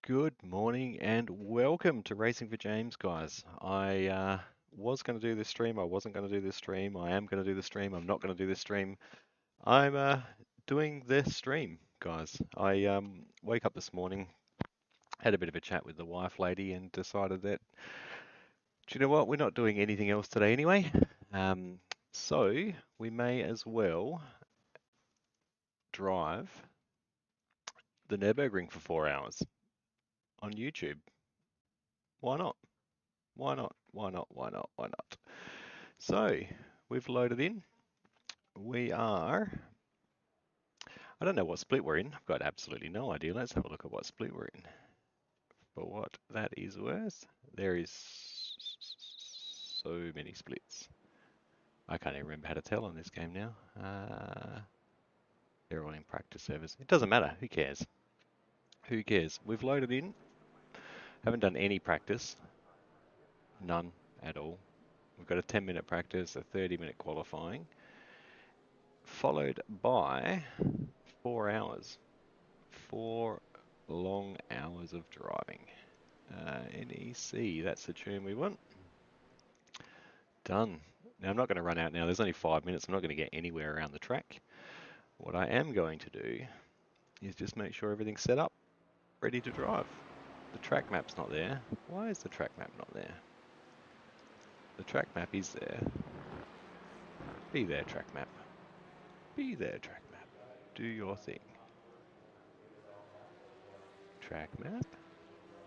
Good morning and welcome to Racing for James, guys. I was going to do this stream. I wasn't going to do this stream. I am going to do the stream. I'm not going to do this stream. I'm doing this stream, guys. I wake up this morning, had a bit of a chat with the wife lady, and decided that, do you know what? We're not doing anything else today anyway. So we may as well drive the Nürburgring for 4 hours on YouTube. Why not? Why not? Why not? Why not? Why not? So we've loaded in. We are, I don't know what split we're in. I've got absolutely no idea. Let's have a look at what split we're in. For what that is worth, there is so many splits. I can't even remember how to tell on this game now. They're all in practice servers. It doesn't matter. Who cares? Who cares? We've loaded in. Haven't done any practice. None at all. We've got a 10-minute practice, a 30-minute qualifying, followed by 4 hours. 4 long hours of driving. NEC, that's the tune we want. Done. Now I'm not going to run out now. There's only 5 minutes. I'm not going to get anywhere around the track. What I am going to do is just make sure everything's set up, ready to drive. The track map's not there. Why is the track map not there? The track map is there. Be there, track map. Be there, track map. Do your thing. Track map?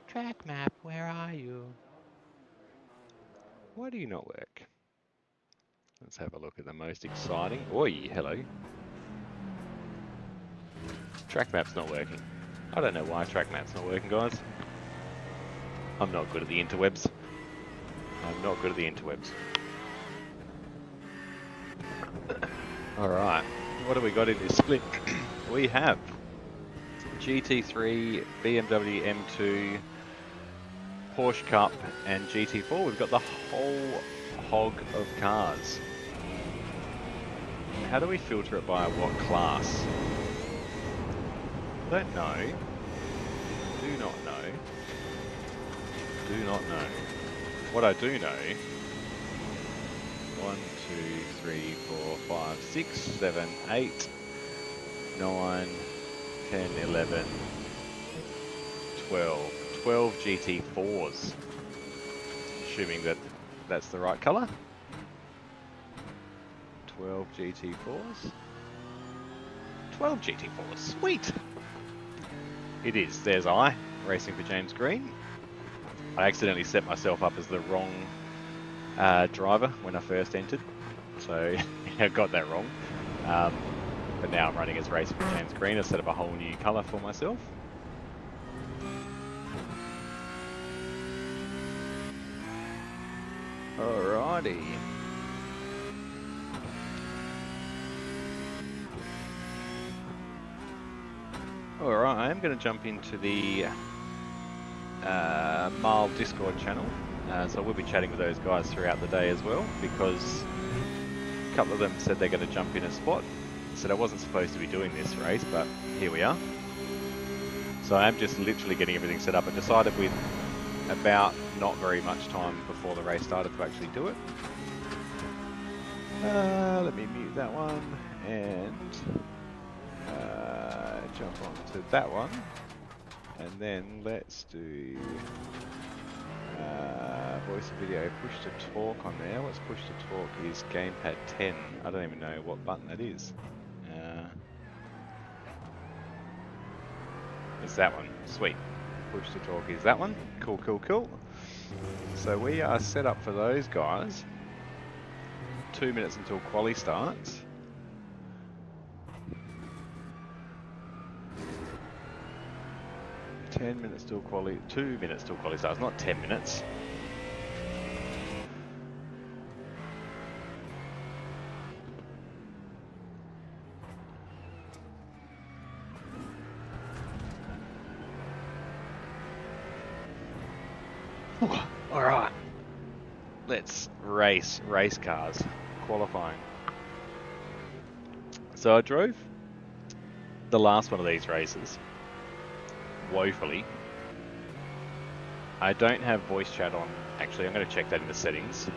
Track map, where are you? Why do you not work? Let's have a look at the most exciting. Oi, hello. Track map's not working. I don't know why track map's not working, guys. I'm not good at the interwebs. I'm not good at the interwebs. Alright, what have we got in this split? We have GT3, BMW M2, Porsche Cup and GT4. We've got the whole hog of cars. How do we filter it by what class? I don't know. Do not know. Do not know. What I do know, 1, 2, 3, 4, 5, 6, 7, 8, 9, 10, 11, 12. 12 GT4s. Assuming that that's the right colour. 12 GT4s. 12 GT4s. Sweet! It is. There's I, racing for James Green. I accidentally set myself up as the wrong driver when I first entered. So I got that wrong. But now I'm running as racing for James Green. I set up a whole new colour for myself. Alrighty. Alright, I'm going to jump into the Mile Discord channel. So we'll be chatting with those guys throughout the day as well, because a couple of them said they're going to jump in a spot. Said I wasn't supposed to be doing this race, but here we are. So I'm just literally getting everything set up. I decided with about not very much time before the race started to actually do it. Let me mute that one and jump on to that one. And then let's do voice and video, push to talk on there. What's push to talk is gamepad 10. I don't even know what button that is. It's that one. Sweet. Push to talk is that one. Cool, cool, cool. So we are set up for those guys. 2 minutes until quali starts. $10 minutes till quali, 2 minutes till quali starts, not 10 minutes. Alright. Let's race cars, qualifying. So I drove the last one of these races woefully. I don't have voice chat on. Actually, I'm going to check that in the settings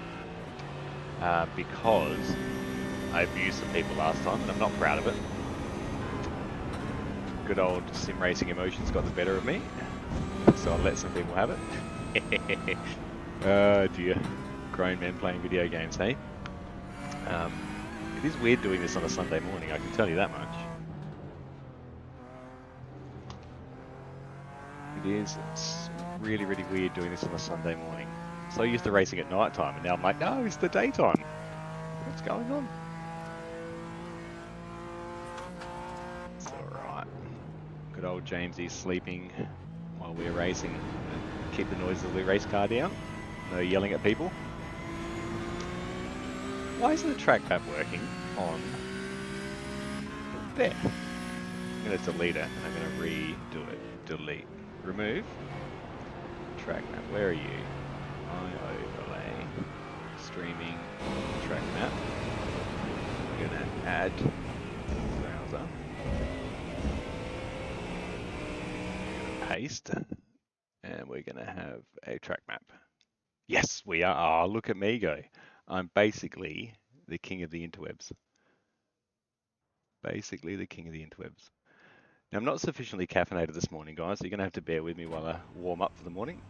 because I abused some people last time and I'm not proud of it. Good old sim racing emotions got the better of me, so I'll let some people have it. Oh dear. Grown men playing video games, hey? It is weird doing this on a Sunday morning, I can tell you that much. It is really, really weird doing this on a Sunday morning. So used to racing at night time, and now I'm like, no, it's the daytime. What's going on? It's alright. Good old Jamesy's sleeping while we're racing. Keep the noise of the race car down. No yelling at people. Why isn't the track map working on there? I'm going to delete it and I'm going to redo it. Delete. Remove. Track map. Where are you? I overlay. Streaming. Track map. I'm going to add browser. Paste. And we're going to have a track map. Yes, we are. Oh, look at me go. I'm basically the king of the interwebs. Basically the king of the interwebs. Now, I'm not sufficiently caffeinated this morning, guys, so you're going to have to bear with me while I warm up for the morning.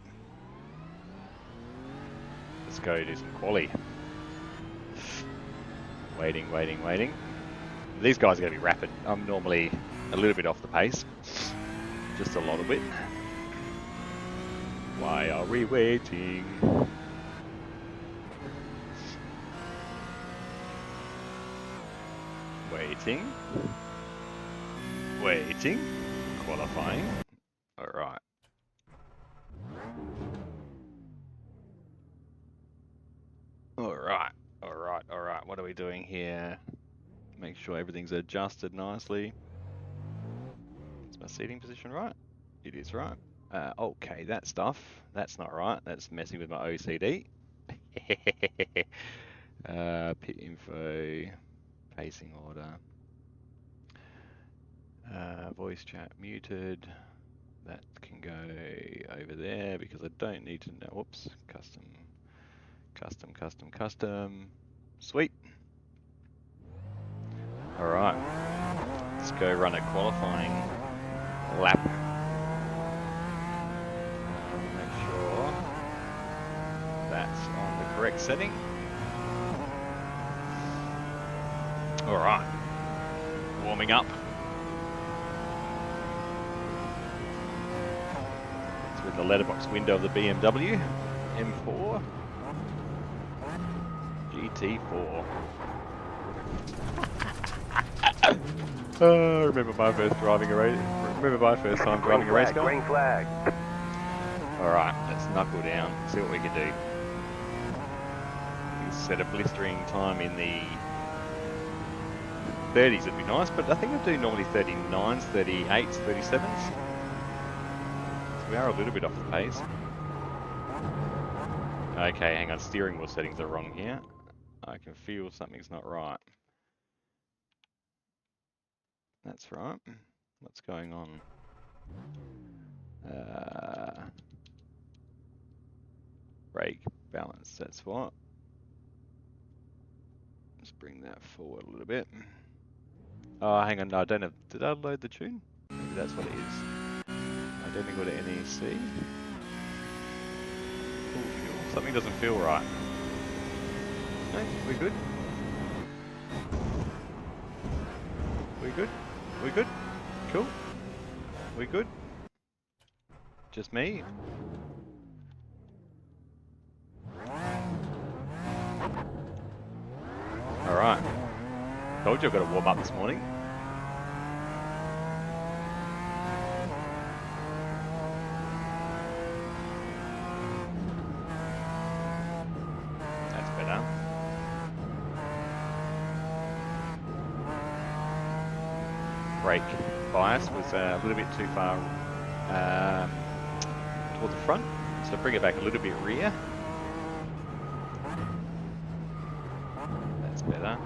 Let's go do some quali. Waiting, waiting, waiting. These guys are going to be rapid. I'm normally a little bit off the pace. Just a little bit. Why are we waiting? Waiting. Waiting. Qualifying. Alright. Alright. Alright. Alright. What are we doing here? Make sure everything's adjusted nicely. Is my seating position right? It is right. Okay, that stuff. That's not right. That's messing with my OCD. Pit info. Pacing order. Voice chat muted. That can go over there because I don't need to know. Whoops. Custom. Custom, custom, custom. Sweet. Alright. Let's go run a qualifying lap. Make sure that's on the correct setting. Alright. Warming up. It's with the letterbox window of the BMW M4 GT4. Remember my first driving a race. Remember my first time driving a race car. Green flag. All right, let's knuckle down. See what we can do. We set a blistering time in the 30s. Would be nice, but I think I do normally 39s, 38s, 37s. So we are a little bit off the pace. Okay, hang on. Steering wheel settings are wrong here. I can feel something's not right. That's right. What's going on? Brake balance, that's what. Let's bring that forward a little bit. Oh, hang on, no, I don't have, did I load the tune? Maybe that's what it is. I don't think go to NEC. Full fuel. Something doesn't feel right. No, we good? We good? We good? Cool. We good? Just me? Alright. Told you I've got to warm up this morning. That's better. Brake bias was a little bit too far toward the front, so bring it back a little bit rear. That's better.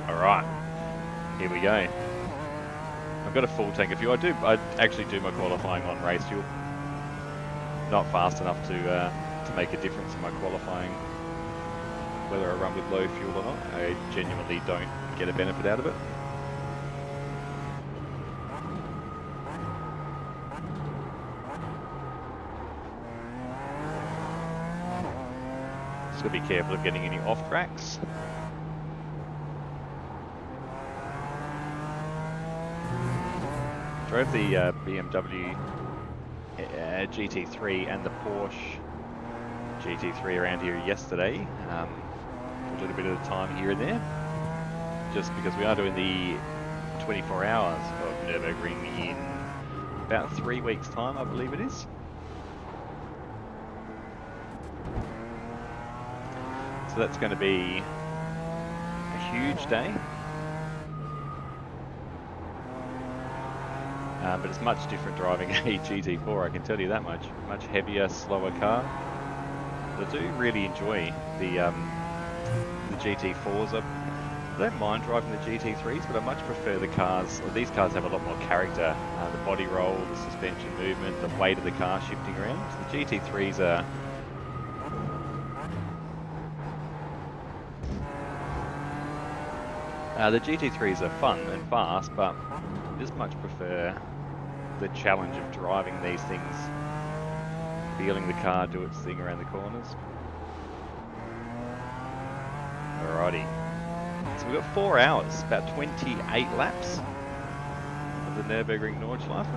Alright, here we go. I've got a full tank of fuel. I actually do my qualifying on race fuel. not fast enough to make a difference in my qualifying, whether I run with low fuel or not. I genuinely don't get a benefit out of it. Just got to be careful of getting any off tracks. Drove the BMW GT3 and the Porsche GT3 around here yesterday. A little bit of time here and there, just because we are doing the 24 hours of Nürburgring in about 3 weeks' time, I believe it is. So that's going to be a huge day. But it's much different driving a GT4, I can tell you that much. Much heavier, slower car. But I do really enjoy the GT4s. I don't mind driving the GT3s, but I much prefer the cars. Well, these cars have a lot more character. The body roll, the suspension movement, the weight of the car shifting around. The GT3s are... the GT3s are fun and fast, but I just much prefer the challenge of driving these things, feeling the car do its thing around the corners. Alrighty, so we've got 4 hours, about 28 laps of the Nürburgring Nordschleife.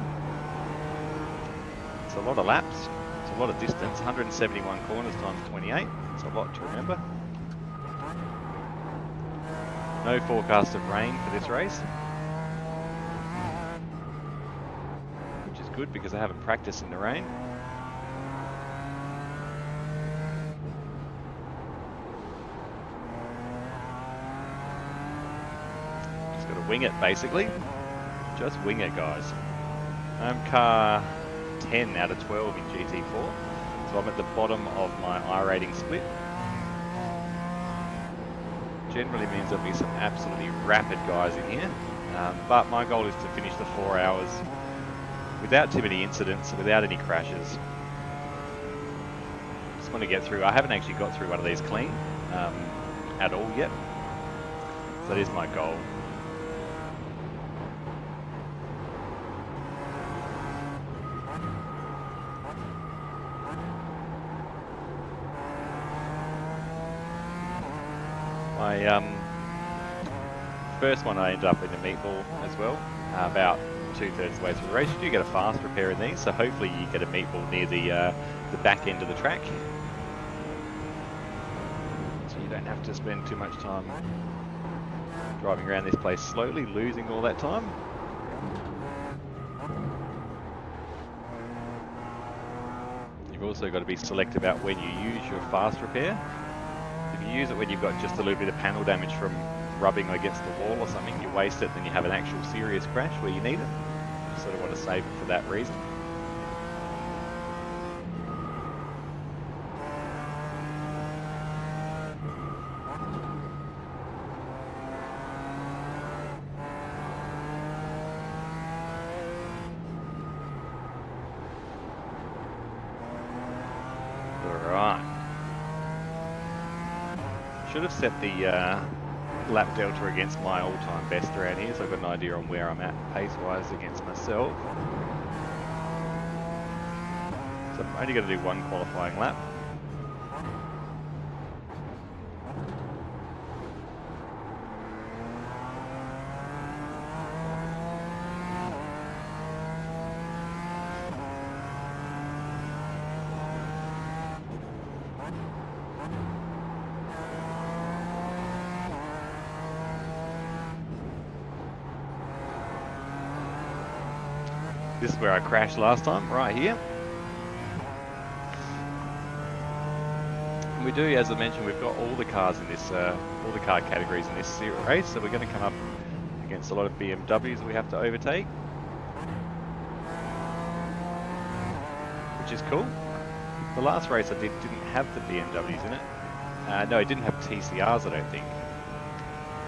It's a lot of laps, it's a lot of distance, 171 corners times 28, it's a lot to remember. No forecast of rain for this race, which is good because I haven't practiced in the rain. Just got to wing it basically. Just wing it, guys. I'm car 10 out of 12 in GT4, so I'm at the bottom of my iRating split. Generally means there'll be some absolutely rapid guys in here, but my goal is to finish the 4 hours without too many incidents, without any crashes. Just want to get through. I haven't actually got through one of these clean at all yet, so that is my goal. My first one I ended up in a meatball as well, about 2/3 of the way through the race. You do get a fast repair in these, so hopefully you get a meatball near the back end of the track. So you don't have to spend too much time driving around this place slowly, losing all that time. You've also got to be selective about when you use your fast repair. If you use it when you've got just a little bit of panel damage from rubbing against the wall or something, you waste it, then you have an actual serious crash where you need it. You sort of want to save it for that reason. Should have set the lap delta against my all-time best around here, so I've got an idea on where I'm at pace-wise against myself. So I'm only going to do one qualifying lap. This is where I crashed last time, right here. And we do, as I mentioned, we've got all the cars in this, all the car categories in this race, so we're going to come up against a lot of BMWs that we have to overtake, which is cool. The last race I didn't have the BMWs in it. No, it didn't have TCRs, I don't think.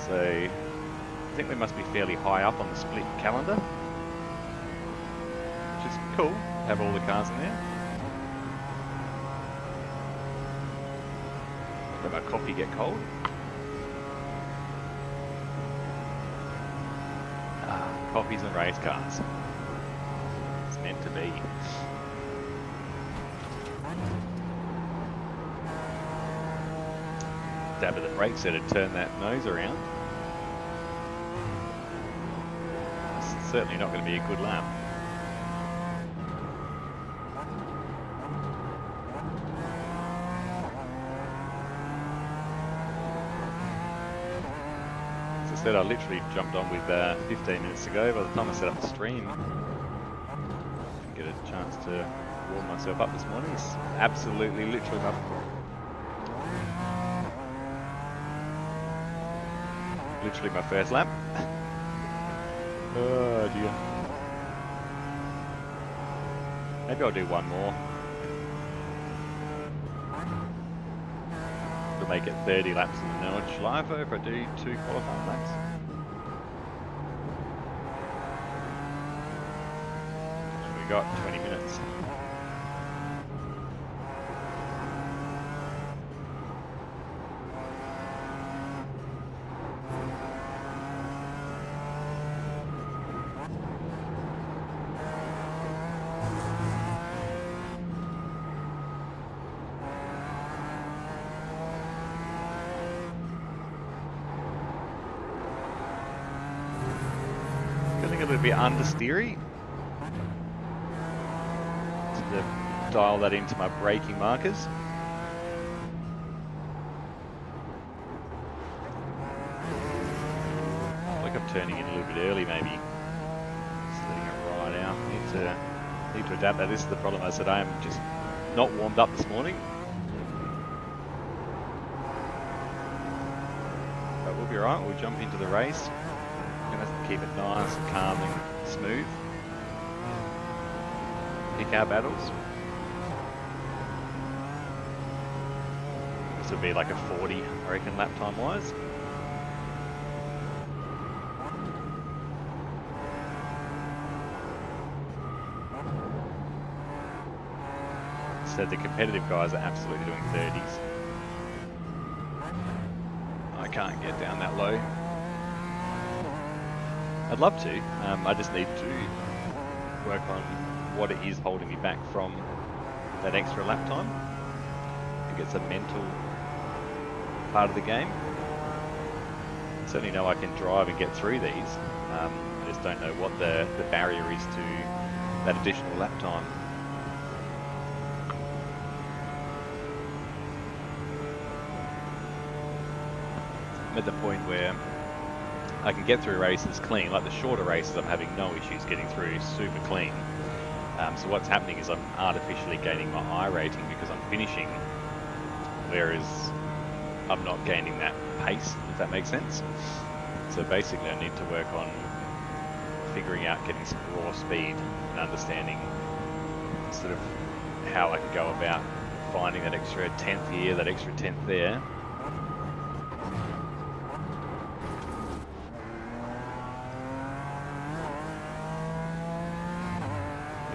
So I think we must be fairly high up on the split calendar. Which is cool, have all the cars in there. Let my coffee get cold. Coffees and race cars. It's meant to be. Dab of the brake set to turn that nose around. It's certainly not going to be a good lap. I literally jumped on with 15 minutes to go. By the time I set up the stream, I didn't get a chance to warm myself up this morning. It's absolutely, literally my first lap. Oh dear. Maybe I'll do one more. To make it 30 laps in the Nordschleife if I do 2 qualifying laps. And we got 20 minutes. A little bit understeery. To dial that into my braking markers. Like I'm turning in a little bit early, maybe. Just letting it ride out. Need to adapt that. This is the problem. I said I am just not warmed up this morning. But we'll be alright. We'll jump into the race. Keep it nice and calm and smooth. Pick our battles. This will be like a 40, I reckon, lap time wise. So the competitive guys are absolutely doing 30s. I can't get down that low. I'd love to. I just need to work on what it is holding me back from that extra lap time. I think it's a mental part of the game. I certainly know I can drive and get through these. I just don't know what the barrier is to that additional lap time. I'm at the point where I can get through races clean. Like the shorter races, I'm having no issues getting through super clean. So what's happening is I'm artificially gaining my I rating because I'm finishing, whereas I'm not gaining that pace, if that makes sense. So basically I need to work on figuring out getting some raw speed and understanding sort of how I can go about finding that extra 10th here, that extra 10th there.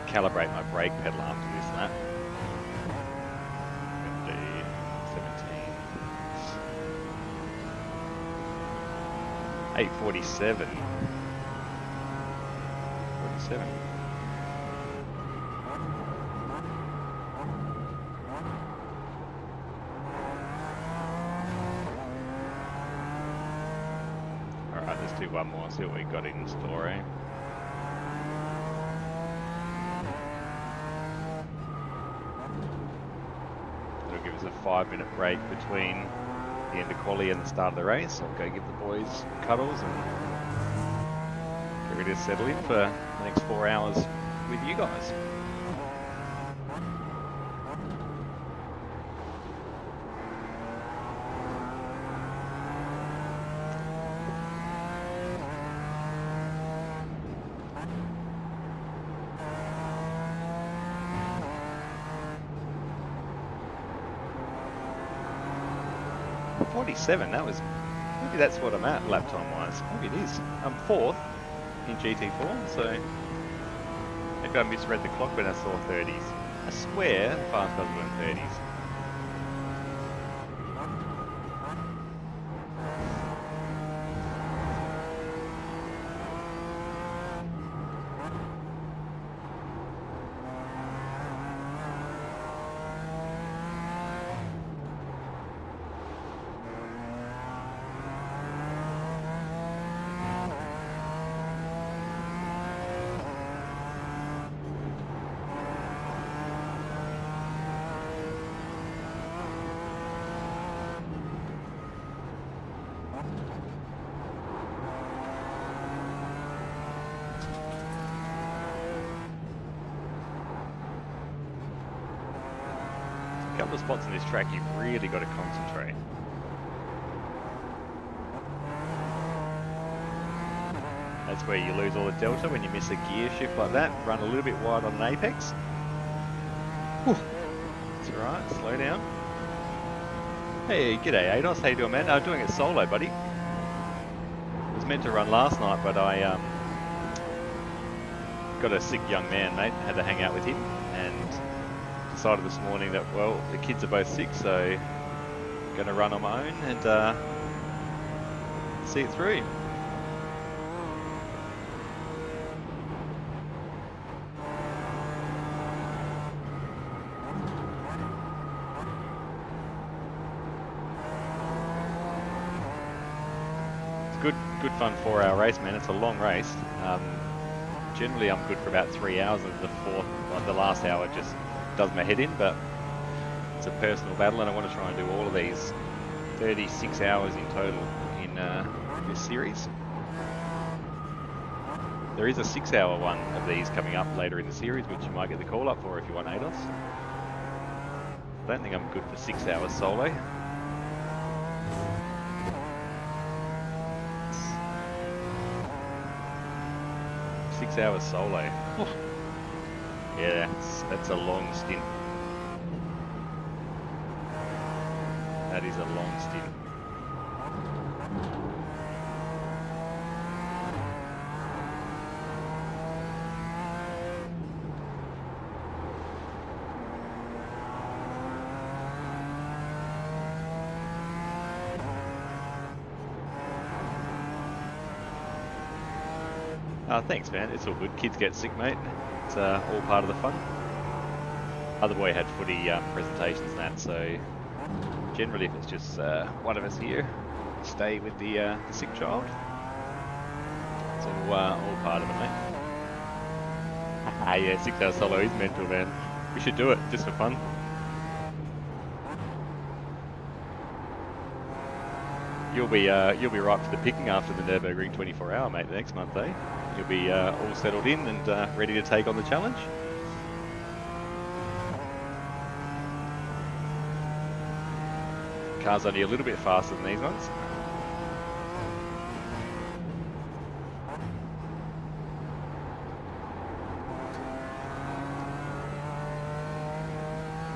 Calibrate my brake pedal after this lap. I'm going to do 17. 8:47. 47. Alright, let's do one more, see what we got in store, eh? Give us a 5-minute break between the end of quali and the start of the race. I'll go give the boys cuddles and get ready to settle in for the next 4 hours with you guys. That was, maybe that's what I'm at lap time wise. Maybe it is. I'm 4th in GT4, so maybe I misread the clock when I saw 30s. I swear fast cars were in 30s. couple of spots in this track you've really got to concentrate. That's where you lose all the delta when you miss a gear shift like that. Run a little bit wide on an apex. Whew. That's alright, slow down. Hey, g'day Ados, how you doing, man? I'm doing it solo, buddy. Was meant to run last night, but I got a sick young man, mate. Had to hang out with him, and decided this morning that, well, the kids are both sick, so I'm going to run on my own and see it through. Good fun 4-hour race, man. It's a long race. Generally I'm good for about 3 hours, and the last hour just does my head in, but it's a personal battle and I want to try and do all of these 36 hours in total in this series. There is a 6-hour one of these coming up later in the series, which you might get the call up for if you want ADOS. I don't think I'm good for 6 hours solo. 6 hours solo. Yeah, that's a long stint. That is a long stint. Thanks, man. It's all good. Kids get sick, mate. It's all part of the fun. Other boy had footy presentations and that, so generally if it's just one of us here, stay with the sick child. It's all part of it, mate. Yeah, 6 hours solo is mental, man. We should do it just for fun. You'll be ripe for the picking after the Nürburgring 24-hour, mate. The next month, eh? You'll be all settled in and ready to take on the challenge. Car's only a little bit faster than these ones.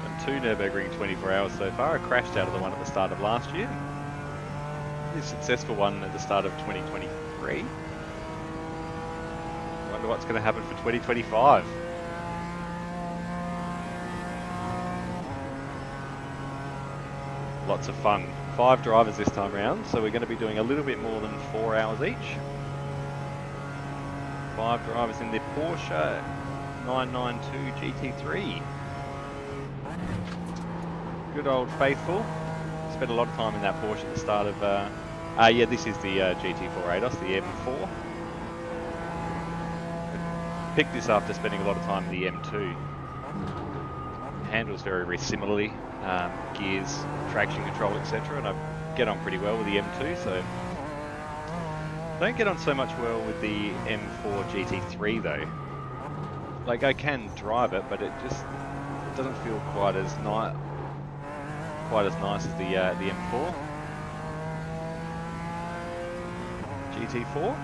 Done 2 Nürburgring 24 hours so far. I crashed out of the one at the start of last year. A successful one at the start of 2023. Wonder what's going to happen for 2025. Lots of fun. 5 drivers this time round, so we're going to be doing a little bit more than 4 hours each. 5 drivers in the Porsche 992 GT3. Good old faithful. Spent a lot of time in that Porsche at the start of yeah, this is the GT4 ADOS, the M4. Picked this after spending a lot of time in the M2. Handles very similarly, gears, traction control, etc. And I get on pretty well with the M2, so don't get on so much well with the M4 GT3 though. Like I can drive it, but it doesn't feel quite as nice as the M4 GT4.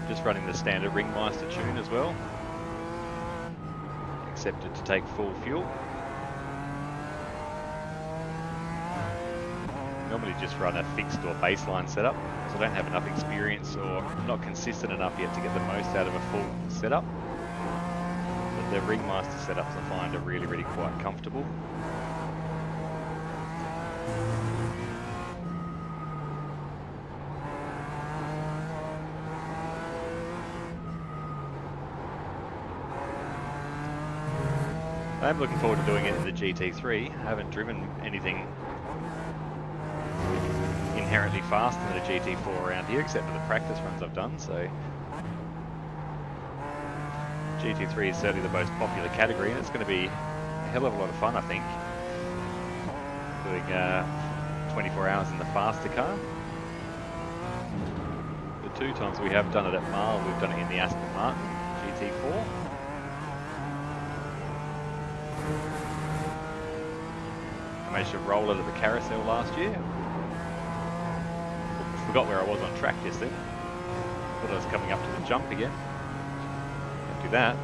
Just running the standard Ringmeister tune as well. Accepted to take full fuel. Normally just run a fixed or baseline setup, because I don't have enough experience or not consistent enough yet to get the most out of a full setup. But the Ringmeister setups I find are really quite comfortable. I'm looking forward to doing it in the GT3. I haven't driven anything inherently faster than a GT4 around here, except for the practice runs I've done, so GT3 is certainly the most popular category, and it's going to be a hell of a lot of fun, I think, doing 24 hours in the faster car. The 2 times we have done it at Marl, we've done it in the Aston Martin GT4. I managed to roll it at the carousel last year. Forgot where I was on track just then. Thought I was coming up to the jump again. Don't do that.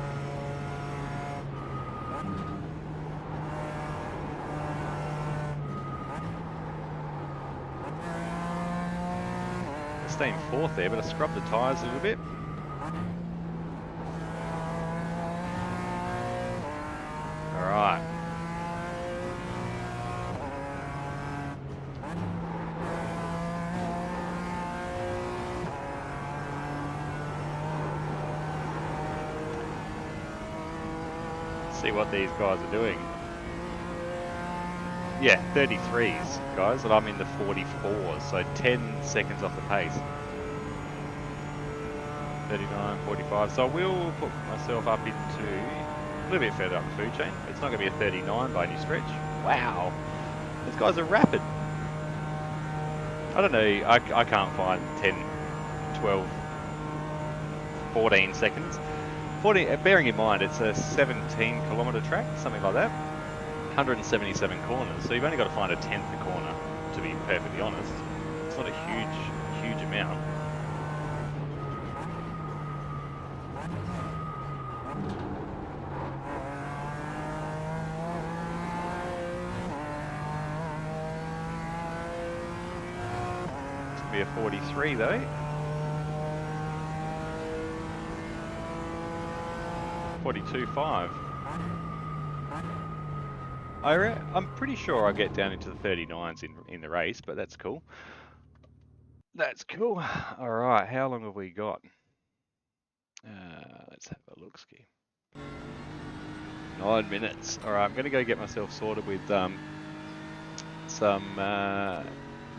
Staying 4th there, but I scrubbed the tyres a little bit. Alright. See what these guys are doing. Yeah, 33s, guys, and I'm in the 44s, so 10 seconds off the pace. 39, 45, so I will put myself up into a little bit further up the food chain. It's not going to be a 39 by any stretch. Wow, these guys are rapid. I don't know, I can't find 10, 12, 14 seconds. 40, bearing in mind it's a 17 kilometre track, something like that. 177 corners, so you've only got to find a 10th a corner, to be perfectly honest. It's not a huge amount. It's going to be a 43 though. 42.5. I'm pretty sure I'll get down into the 39s in the race, but that's cool. That's cool. All right, how long have we got? Let's have a look, ski. 9 minutes. All right, I'm going to go get myself sorted with some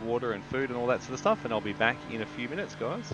water and food and all that sort of stuff, and I'll be back in a few minutes, guys.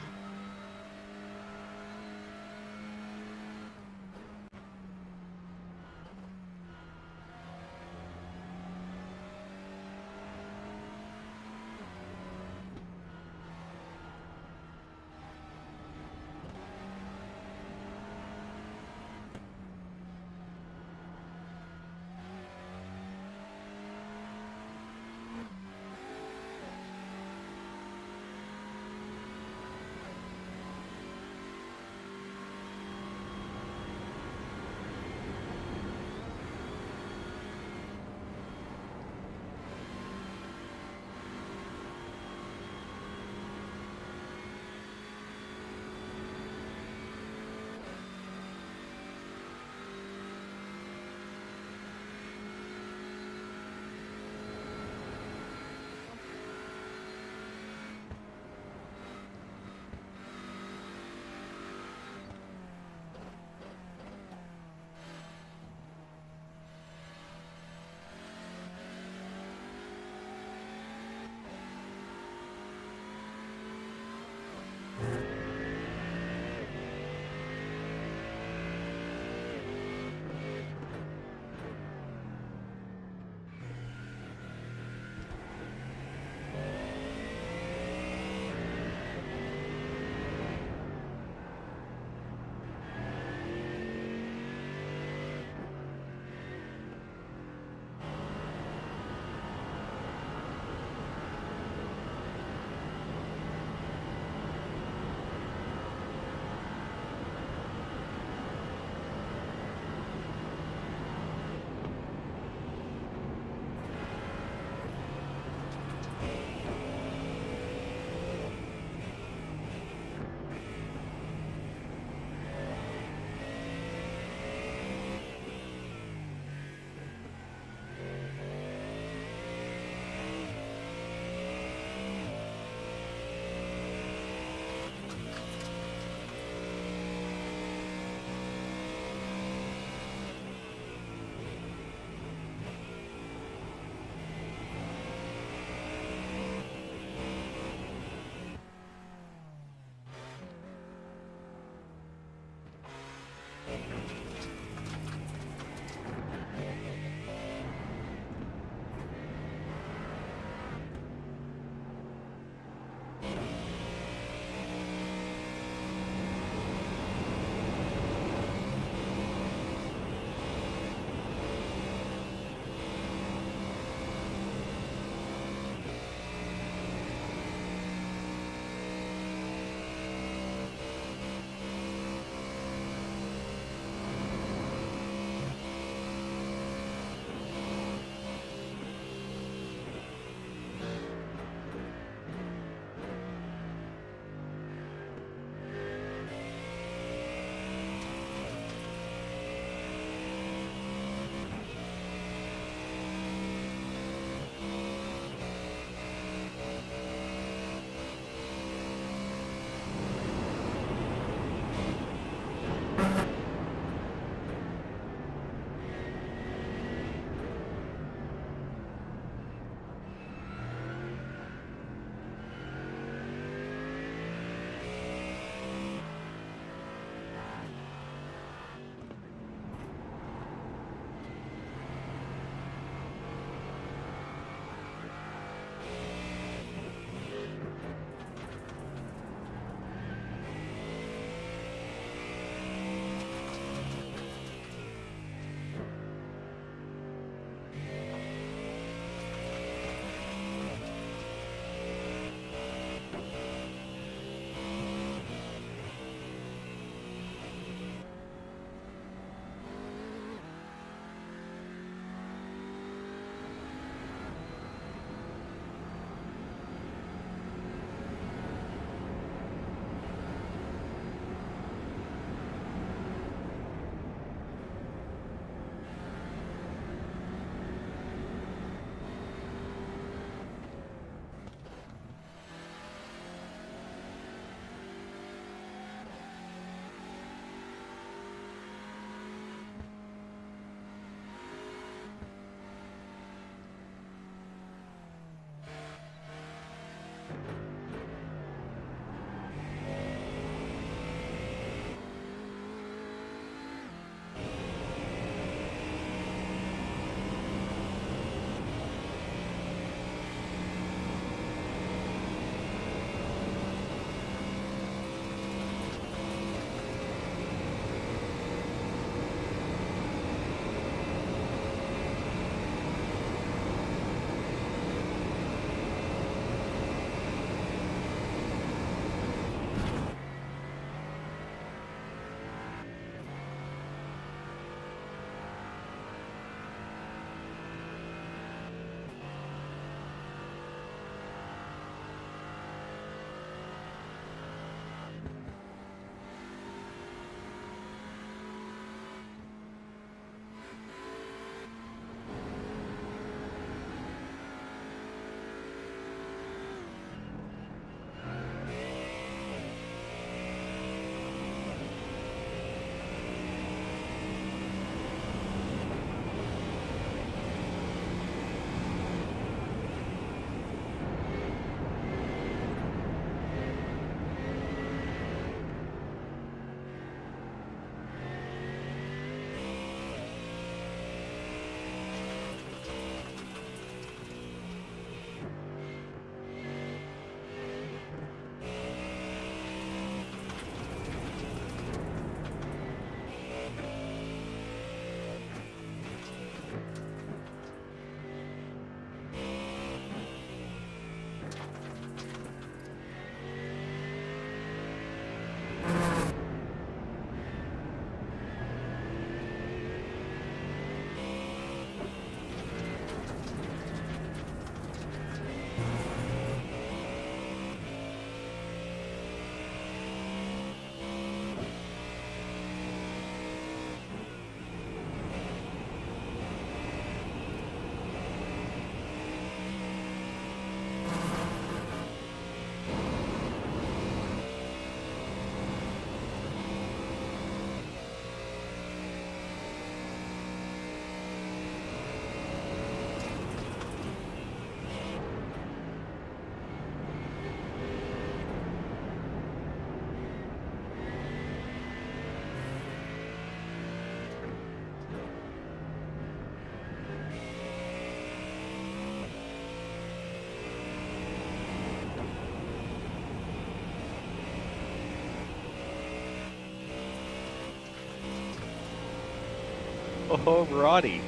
Alrighty.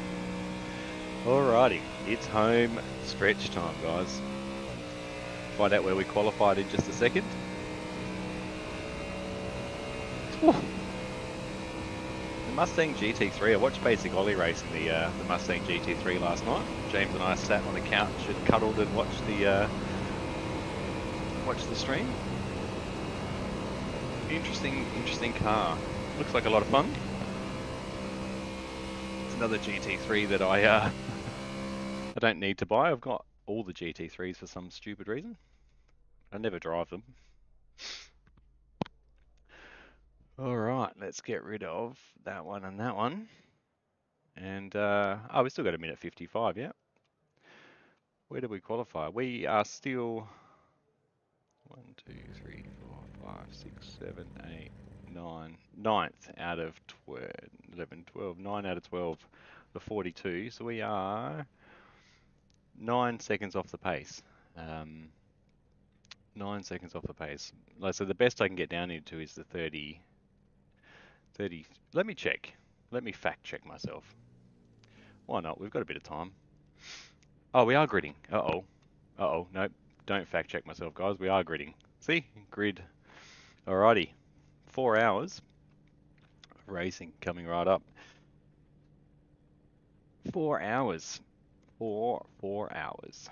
Alrighty. It's home stretch time, guys. Find out where we qualified in just a second. Whew. The Mustang GT3. I watched Basic Ollie racing the Mustang GT3 last night. James and I sat on the couch and cuddled and watched the stream. Interesting car. Looks like a lot of fun. It's another GT3 that I don't need to buy. I've got all the GT3s for some stupid reason. I never drive them. Alright, let's get rid of that one and that one. And, oh, we still got a minute 55, yeah. Where did we qualify? We are still 1, 2, 3, 4, 5, 6, 7, 8, 9. 9th out of 12, 11, 12. 9 out of 12 for 42. So we are 9 seconds off the pace. 9 seconds off the pace. So the best I can get down into is the 30. Let me check. Let me fact check myself. Why not? We've got a bit of time. Oh, we are gridding. Uh-oh. Uh-oh. Nope. Don't fact check myself, guys. We are gridding. See? Grid. Alrighty. 4 hours of racing coming right up. 4 hours. 4 hours.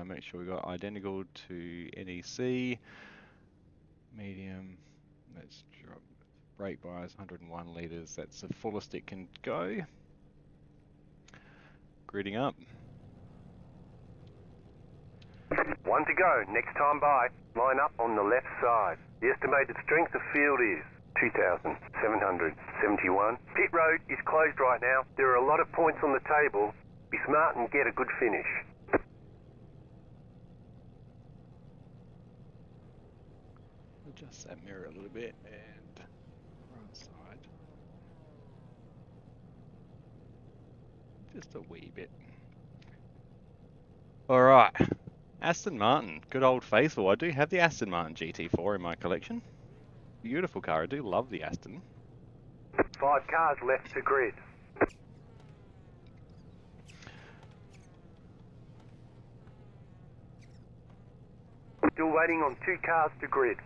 Make sure we got identical to NEC. Medium. Let's drop brake bias, 101 litres. That's the fullest it can go. Gridding up. 1 to go. Next time by. Line up on the left side. The estimated strength of field is 2,771. Pit road is closed right now. There are a lot of points on the table. Be smart and get a good finish. Adjust that mirror a little bit and right side. Just a wee bit. Alright. Aston Martin. Good old faithful. I do have the Aston Martin GT4 in my collection. Beautiful car. I do love the Aston. 5 cars left to grid. Still waiting on 2 cars to grid.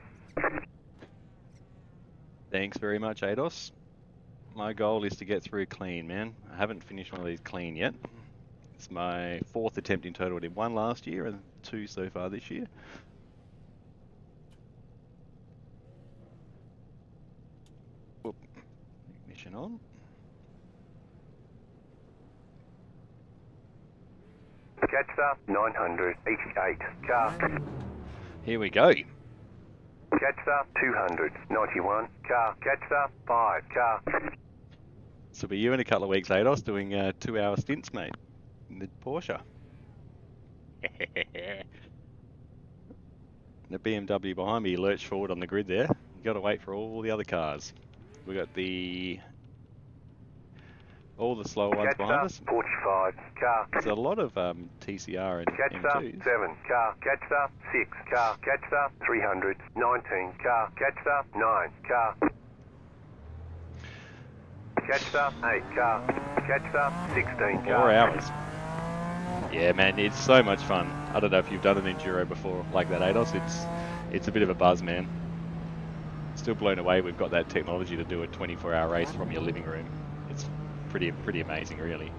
Thanks very much, Ados. My goal is to get through clean, man. I haven't finished one of these clean yet. It's my 4th attempt in total. I did 1 last year and 2 so far this year. Whoop. Ignition on. Catcher 988 car. Here we go. Catcher 291 car. Catcher 5 car. This will be you in a couple of weeks, Ados, doing 2-hour stints, mate, in the Porsche. The BMW behind me lurched forward on the grid there. You got to wait for all the other cars. We got all the slower ones behind us. 45 car. There's a lot of TCR and Catcher M2s. 7 car. Catcher 6 car. Catcher 319 car. Catcher 9 car. Catcher 8 car. Catcher 16 car. 4 hours. Yeah, man, it's so much fun. I don't know if you've done an enduro before like that, Ados. It's a bit of a buzz, man. Still blown away we've got that technology to do a 24-hour race from your living room. It's pretty amazing, really.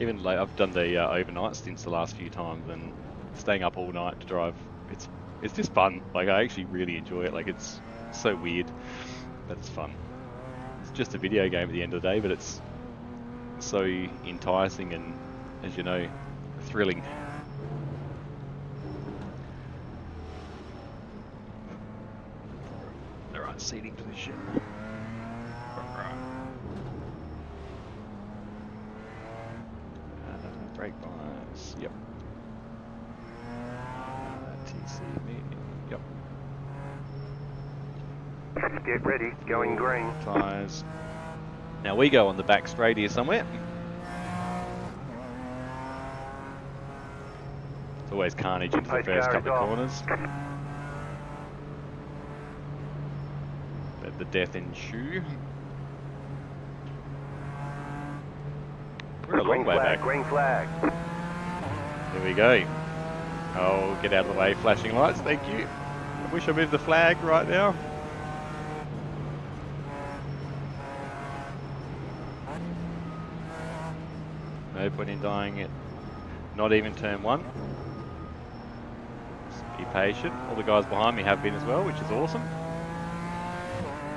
Even like I've done the overnight stints the last few times, and staying up all night to drive. It's just fun. Like, I actually really enjoy it. Like, it's so weird, but it's fun. It's just a video game at the end of the day, but it's so enticing and, as you know, thrilling. The right seating position. Brake bias. Yep. TC medium. Yep. Get ready, going green. Tyres. Now we go on the back straight here somewhere. always carnage into the Pace first car couple is of off. corners. Let the death ensue. We're a long way back. Green flag. Here we go. Oh, get out of the way, flashing lights, thank you. I wish I moved the flag right now. No point in dying it. Not even turn one. Just be patient. All the guys behind me have been as well, which is awesome.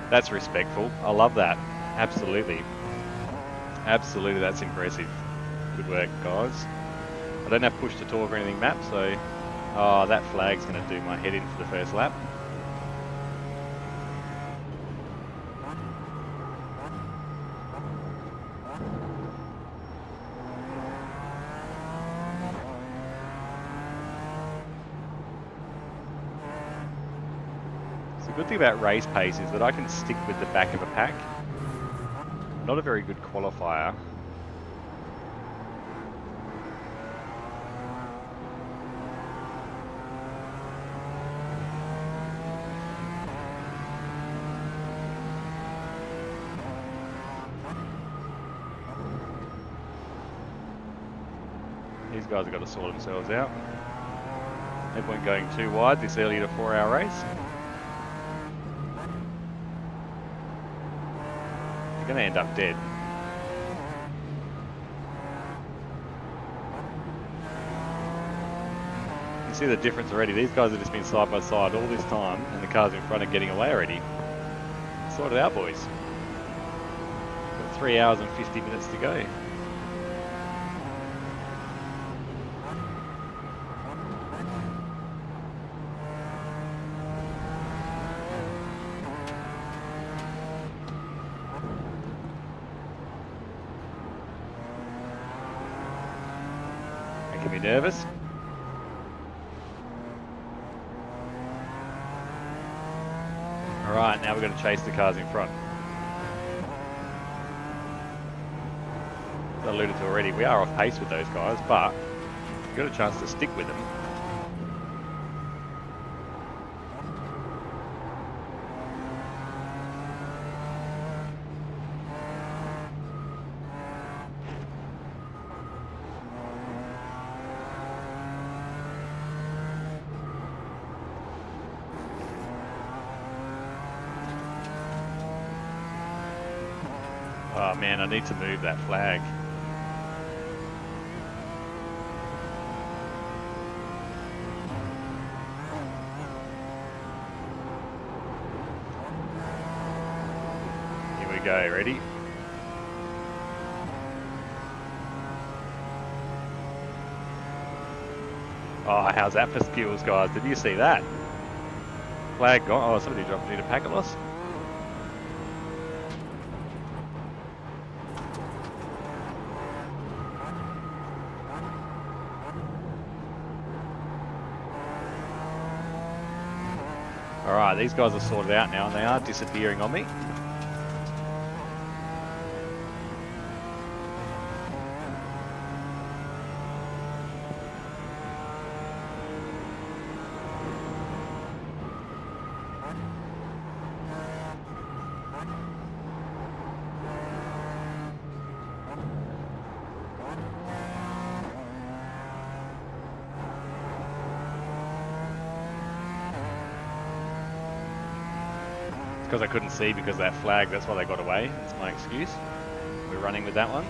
That's respectful. I love that. Absolutely. Absolutely, that's impressive. Good work, guys. I don't have push to talk or anything, Map, so... Oh, that flag's going to do my head in for the first lap. So the good thing about race pace is that I can stick with the back of a pack. Not a very good qualifier. These guys have got to sort themselves out. No point going too wide this early in a 4-hour race. You're going to end up dead. You see the difference already. These guys have just been side by side all this time, and the cars in front are getting away already. Sort it out, boys. Got 3 hours and 50 minutes to go. Making me nervous. Alright, now we're going to chase the cars in front. As I alluded to already, we are off pace with those guys, but we've got a chance to stick with them. Oh man, I need to move that flag. Here we go, ready? Oh, how's that for skills, guys? Did you see that? Flag gone. Oh, somebody dropped me to packet loss. Alright, these guys are sorted out now and they are disappearing on me. Because I couldn't see because of that flag, that's why they got away. That's my excuse. We're running with that one.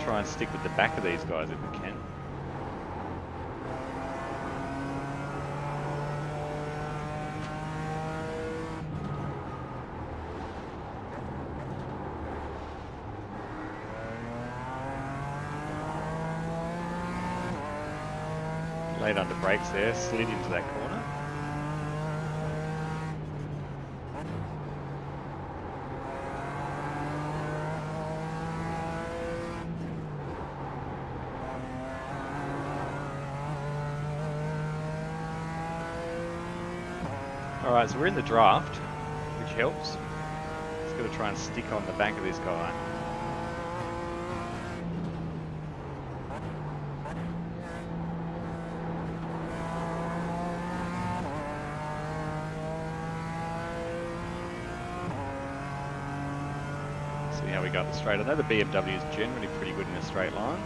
Try and stick with the back of these guys if we can. Laid under brakes there, slid into that corner. Alright, so we're in the draft, which helps. Just got to try and stick on the back of this guy. See how we go up the straight. I know the BMW is generally pretty good in a straight line.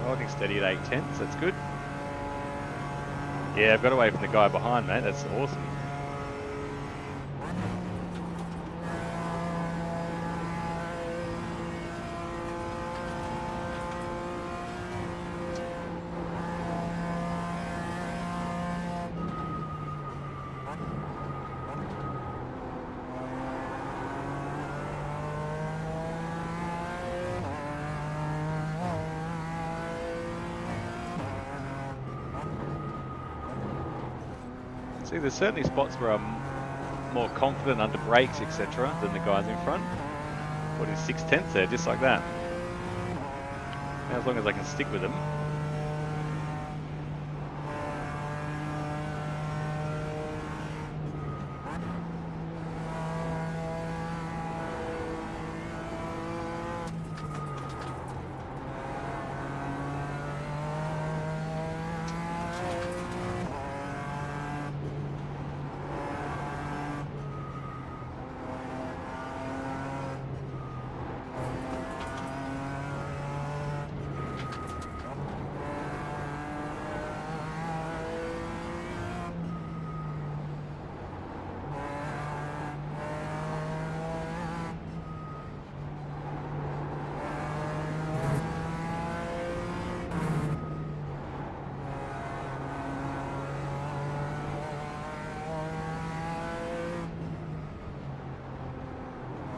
Holding steady at 8/10, that's good. Yeah, I've got away from the guy behind, mate. That's awesome. See, there's certainly spots where I'm more confident under brakes, etc., than the guys in front. What is 6/10 there, just like that. Now, as long as I can stick with them.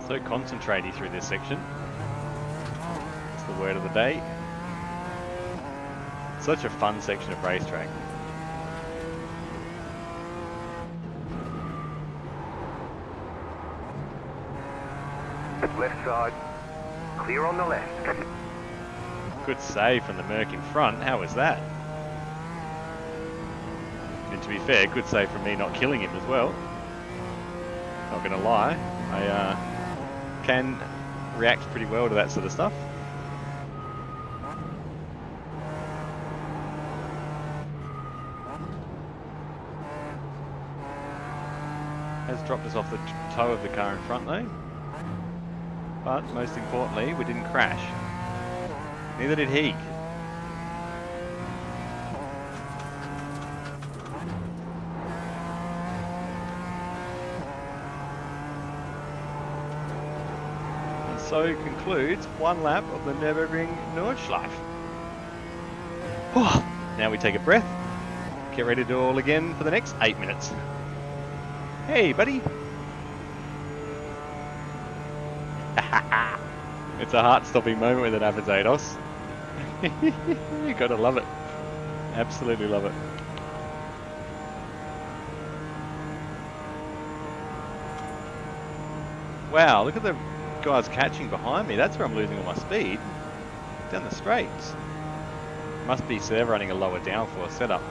So concentrating through this section. That's the word of the day. Such a fun section of racetrack. Left side, clear on the left. Good save from the Merc in front. How was that? And to be fair, good save from me not killing him as well. Not gonna lie, I can react pretty well to that sort of stuff. Has dropped us off the toe of the car in front though. But most importantly, we didn't crash. Neither did he. And so concludes one lap of the Nevergiveup. Now we take a breath, get ready to do it all again for the next 8 minutes. Hey, buddy. It's a heart-stopping moment when that happens, Ados. You gotta love it. Absolutely love it. Wow, look at the guys catching behind me. That's where I'm losing all my speed. Down the straights. Must be so they're running a lower downforce setup.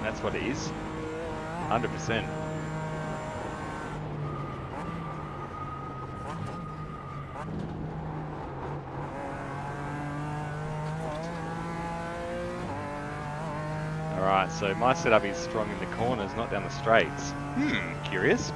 That's what it is. 100%. Alright, so my setup is strong in the corners, not down the straights. Curious.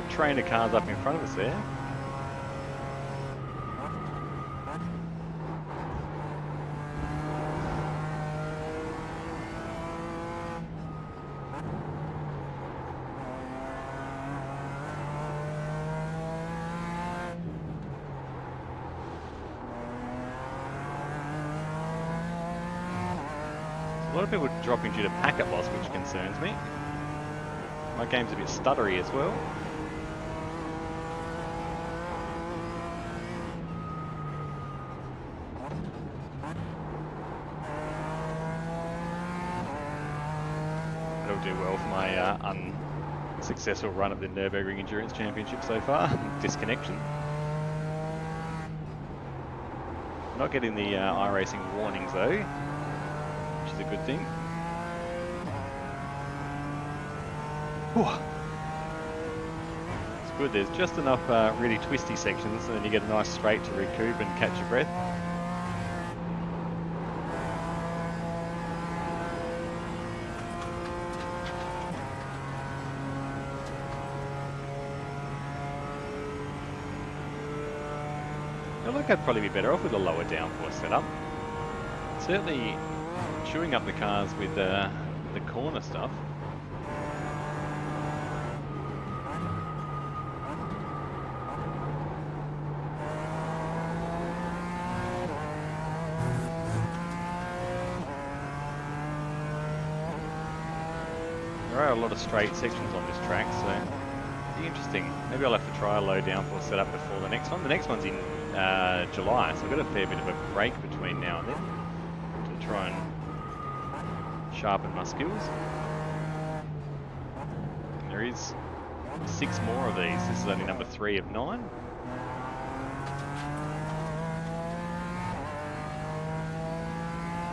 Good train of cars up in front of us there. A lot of people dropping due to packet loss, which concerns me. My game's a bit stuttery as well. That'll do well for my unsuccessful run at the Nürburgring Endurance Championship so far. Disconnection. Not getting the iRacing warnings though, which is a good thing. Whew. It's good, there's just enough really twisty sections and then you get a nice straight to recoup and catch your breath. I think I'd probably be better off with a lower downforce setup. Certainly chewing up the cars with the corner stuff. There are a lot of straight sections on this track, so it'll be interesting. Maybe I'll have to try a low downforce setup before the next one. The next one's in July, so I've got a fair bit of a break between now and then to try and sharpen my skills. And there is 6 more of these. This is only number 3 of 9.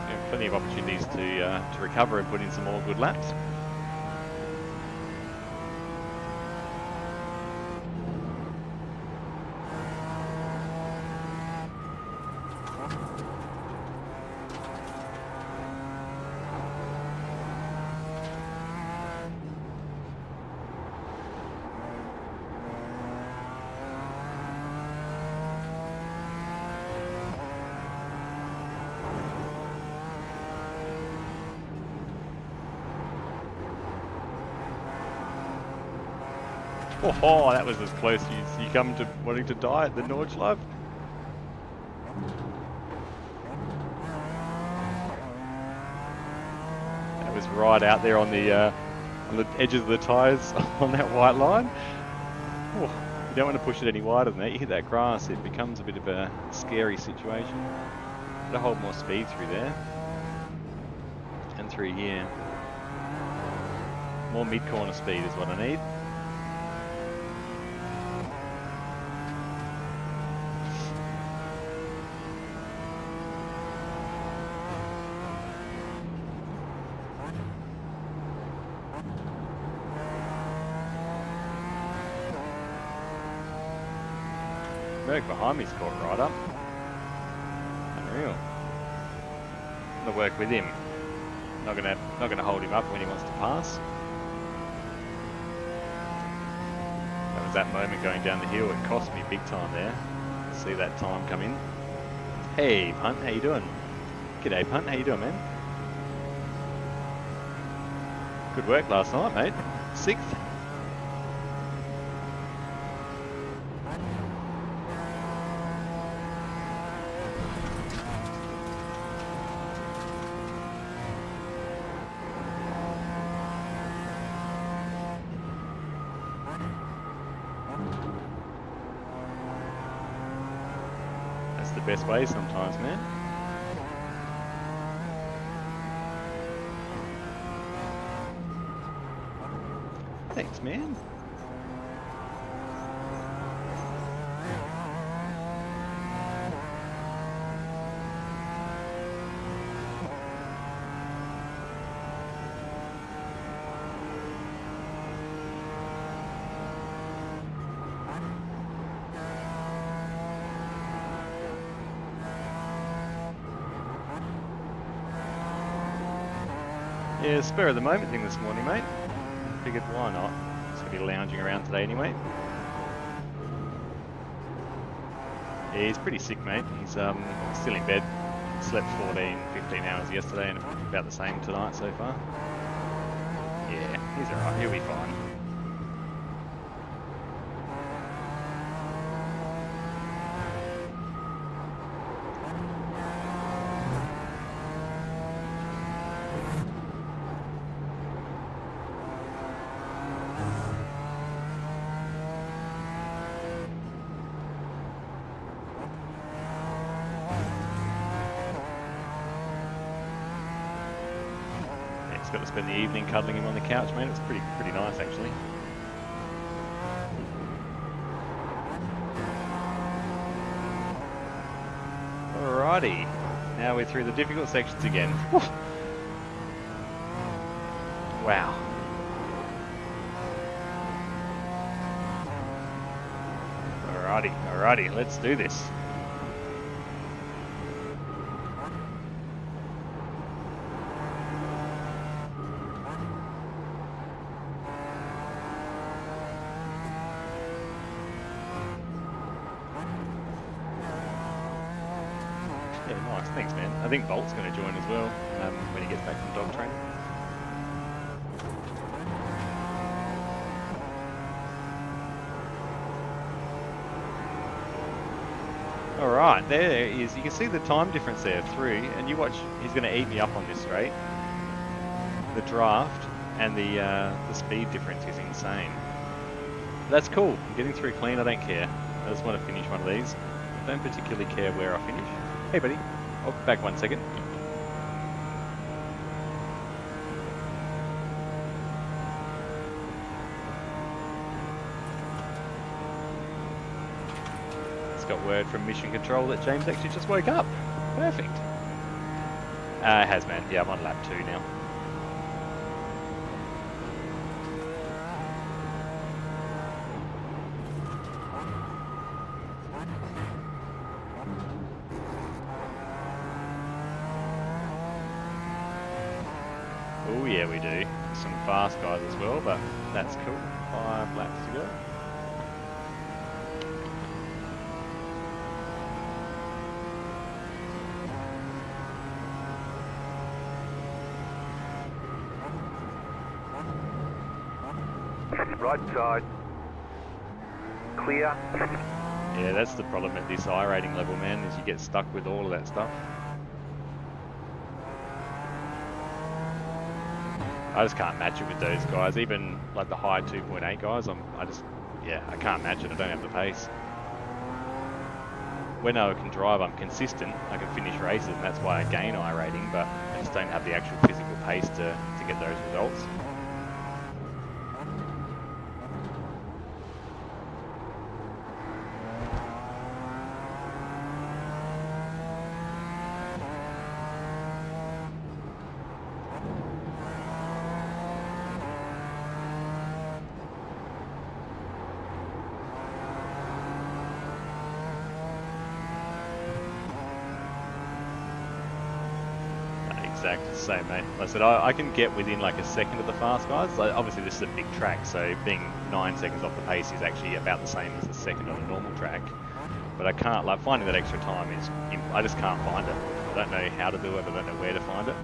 And plenty of opportunities to recover and put in some more good laps. Oh, that was as close as you come to wanting to die at the Nordschleife. That was right out there on the edges of the tyres on that white line. Oh, you don't want to push it any wider than that. You hit that grass, it becomes a bit of a scary situation. Gotta hold more speed through there. And through here. More mid-corner speed is what I need. Merc behind me's caught right up. Unreal. I'm gonna work with him. Not gonna hold him up when he wants to pass. That was that moment going down the hill. It cost me big time there. See that time come in. Hey Punt, how you doing? G'day Punt, how you doing, man? Good work last night, mate. 6th. Best way sometimes, man. Thanks, man. Yeah, spur of the moment thing this morning, mate. Figured why not? Just to be lounging around today anyway. Yeah, he's pretty sick, mate. He's still in bed. Slept 14, 15 hours yesterday and about the same tonight so far. Yeah, he's alright. He'll be fine. Got to spend the evening cuddling him on the couch, mate. It's pretty nice, actually. Alrighty, now we're through the difficult sections again. Woo. Wow. Alrighty, let's do this. Thanks, man. I think Bolt's going to join as well when he gets back from dog training. All right, there is. You can see the time difference there through, and you watch. He's going to eat me up on this straight. The draft and the speed difference is insane. That's cool. I'm getting through clean. I don't care. I just want to finish one of these. I don't particularly care where I finish. Hey, buddy. Oh, back 1 second. It's got word from Mission Control that James actually just woke up. Perfect. It has, man. Yeah, I'm on lap 2 now. Oh yeah, we do. Some fast guys as well, but that's cool. 5 laps to go. Right side. Clear. Yeah, that's the problem at this iRacing level, man, is you get stuck with all of that stuff. I just can't match it with those guys. Even like the high 2.8 guys, I can't match it. I don't have the pace. When I can drive, I'm consistent. I can finish races, and that's why I gain iRacing, but I just don't have the actual physical pace to get those results. Exactly the same, mate. Like I said, I can get within like a second of the fast guys. Like, obviously, this is a big track, so being 9 seconds off the pace is actually about the same as a second on a normal track. But I can't, like, finding that extra time is, I just can't find it. I don't know how to do it, I don't know where to find it.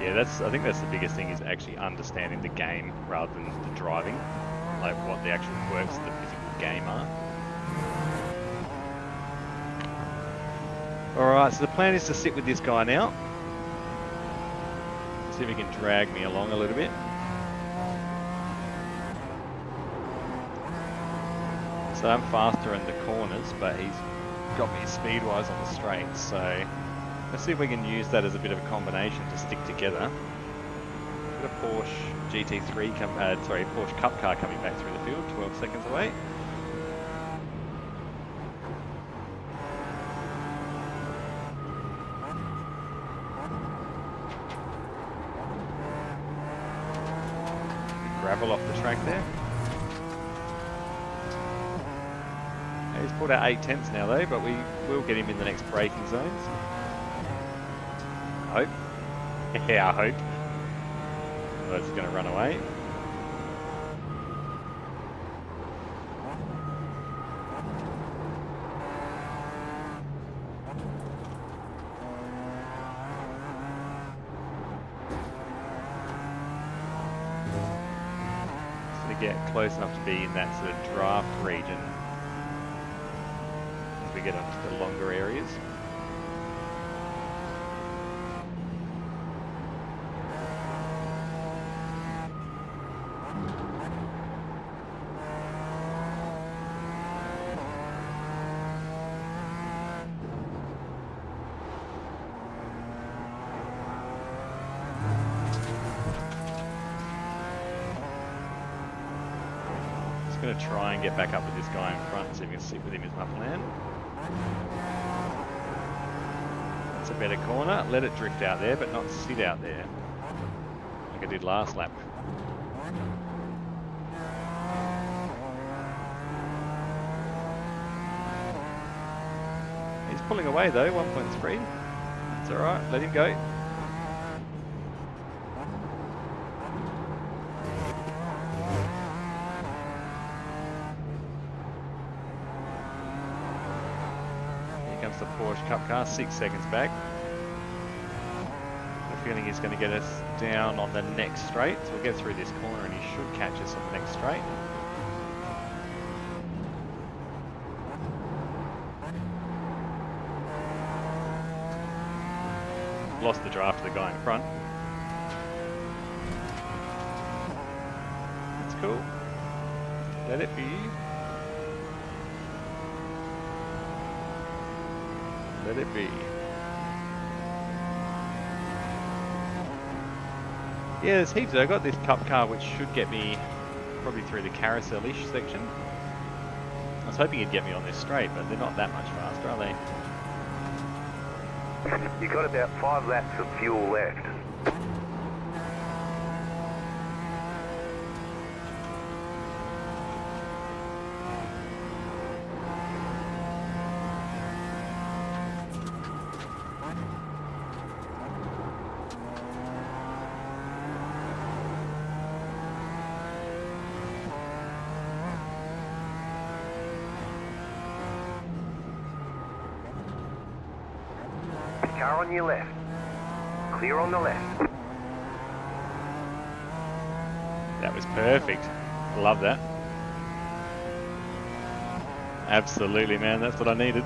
Yeah, I think that's the biggest thing, is actually understanding the game rather than the driving, like what the actual quirks of the physical game are. Alright, so the plan is to sit with this guy now. See if he can drag me along a little bit. So I'm faster in the corners, but he's got me speed-wise on the straights, so Let's see if we can use that as a bit of a combination to stick together. Got a Porsche GT3, Porsche Cup car coming back through the field, 12 seconds away. Gravel off the track there. He's pulled out 8/10 now though, but we will get him in the next braking zones. I hope. Yeah, I hope. Otherwise he's going to run away. Just going to get close enough to be in that sort of draft region as we get onto the longer areas. Going to try and get back up with this guy in front and see if we can sit with him as my plan. That's a better corner. Let it drift out there, but not sit out there like I did last lap. He's pulling away though, 1.3. It's alright, let him go. The Porsche Cup car, 6 seconds back. The feeling he's going to get us down on the next straight, so we'll get through this corner and he should catch us on the next straight. Lost the draft of the guy in front. That's cool. Let it be. Let it be. Yeah, there's heaps. I got this cup car which should get me probably through the carousel-ish section. I was hoping it'd get me on this straight, but they're not that much faster, are they? You got about 5 laps of fuel left. Car on your left. Clear on the left. That was perfect. Love that. Absolutely, man. That's what I needed.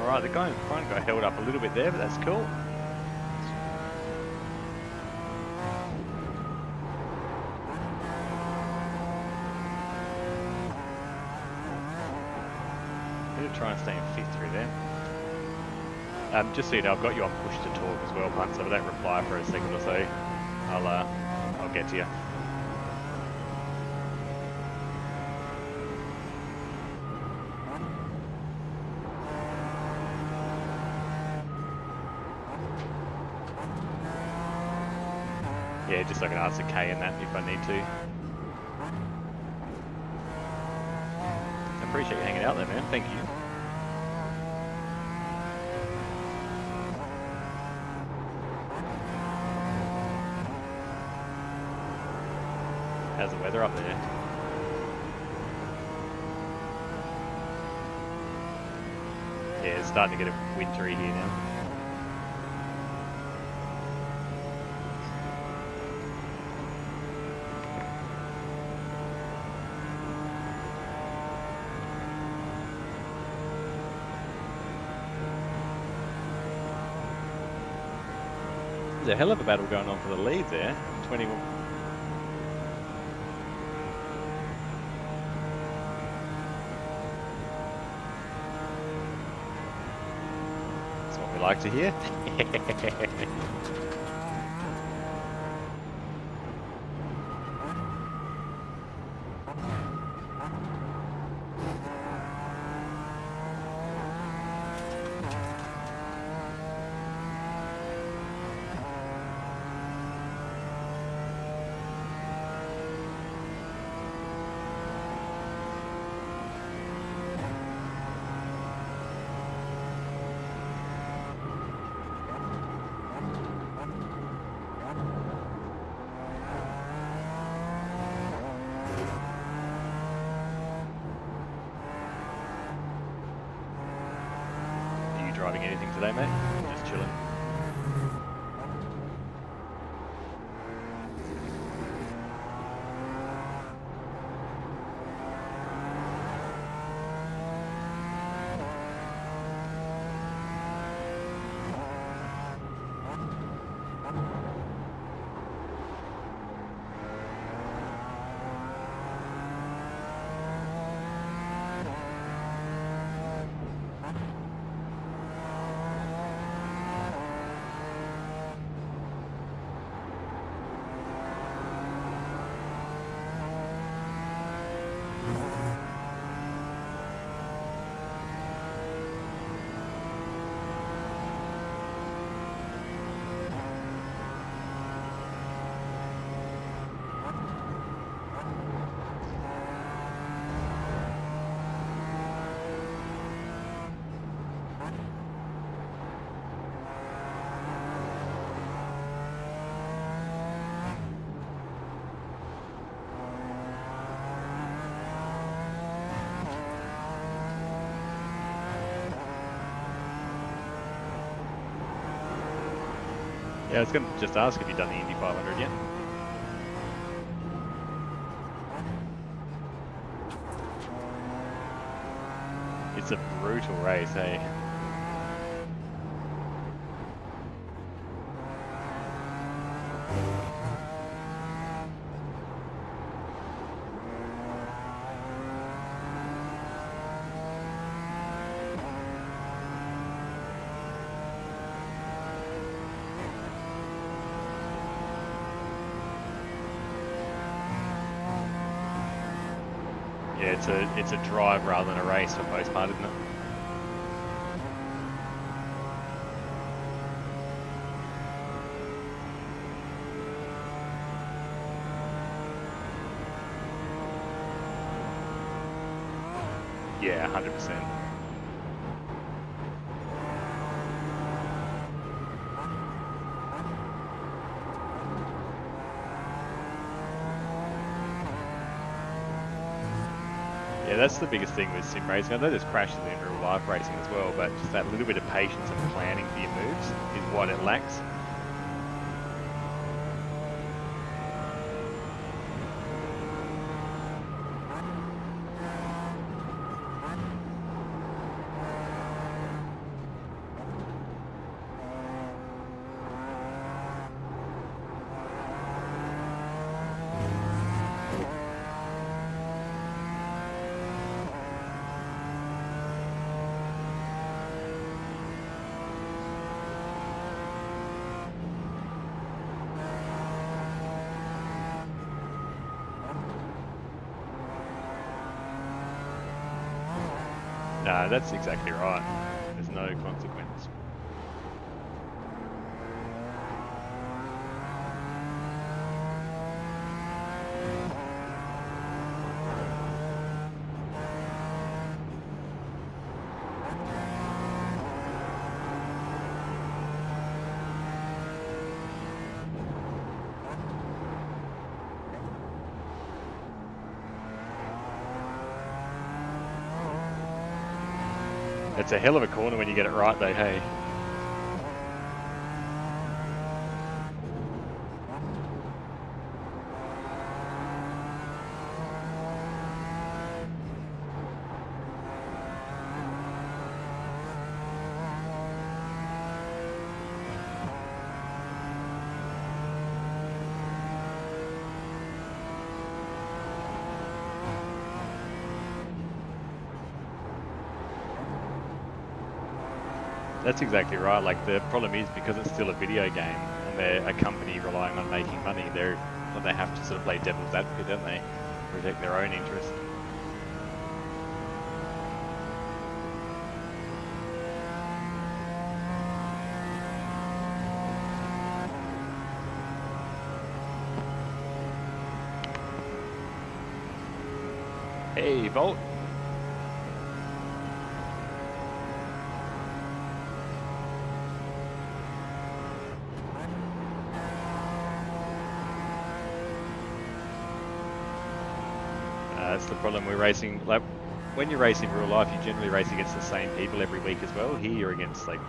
Alright, the guy in front got held up a little bit there, but that's cool. I'm going to try and stay in 5th through there. Just so you know, I've got you on push to talk as well, Punt, so if I don't reply for a second or so, I'll get to you. Yeah, just so I can answer K in that if I need to. I appreciate you hanging out there, man. Thank you. How's the weather up there? Yeah, it's starting to get a wintry here now. There's a hell of a battle going on for the lead there. 21. That's what we like to hear. Driving anything today, mate? Just chilling. Yeah, I was going to just ask if you've done the Indy 500 yet. It's a brutal race, hey? Yeah, it's a drive rather than a race for the most part, isn't it? Yeah, 100%. Yeah, that's the biggest thing with sim racing. I know there's crashes in real life racing as well, but just that little bit of patience and planning for your moves is what it lacks. No, that's exactly right. There's no consequence. It's a hell of a corner when you get it right though, hey? That's exactly right. Like the problem is because it's still a video game and they're a company relying on making money, they have to sort of play devil's advocate, don't they? Protect their own interest. Hey, Volt. That's the problem we're racing. Like when you race in real life, you generally race against the same people every week as well. Here you're against like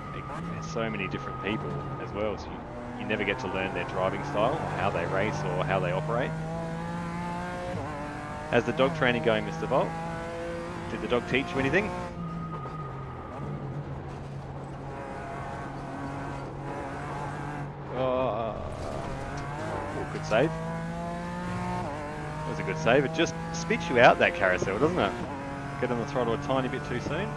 so many different people as well, so you never get to learn their driving style or how they race or how they operate. How's the dog training going, Mr. Volt? Did the dog teach you anything? Oh, good save. That was a good save. It just spits you out, that carousel, doesn't it? Get on the throttle a tiny bit too soon.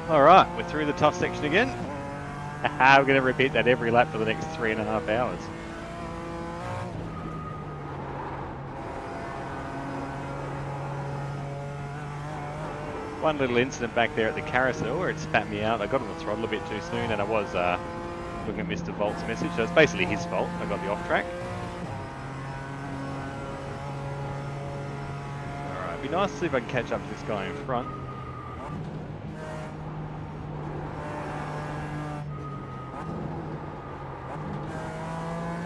Alright, we're through the tough section again. We're going to repeat that every lap for the next 3.5 hours. One little incident back there at the carousel where it spat me out. I got on the throttle a bit too soon and I was looking at Mr. Volt's message, so it's basically his fault. I got the off track. Alright, it'd be nice to see if I can catch up to this guy in front.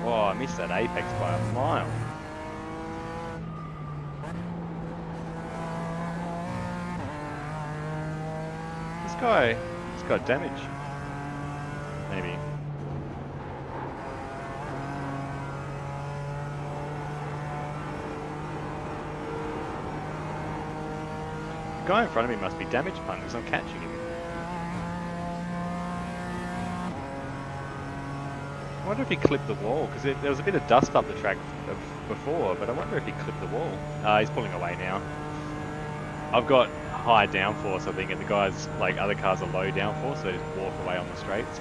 Oh, I missed that apex by a mile. This guy damage. Maybe. The guy in front of me must be damage pun because I'm catching him. I wonder if he clipped the wall, because there was a bit of dust up the track before, but I wonder if he clipped the wall. He's pulling away now. I've got high downforce, I think, and the guys, like other cars are low downforce, so they just walk away on the straights.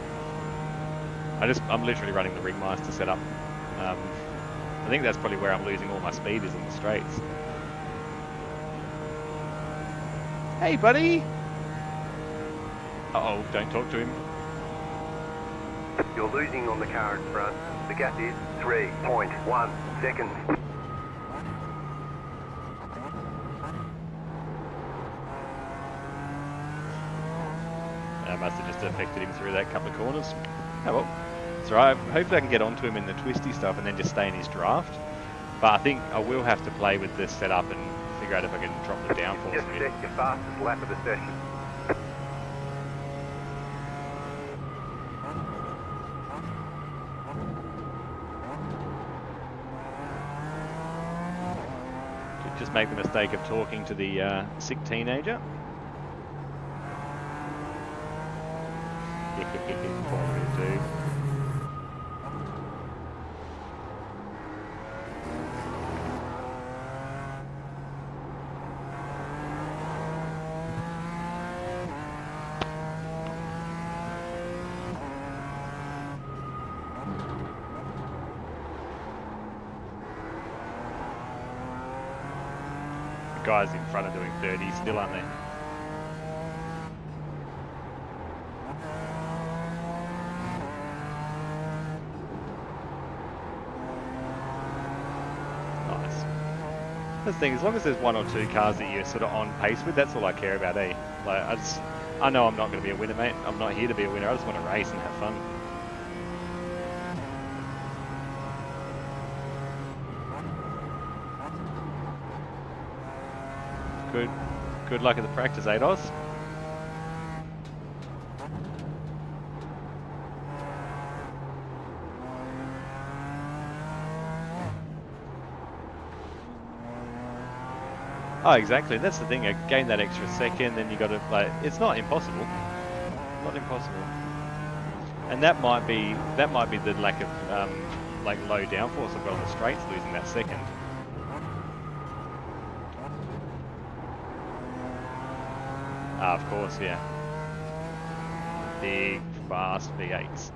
I'm literally running the Ringmaster setup. I think that's probably where I'm losing all my speed is on the straights. Hey, buddy! Uh-oh, don't talk to him. You're losing on the car in front. The gap is 3.1 seconds. That must have just affected him through that couple of corners. Oh well, it's alright. Hopefully I can get onto him in the twisty stuff and then just stay in his draft. But I think I will have to play with this setup and figure out if I can drop the downforce Just a bit. set your fastest lap of the session. Just make the mistake of talking to the sick teenager. What will it do? guys in front are doing 30 still, aren't they? Nice. That's the thing, as long as there's one or two cars that you're sort of on pace with, that's all I care about, eh? Like, I know I'm not going to be a winner, mate. I'm not here to be a winner. I just want to race and have fun. Good luck at the practice, Ados. Oh, exactly. That's the thing. Gain that extra second, then you got to like. It's not impossible. Not impossible. And that might be the lack of like low downforce I've got on the straights, losing that second. Ah, of course, yeah. Big, fast V8s.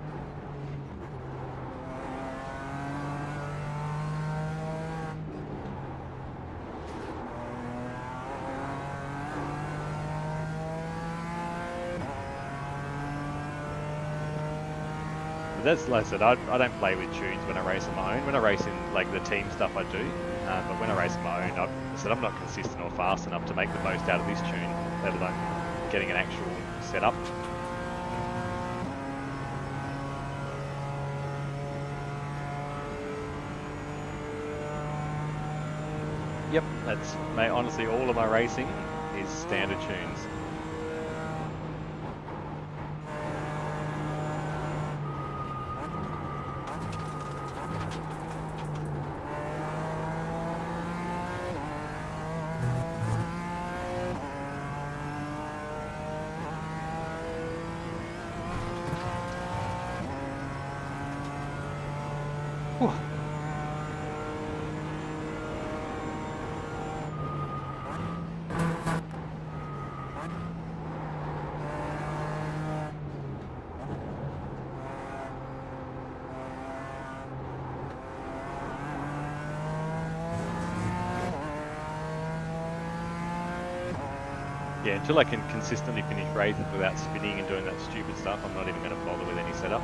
But that's like I said, I don't play with tunes when I race on my own. When I race in like the team stuff, I do. But when I race on my own, I'm not consistent or fast enough to make the most out of this tune, let alone getting an actual setup. Yep, that's, mate, honestly, all of my racing is standard tunes. Whew. Yeah, until I can consistently finish races without spinning and doing that stupid stuff, I'm not even going to bother with any setups.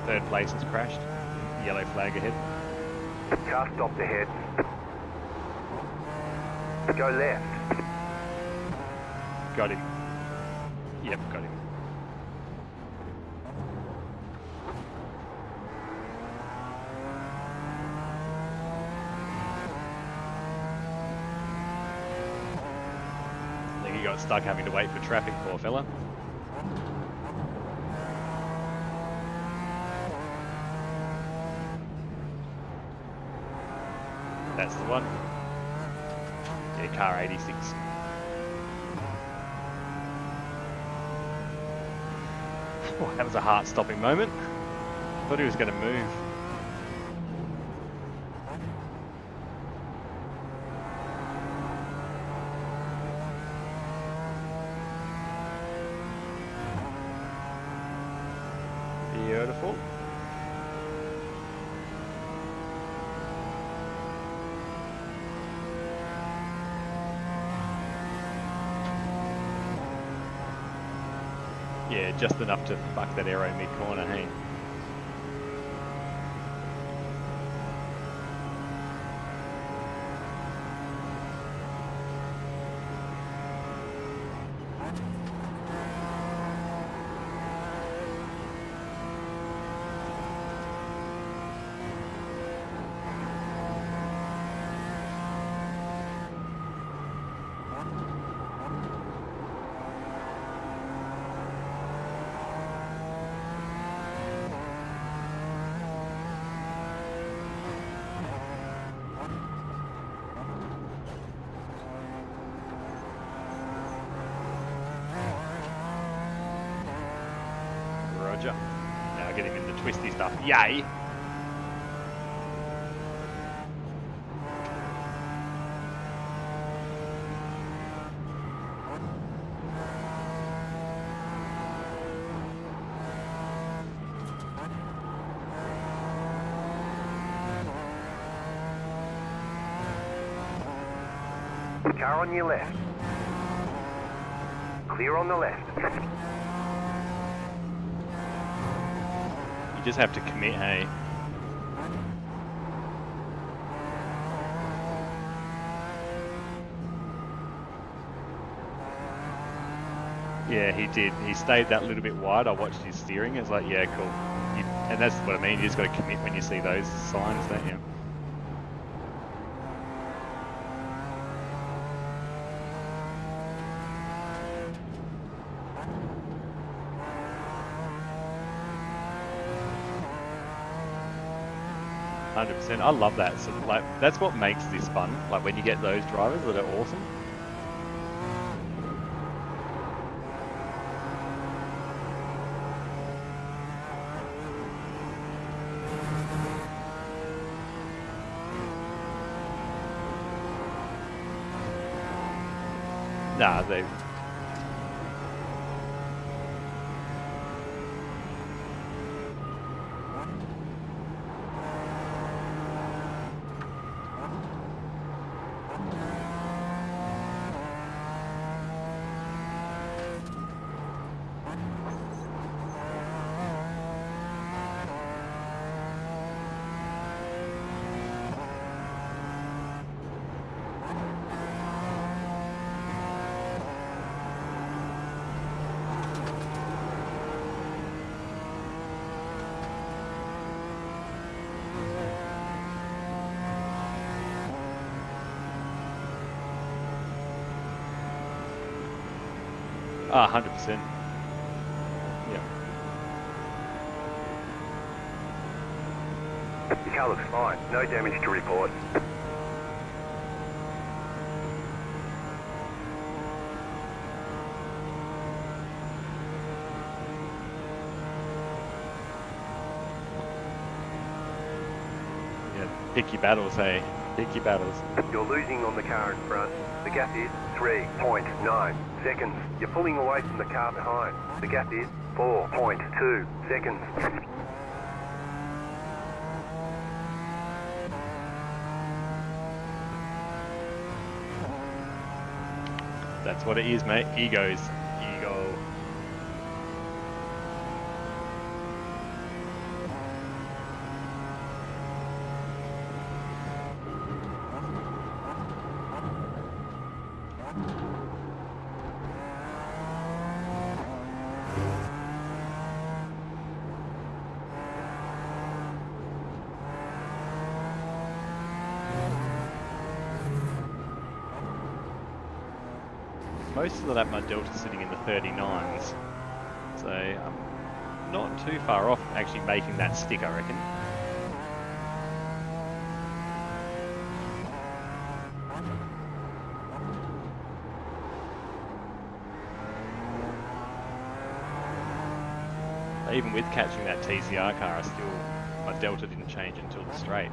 Third place has crashed. Yellow flag ahead. Car stopped ahead. Go left. Got him. Yep, got him. I think he got stuck having to wait for traffic, poor fella. That's the one. Yeah, car 86. Oh, that was a heart-stopping moment. I thought he was going to move. Beautiful. Yeah, just enough to fuck that aero mid-corner, hey? Roger. Now get him in the twisty stuff. Yay! Car on your left. Clear on the left. You just have to commit, hey? Yeah, he did. He stayed that little bit wide. I watched his steering. It's like, yeah, cool. And that's what I mean. You just got to commit when you see those signs, don't you? I love that. So, like, that's what makes this fun. Like when you get those drivers that are awesome. Nah, they. Ah, 100%. Yeah. Your car looks fine. No damage to report. Yeah. Pick your battles, hey. Pick your battles. You're losing on the car in front. The gap is 3.9 seconds. You're pulling away from the car behind. The gap is 4.2 seconds. That's what it is, mate. Egos. Ego. Most of the lap my Delta's sitting in the 39s, so I'm not too far off actually making that stick, I reckon. Even with catching that TCR car, my Delta didn't change until the straight.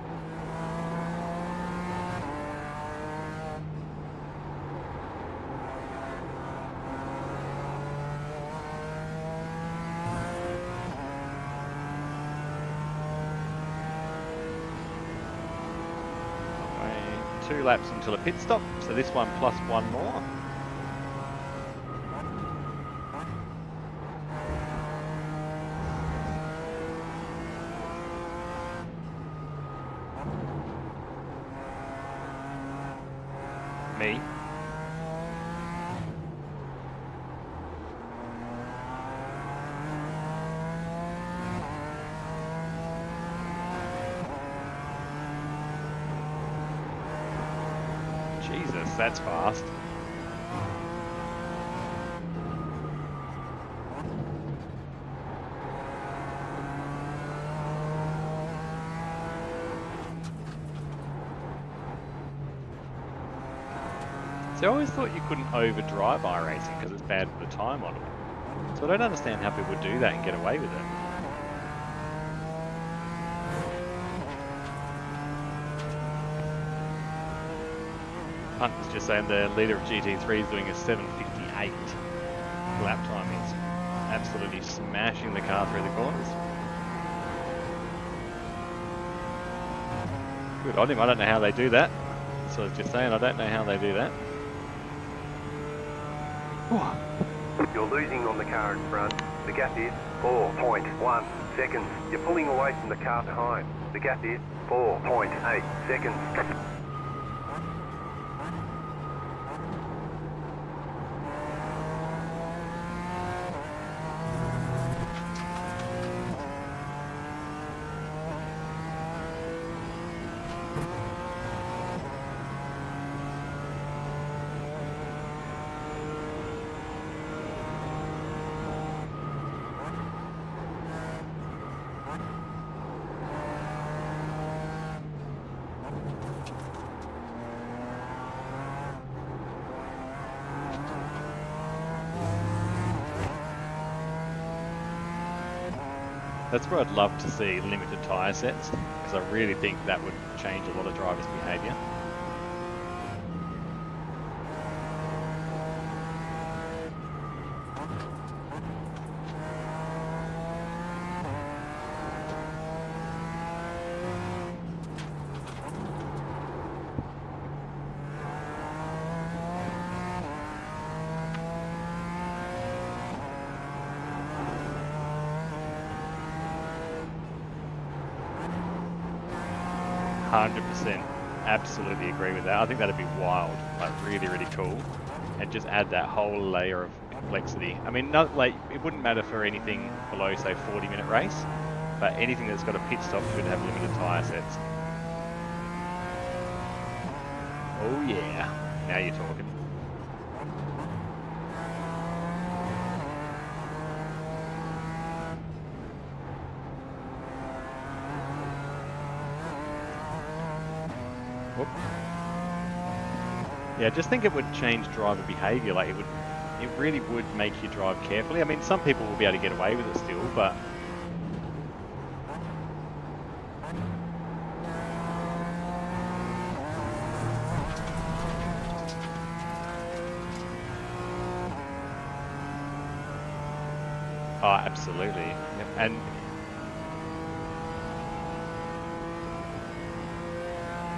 Okay, 2 laps until a pit stop, so this one plus 1 more. Me. Jesus, that's fast. So I always thought you couldn't overdrive iRacing because it's bad for the time on it. So I don't understand how people do that and get away with it. Hunt was just saying the leader of GT3 is doing a 7:58 lap time. He's absolutely smashing the car through the corners. Good on him. I don't know how they do that. So I was just saying, I don't know how they do that. You're losing on the car in front. The gap is 4.1 seconds. You're pulling away from the car behind. The gap is 4.8 seconds. 'That's where I'd love to see limited tyre sets, because I really think that would change a lot of drivers' behaviour. Absolutely agree with that. I think that'd be wild, like really, really cool, and just add that whole layer of complexity. I mean, not like it wouldn't matter for anything below, say, 40-minute race, but anything that's got a pit stop should have limited tyre sets. Oh yeah, now you're talking. Yeah, I just think it would change driver behaviour. Like it really would make you drive carefully. I mean, some people will be able to get away with it still, but oh, absolutely, yep. And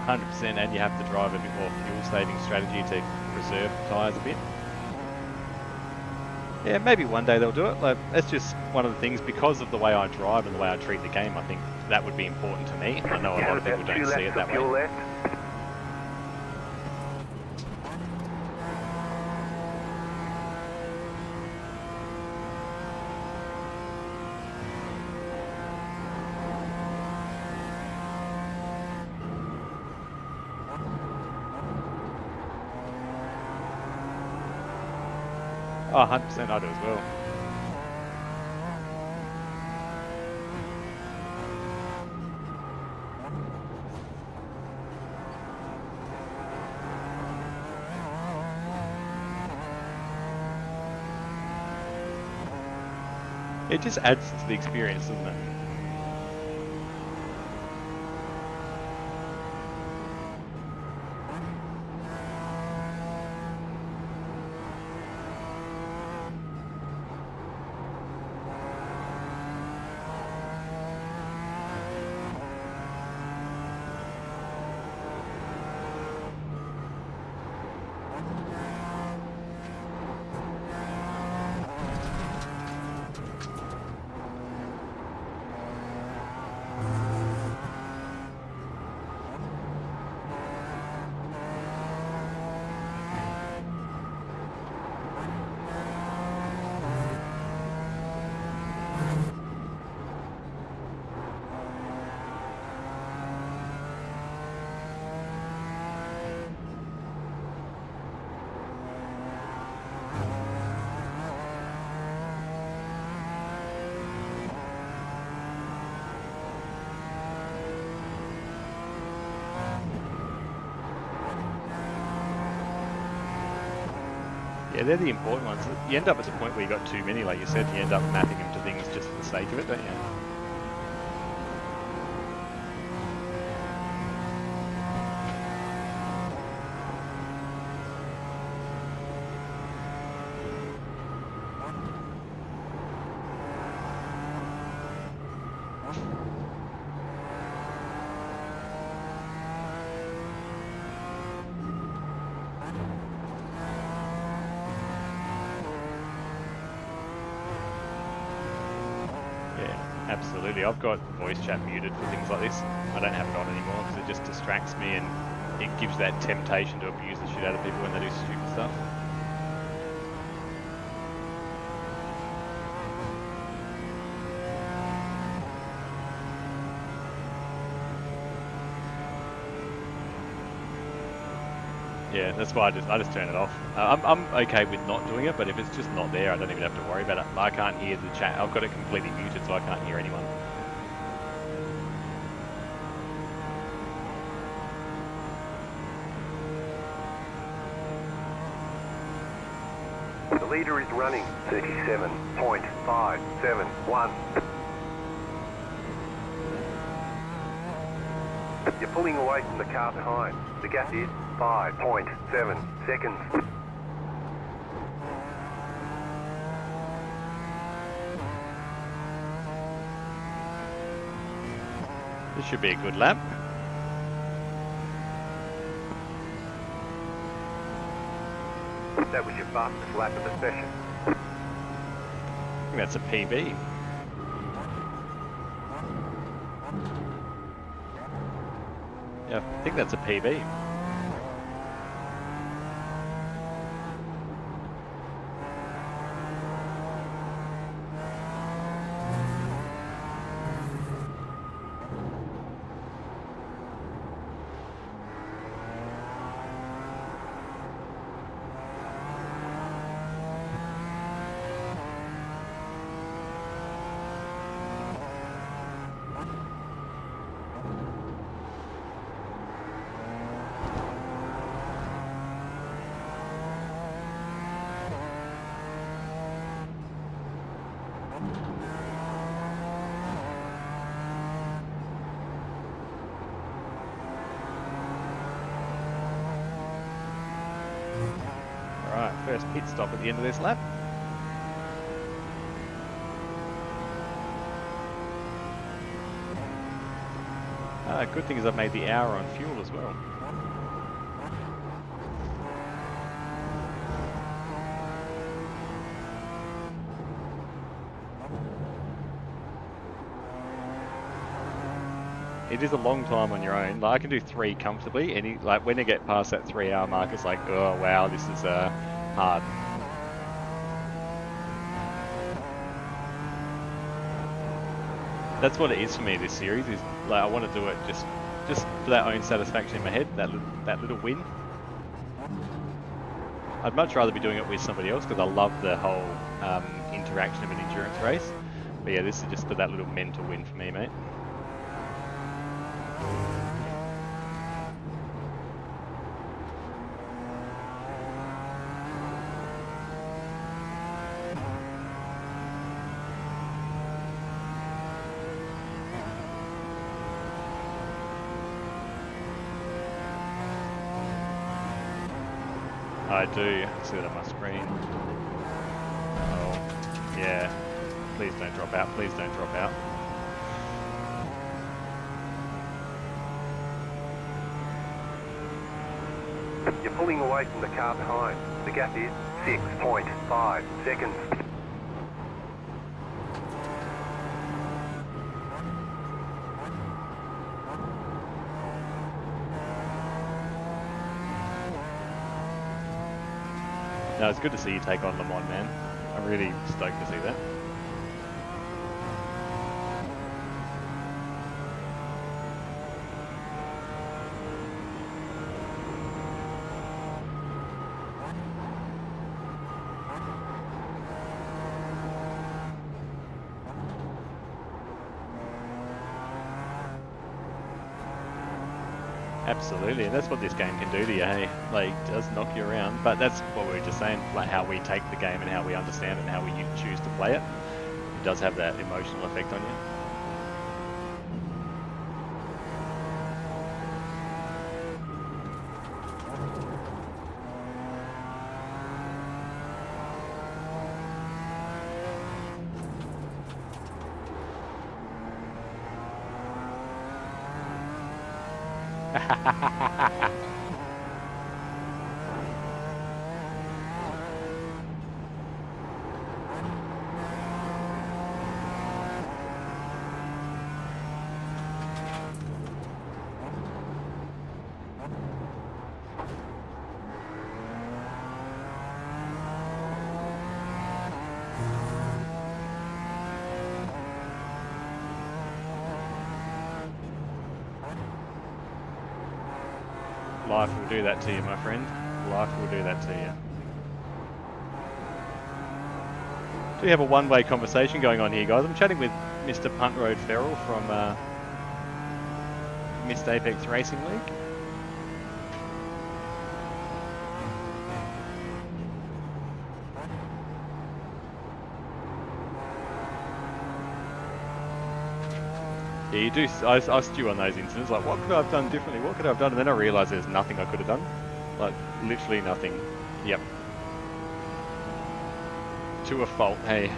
100%, and you have to drive a bit more fuel-saving strategy to preserve the tyres a bit. Yeah, maybe one day they'll do it. Like, that's just one of the things, because of the way I drive and the way I treat the game, I think that would be important to me. I know a lot of people don't see it that way. Oh, 100% I do as well. It just adds to the experience, doesn't it? Yeah, they're the important ones. You end up at the point where you got too many, like you said, you end up mapping them to things just for the sake of it, don't you? Yeah, absolutely. I've got voice chat muted for things like this. I don't have it on anymore because it just distracts me and it gives that temptation to abuse the shit out of people when they do stupid stuff. Yeah, that's why I just turn it off. I'm okay with not doing it, but if it's just not there, I don't even have to worry about it. I can't hear the chat. I've got it completely muted, so I can't hear anyone. The leader is running 37.571. You're pulling away from the car behind. The gap is 5.7 seconds. This should be a good lap. That was your fastest lap of the session. I think that's a PB. Yeah, I think that's a PB. Alright, first pit stop at the end of this lap. Good thing is I've made the hour on fuel as well. It is a long time on your own. Like, I can do 3 comfortably, and like when you get past that 3-hour mark, it's like, oh wow, this is hard. That's what it is for me. This series is like I want to do it just for that own satisfaction in my head, that little win. I'd much rather be doing it with somebody else because I love the whole interaction of an endurance race. But yeah, this is just for that little mental win for me, mate. I do see that on my screen. Oh, yeah. Please don't drop out. Please don't drop out. You're pulling away from the car behind. The gap is 6.5 seconds. No, it's good to see you take on Le Mans, man. I'm really stoked to see that. Absolutely, and that's what this game can do to you, hey? Like, it does knock you around, but that's what we were just saying, like how we take the game and how we understand it and how we choose to play it. It does have that emotional effect on you. Life will do that to you, my friend. Life will do that to you. Do we have a one-way conversation going on here, guys? I'm chatting with Mr. Punt Road Ferrell from Missed Apex Racing League. Yeah, you do. I stew on those incidents. Like, what could I have done differently? What could I have done? And then I realise there's nothing I could have done. Like, literally nothing. Yep. To a fault, hey.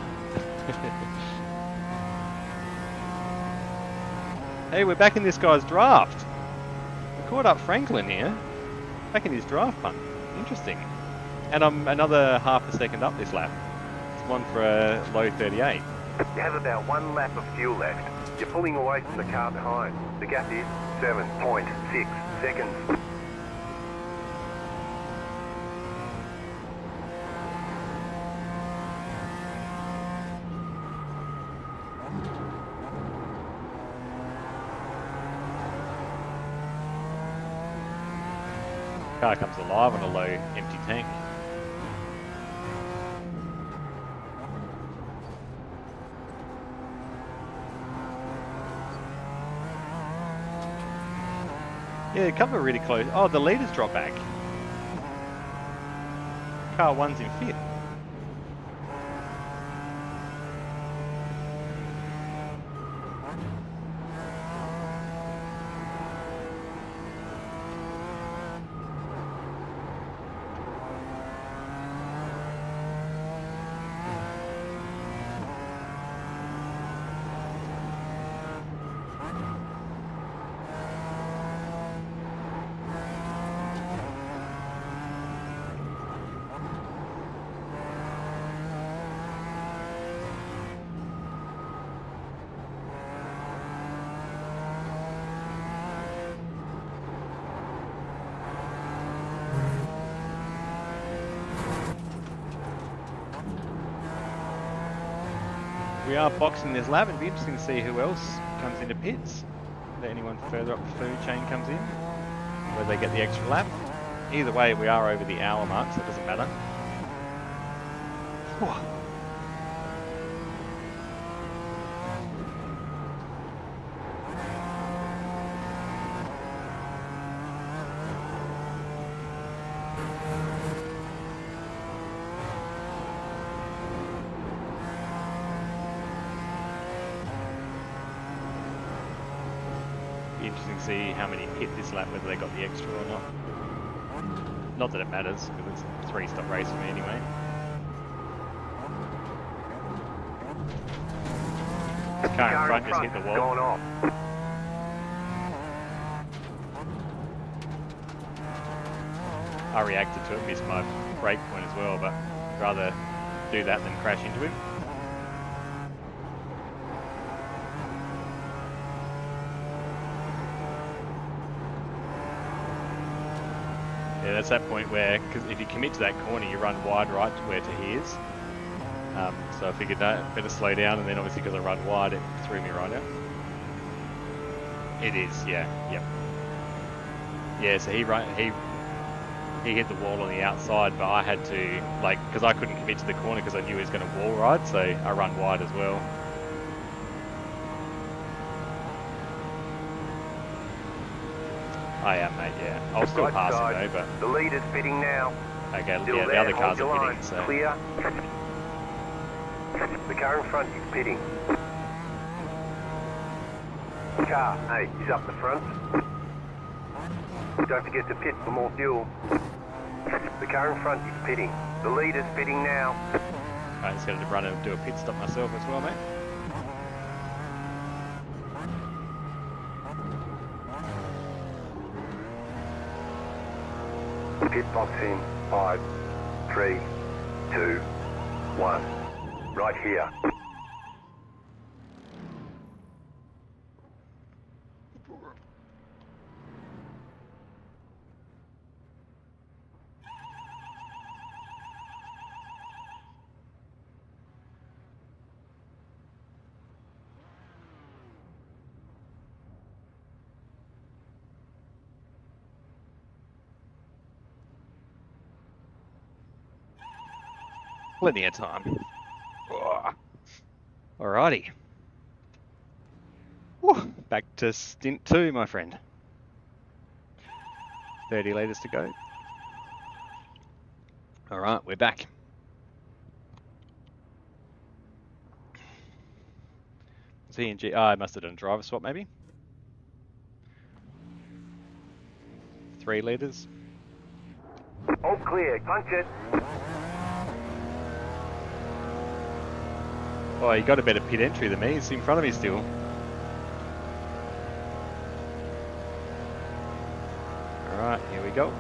Hey, we're back in this guy's draft. We caught up Franklin here. Back in his draft punt. Interesting. And I'm another half a second up this lap. It's one for a low 38. You have about 1 lap of fuel left. You're pulling away from the car behind. The gap is 7.6 seconds. Car comes alive on a low empty tank. Yeah, a couple are really close. Oh, the leaders drop back. Car 1's in 5th. We are boxing this lap. It'd be interesting to see who else comes into pits. Whether anyone further up the food chain comes in, whether they get the extra lap. Either way, we are over the hour mark, so it doesn't matter. Whew. Interesting to see how many hit this lap, whether they got the extra or not. Not that it matters, because it's 3-stop race for me anyway. The car in front just hit the wall. Gone off. I reacted to it, missed my brake point as well, but I'd rather do that than crash into him. Yeah, that's that point where, because if you commit to that corner, you run wide right to where Tahir is. So I figured, no, better slow down, and then obviously because I run wide, it threw me right out. It is, yeah, yep. Yeah, so he hit the wall on the outside, but I had to, like, because I couldn't commit to the corner because I knew he was going to wall ride, so I run wide as well. I am, mate, yeah. I'll still pass him though, but... The leader's pitting now. Okay, Still yeah, there, the other cars hold your are line. pitting, so... Clear. The car in front is pitting. Car, hey, he's up the front. Don't forget to pit for more fuel. The car in front is pitting. The leader's pitting now. I just got to run and do a pit stop myself as well, mate. Pit box in 5, 3, 2, 1. Right here. Plenty of time. Oh. Alrighty. Whew. Back to stint 2, my friend. 30 litres to go. Alright, we're back. CNG, I must have done a driver swap maybe. 3 litres. All clear, punch it. Oh, he got a better pit entry than me. He's in front of me still. Alright, here we go.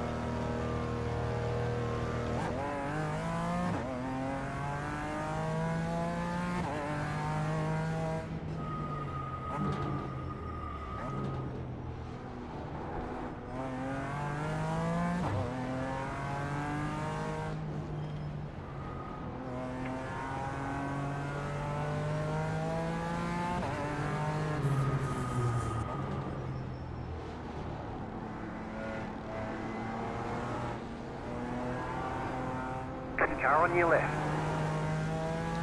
Car on your left.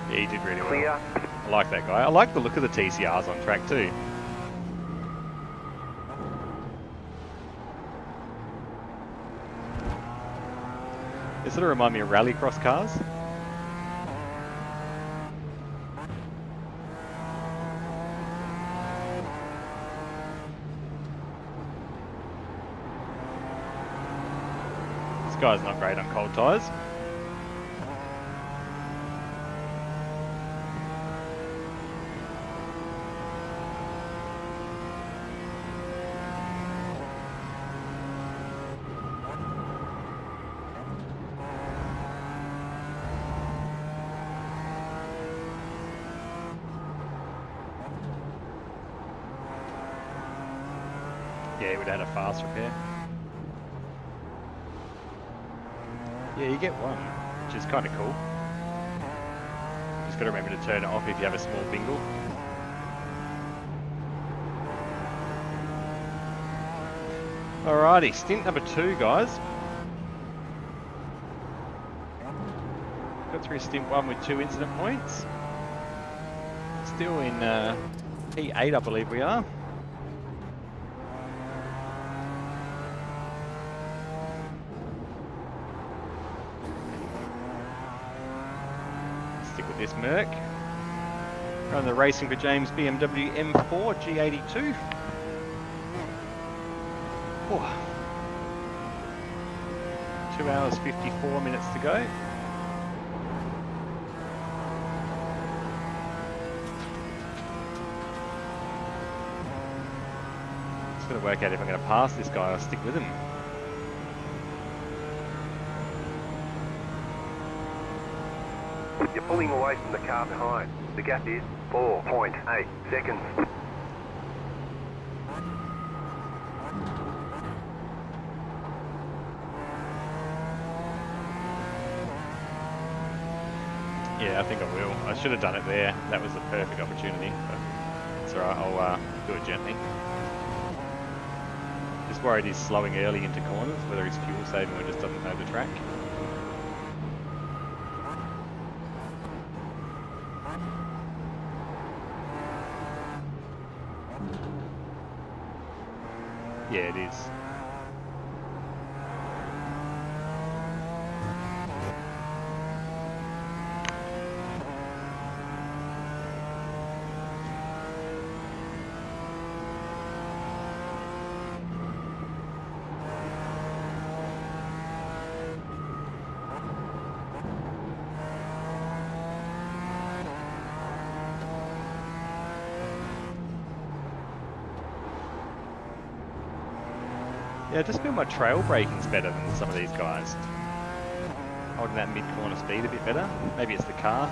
Yeah, he did really Clear. well. I like that guy. I like the look of the TCRs on track too. They sort of remind me of rallycross cars. This guy's not great on cold tyres. Yeah, he would have had a fast repair. Yeah, you get one, which is kind of cool. Just got to remember to turn it off if you have a small bingle. Alrighty, stint number 2, guys. Got through stint 1 with 2 incident points. Still in P8, I believe we are. Stick with this Merc. Run the Racing for James BMW M4 G82. Oh. 2 hours 54 minutes to go. Just got to work out if I'm going to pass this guy or stick with him. You're pulling away from the car behind. The gap is 4.8 seconds. Yeah, I think I will. I should have done it there. That was the perfect opportunity. But it's alright, I'll do it gently. Just worried he's slowing early into corners, whether he's fuel saving or just doesn't know the track. Yeah, it is. Yeah, I just feel my trail braking's better than some of these guys. Holding that mid-corner speed a bit better. Maybe it's the car.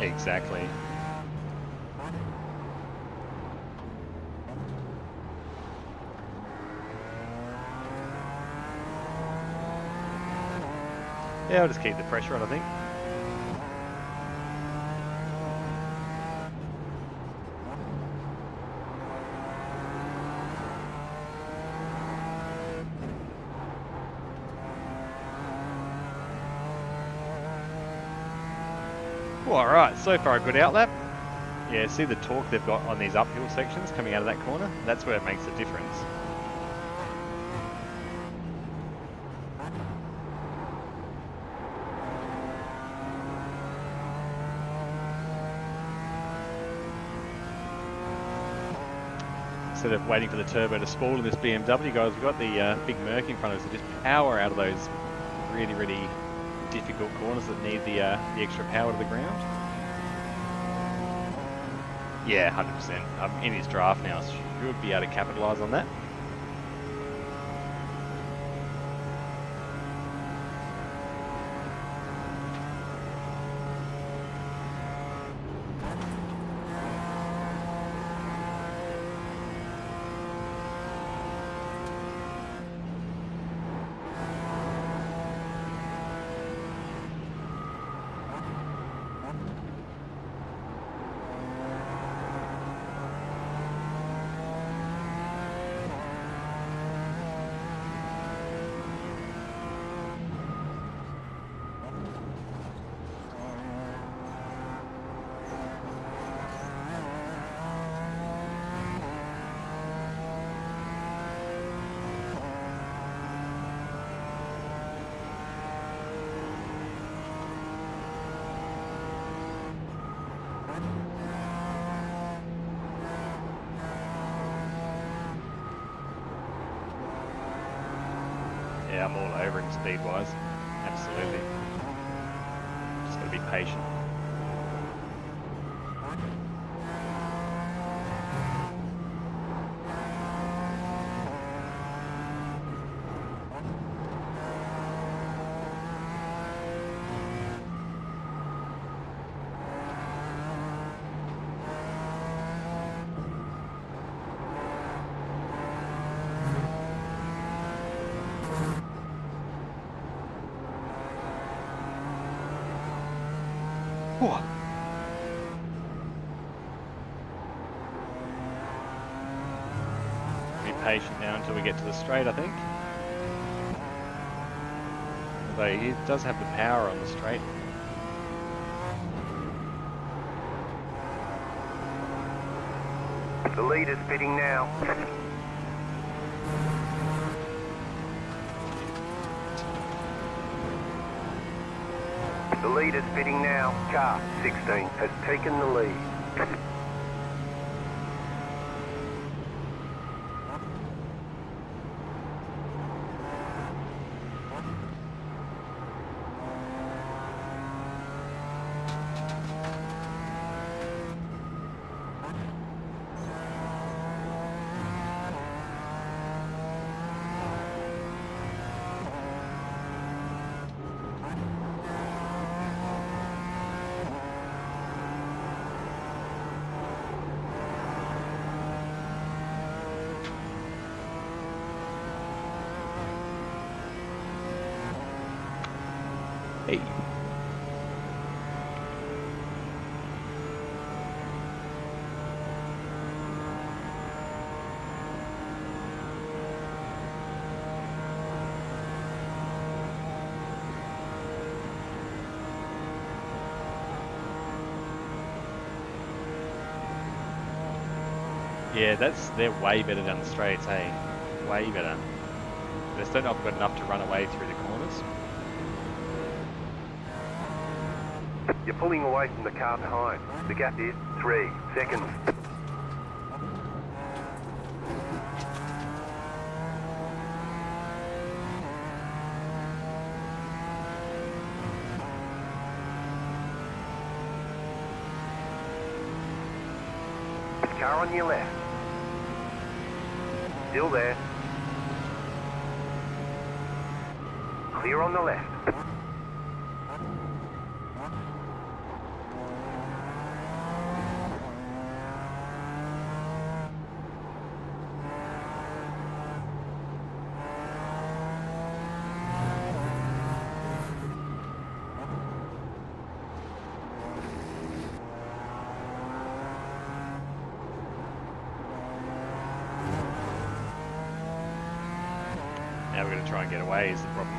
Exactly. Yeah, I'll just keep the pressure on, I think. Alright, so far a good outlap. Yeah, see the torque they've got on these uphill sections coming out of that corner? That's where it makes a difference. Instead of waiting for the turbo to spool in this BMW, guys, we've got the big Merc in front of us, so just power out of those really, really difficult corners that need the extra power to the ground. Yeah, 100%. I'm in his draft now, so should be able to capitalise on that. Yeah, I'm all over him speed-wise. Absolutely. Just got to be patient. Whoa. Be patient now until we get to the straight, I think. Although he does have the power on the straight. The lead is pitting now. The lead is pitting now. Car 16 has taken the lead. Hey. Yeah, they're way better down the straights, hey? Way better. They still not got enough to run away through the corners. You're pulling away from the car behind. The gap is 3 seconds. Car on your left. Still there. Clear on the left. Now we're going to try and get away is the problem.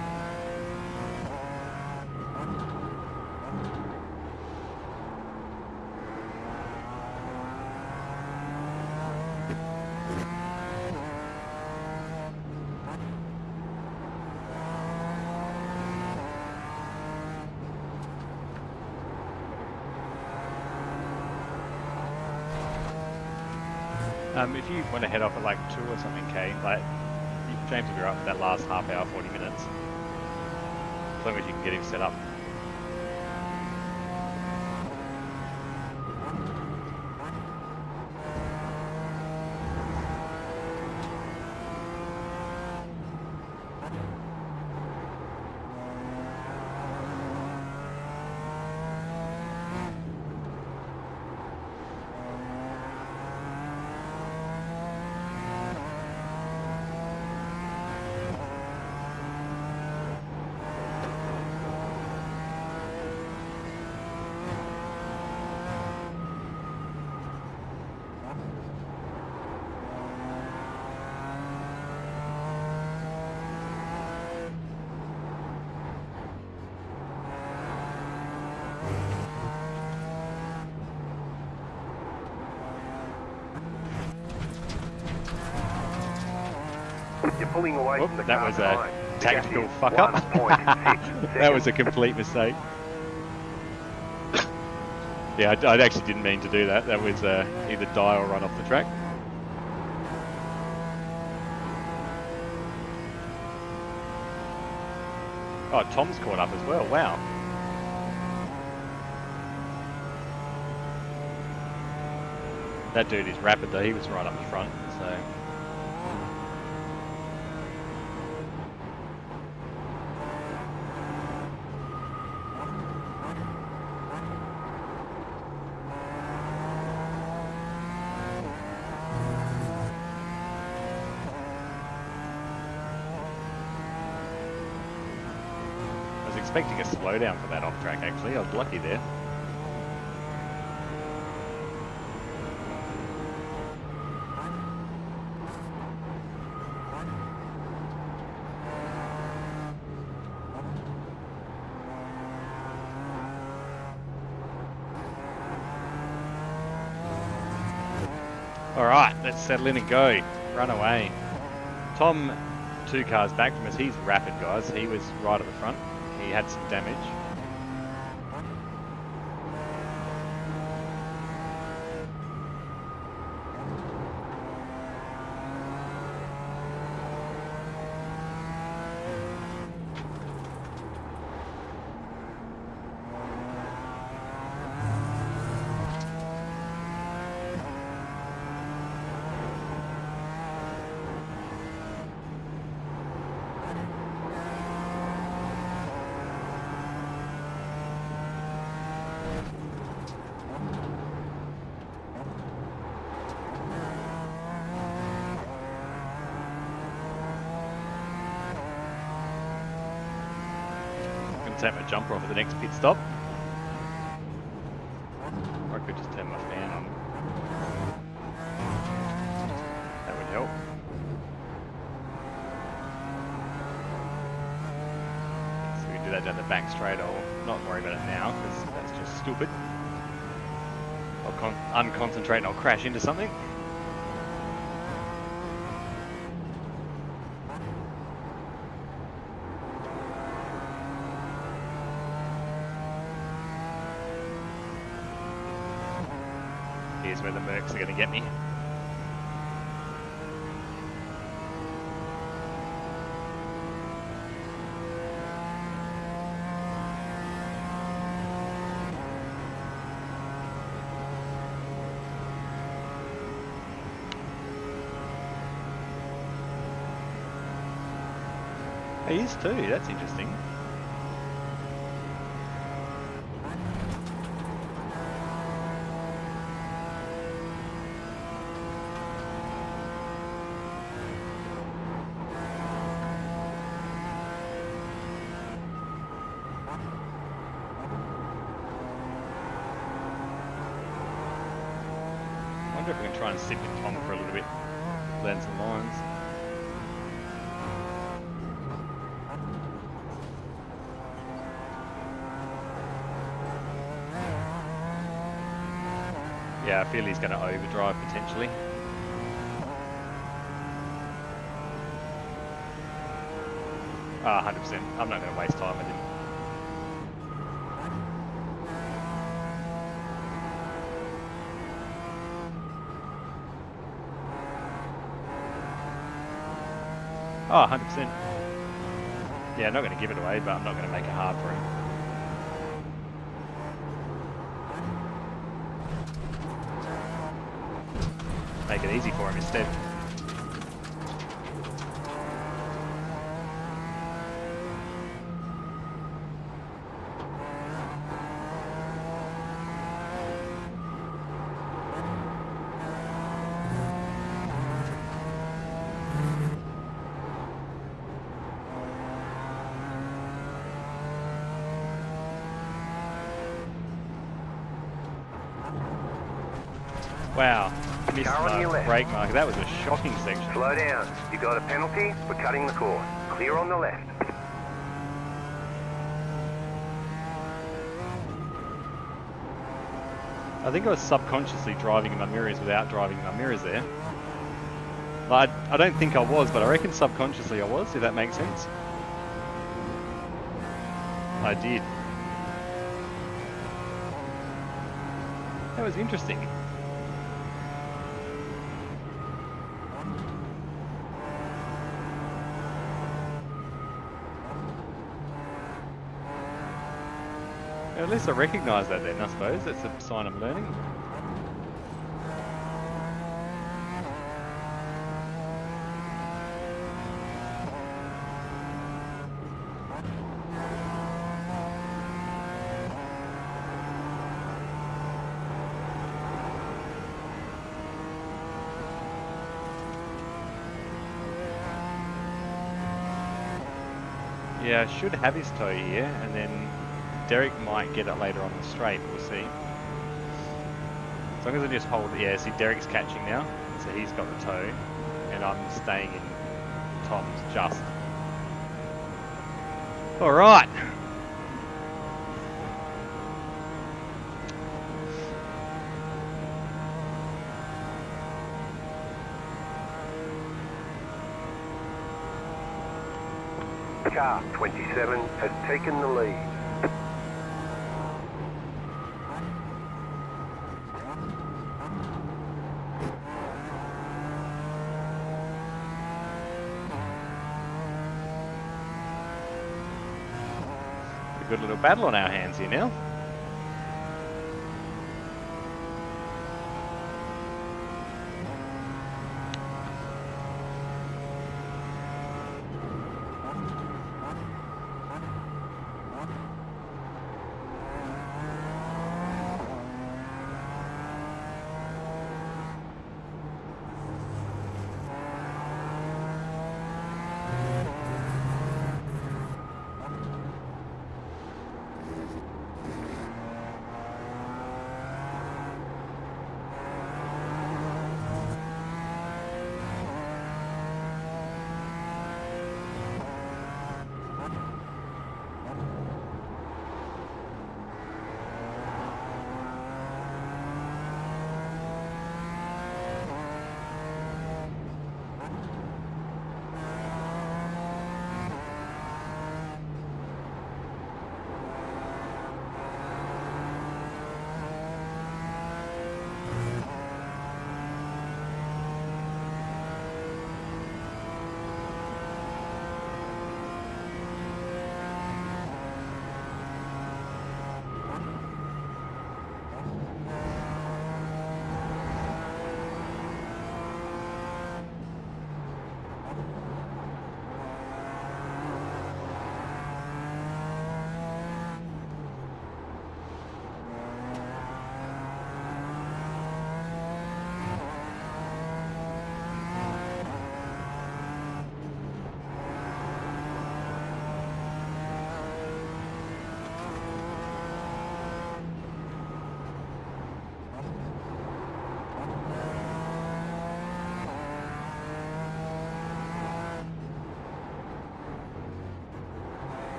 If you want to head off at like 2 or something, Kay, like James will be right for that last half hour, 40 minutes. As long as you can get him set up. You're pulling away from the That car was behind. a The tactical gap is fuck up. 1.6 That was a complete mistake. Yeah, I actually didn't mean to do that. That was either die or run off the track. Oh, Tom's caught up as well. Wow. That dude is rapid though. He was right up the front, so. Expecting a slowdown for that off track actually. I was lucky there. Alright, let's settle in and go. Run away. Tom, 2 cars back from us. He's rapid, guys. He was right at the front. He had some damage. Take my jumper off at the next pit stop. Or I could just turn my fan on. That would help. So we can do that down the back straight. I'll not worry about it now because that's just stupid. I'll unconcentrate and I'll crash into something. Here's where the Mercs are going to get me. He is too, that's interesting. I wonder if we can try and sit with Tom for a little bit, learn some lines. Yeah, I feel he's going to overdrive potentially. Ah, 100%. I'm not going to waste time with him. Oh, 100%. Yeah, I'm not going to give it away, but I'm not going to make it hard for him. Make it easy for him instead. Wow, missed my brake mark. That was a shocking section. Slow down. You got a penalty for cutting the course. Clear on the left. I think I was subconsciously driving in my mirrors without driving in my mirrors there. I don't think I was, but I reckon subconsciously I was, if that makes sense. I did. That was interesting. At least I recognise that then, I suppose. That's a sign I'm learning. Yeah, I should have his toe here, and then Derek might get it later on the straight, we'll see. As long as I just hold it, yeah, see Derek's catching now, so he's got the toe, and I'm staying in Tom's just. Alright. Car 27 has taken the lead. A good little battle on our hands here now.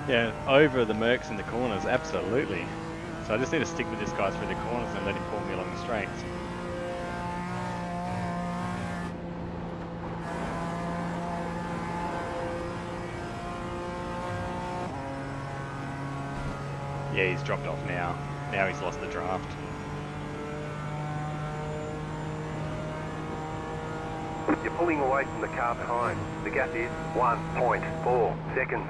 Yeah, over the Mercs in the corners, absolutely. So I just need to stick with this guy through the corners and let him pull me along the straights. Yeah, he's dropped off now. Now he's lost the draft. You're pulling away from the car behind. The gap is 1.4 seconds.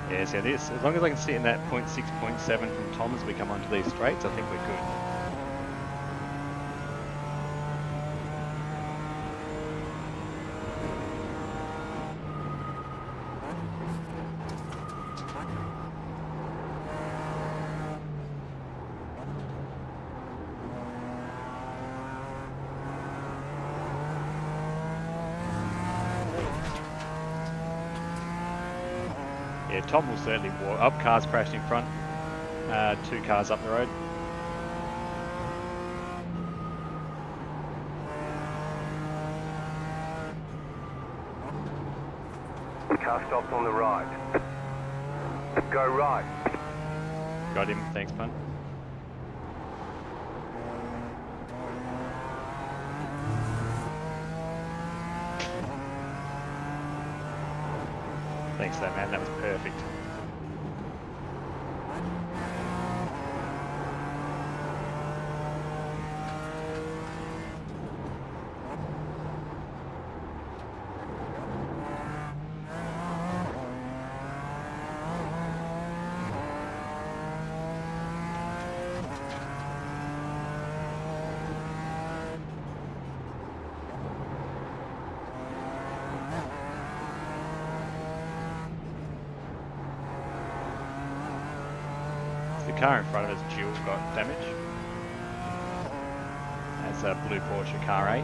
Yeah, so this, as long as I can sit in that 0.6, 0.7 from Tom as we come onto these straights, I think we're good. Yeah, Tom will certainly walk up. Cars crashed in front. 2 cars up the road. Car stopped on the right. Go right. Got him. Thanks, Punt. Thanks for that, man. That was perfect. The car in front of us, Jill, got damage. That's a blue Porsche car 8.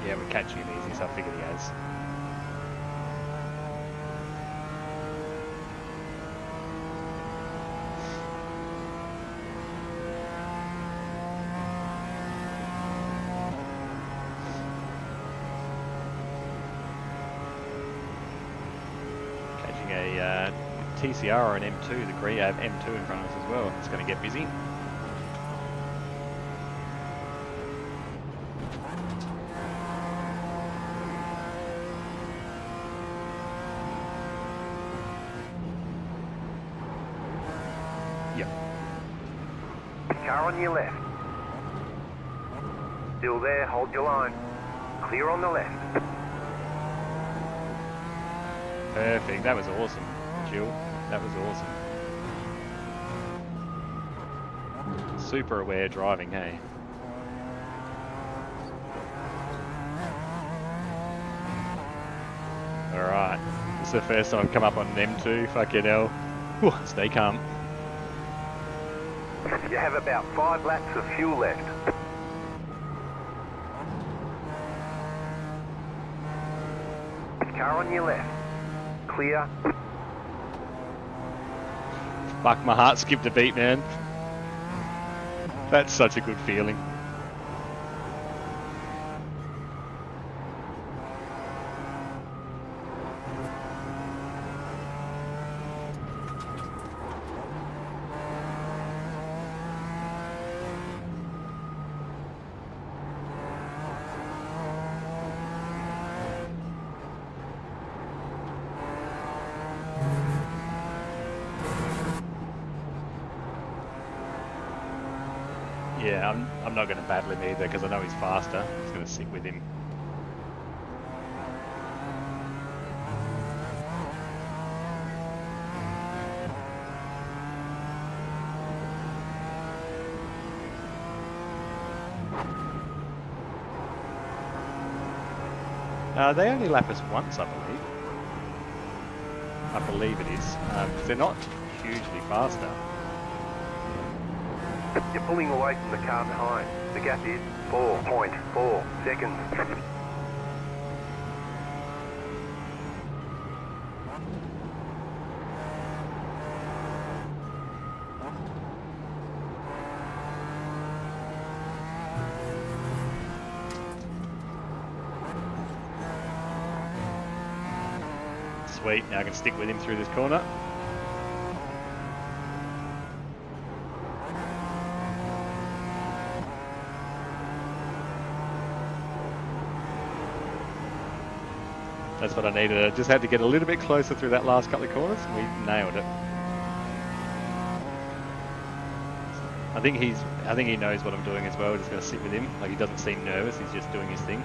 Yeah, we're catching him easy, so I figured he has. Catching a TCR or an M2, the green M2 in front of us as well. It's going to get busy. Car on your left. Still there, hold your line. Clear on the left. Perfect, that was awesome, Jill. That was awesome. Super aware driving, hey? Alright, this is the first time I've come up on an M2, fucking hell. Whew, stay calm. You have about 5 laps of fuel left. Car on your left. Clear. Fuck, my heart skipped a beat, man. That's such a good feeling. Yeah, I'm not going to battle him either because I know he's faster. I'm just going to sit with him. They only lap us once, I believe. I believe it is. They're not hugely faster. You're pulling away from the car behind. The gap is 4.4 seconds. Sweet, now I can stick with him through this corner. That's what I needed. I just had to get a little bit closer through that last couple of corners. We nailed it. I think he knows what I'm doing as well. Just going to sit with him. Like, he doesn't seem nervous. He's just doing his thing.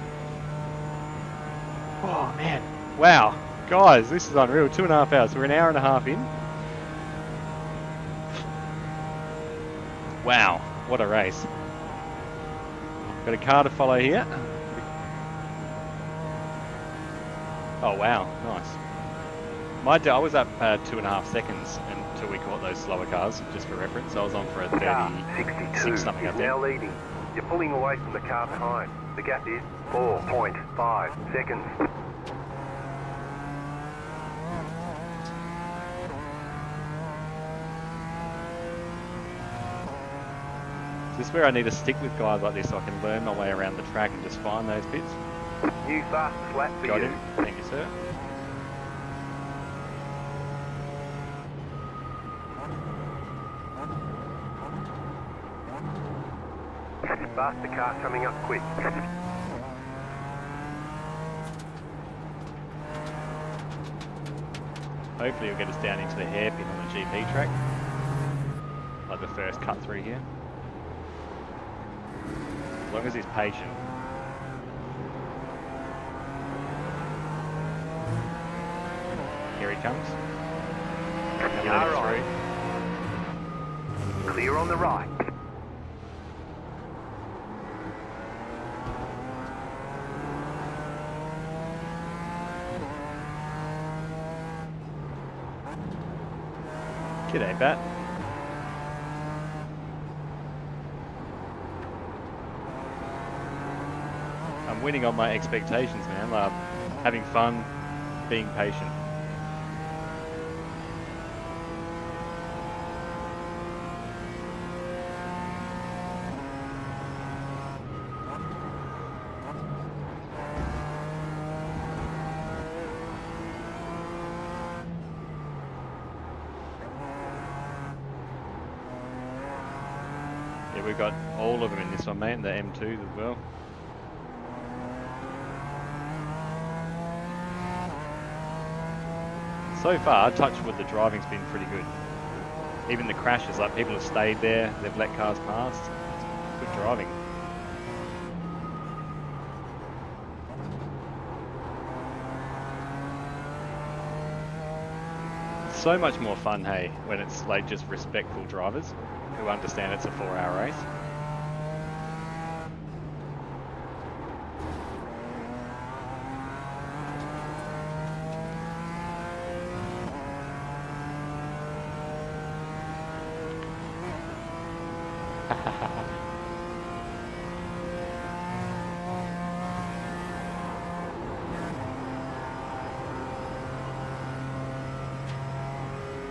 Oh man! Wow, guys, this is unreal. 2.5 hours. We're an hour and a half in. Wow, what a race! Got a car to follow here. Oh wow, nice. I was up 2.5 seconds until we caught those slower cars, just for reference. I was on for a 36 something, I think. Now leading. You're pulling away from the car behind. The gap is 4.5 seconds. Is this where I need to stick with guys like this so I can learn my way around the track and just find those bits? New fastest lap for Got you. him. Thank you, sir. Faster car coming up quick. Hopefully he'll get us down into the hairpin on the GP track. Like the first cut through here. As long as he's patient. Here he comes. Alright. Clear on the right. G'day, Bat. I'm winning on my expectations, man. Like, having fun, being patient. Yeah, we've got all of them in this one, mate, and the M2s as well. So far, touch wood, the driving's been pretty good. Even the crashes, like people have stayed there, they've let cars past. It's good driving. So much more fun, hey, when it's like just respectful drivers who understand it's a 4-hour race.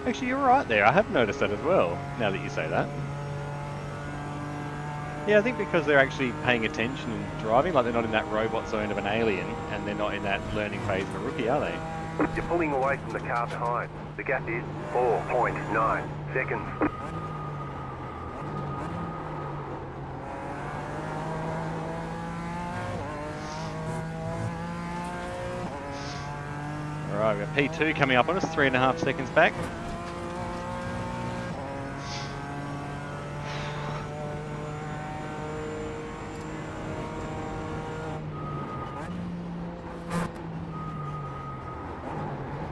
Actually, you're right there. I have noticed that as well, now that you say that. Yeah, I think because they're actually paying attention and driving, like they're not in that robot zone of an alien, and they're not in that learning phase of a rookie, are they? You're pulling away from the car behind. The gap is 4.9 seconds. Alright, we've got P2 coming up on us, 3.5 seconds back.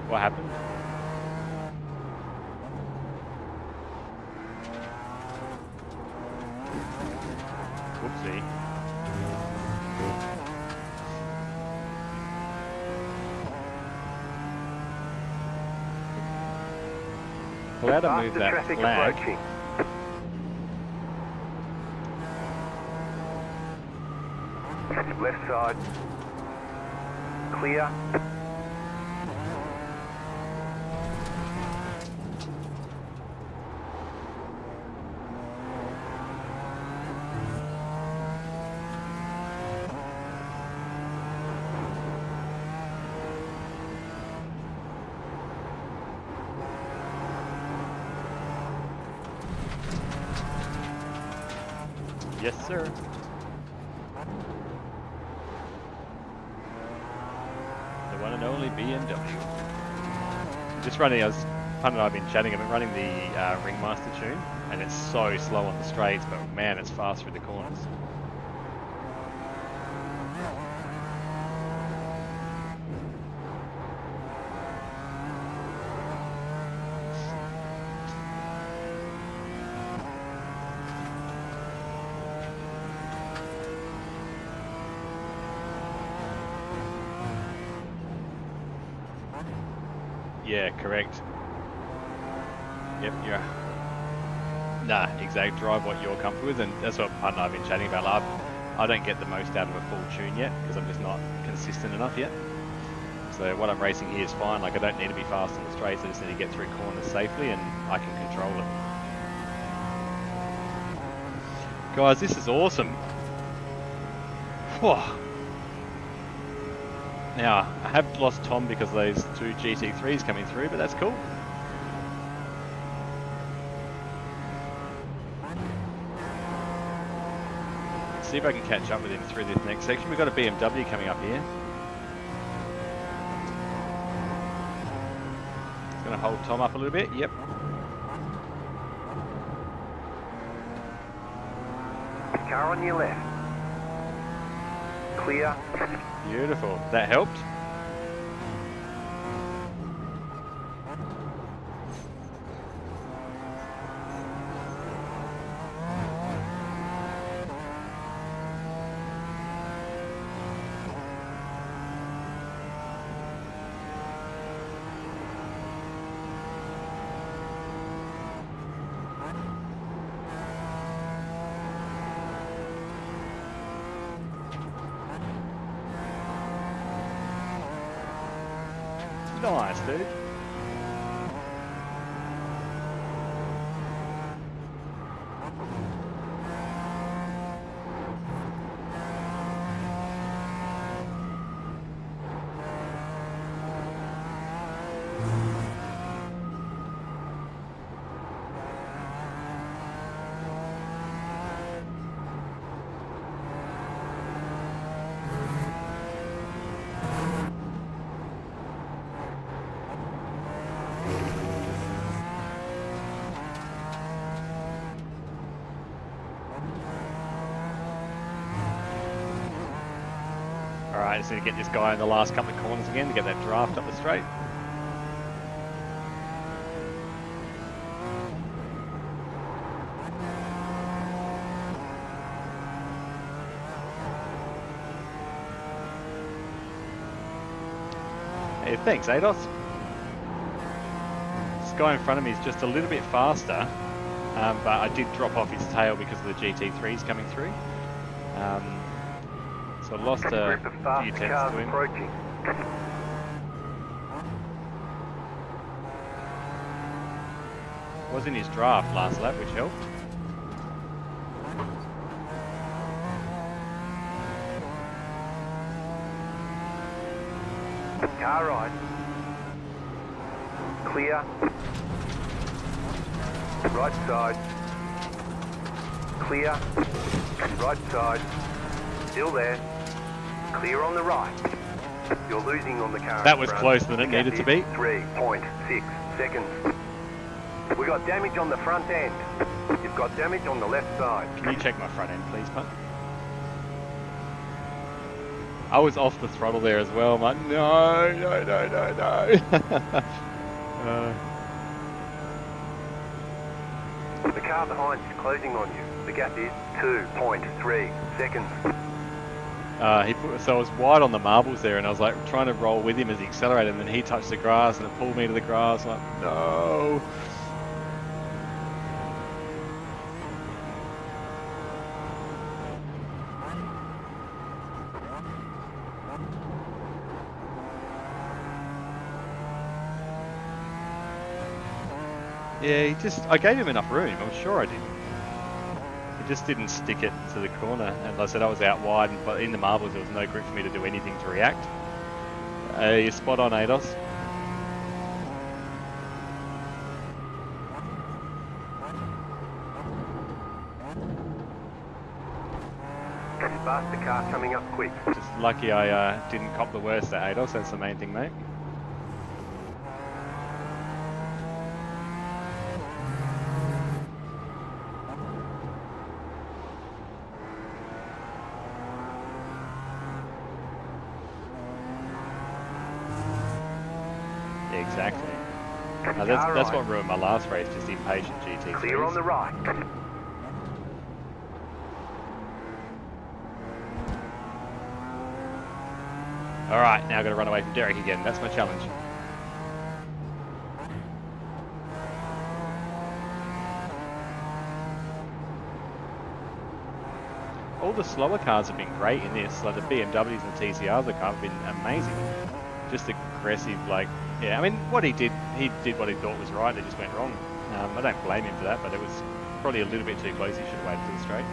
What happened? Whoopsie. Glad I moved that traffic flag. approaching. left side. Clear. Yes, sir. The one and only BMW. Just running, Pun and I have been chatting, I've been running the Ringmaster tune, and it's so slow on the straights, but man, it's fast through the corners. Yeah, correct. Yep, yeah. Nah, exactly. Drive what you're comfortable with, and that's what Pun and I have been chatting about. I don't get the most out of a full tune yet, because I'm just not consistent enough yet. So what I'm racing here is fine. Like, I don't need to be fast on the straights, I just need to get through corners safely, and I can control it. Guys, this is awesome. Whoa. Now, I have lost Tom because of those two GT3s coming through, but that's cool. Let's see if I can catch up with him through this next section. We've got a BMW coming up here. It's going to hold Tom up a little bit. Yep. Car on your left. Clear. Beautiful. That helped. Nice, dude. Alright, just need to get this guy in the last couple of corners again to get that draft up the straight. Hey, thanks, Ados. This guy in front of me is just a little bit faster, but I did drop off his tail because of the GT3s coming through. So I lost a few tenths to him. Approaching. Was in his draft last lap, which helped. Car right. Clear. Right side. Clear. Right side. Still there. Clear on the right. You're losing on the car. That was closer than it needed to be. 3.6 seconds. We got damage on the front end. You've got damage on the left side. Can you check my front end, please, Punt? I was off the throttle there as well. I'm like, no. The car behind is closing on you. The gap is 2.3 seconds. So I was wide on the marbles there, and I was like trying to roll with him as he accelerated, and then he touched the grass, and it pulled me to the grass. I'm like, no. Yeah, I gave him enough room. I'm sure I did. He just didn't stick it to the corner. And like I said, I was out wide, but in the marbles there was no grip for me to do anything to react. You're spot on, Ados. Faster car coming up quick. Just lucky I didn't cop the worst at Ados. That's the main thing, mate. Yeah, exactly. That's what ruined my last race, just impatient GT3s. Clear on the right. Alright, now I've got to run away from Derek again. That's my challenge. All the slower cars have been great in this. Like the BMWs and the TCRs have been amazing. Just aggressive, like, yeah, I mean, what he did what he thought was right. It just went wrong. I don't blame him for that, but it was probably a little bit too close. He should have waited to the straight.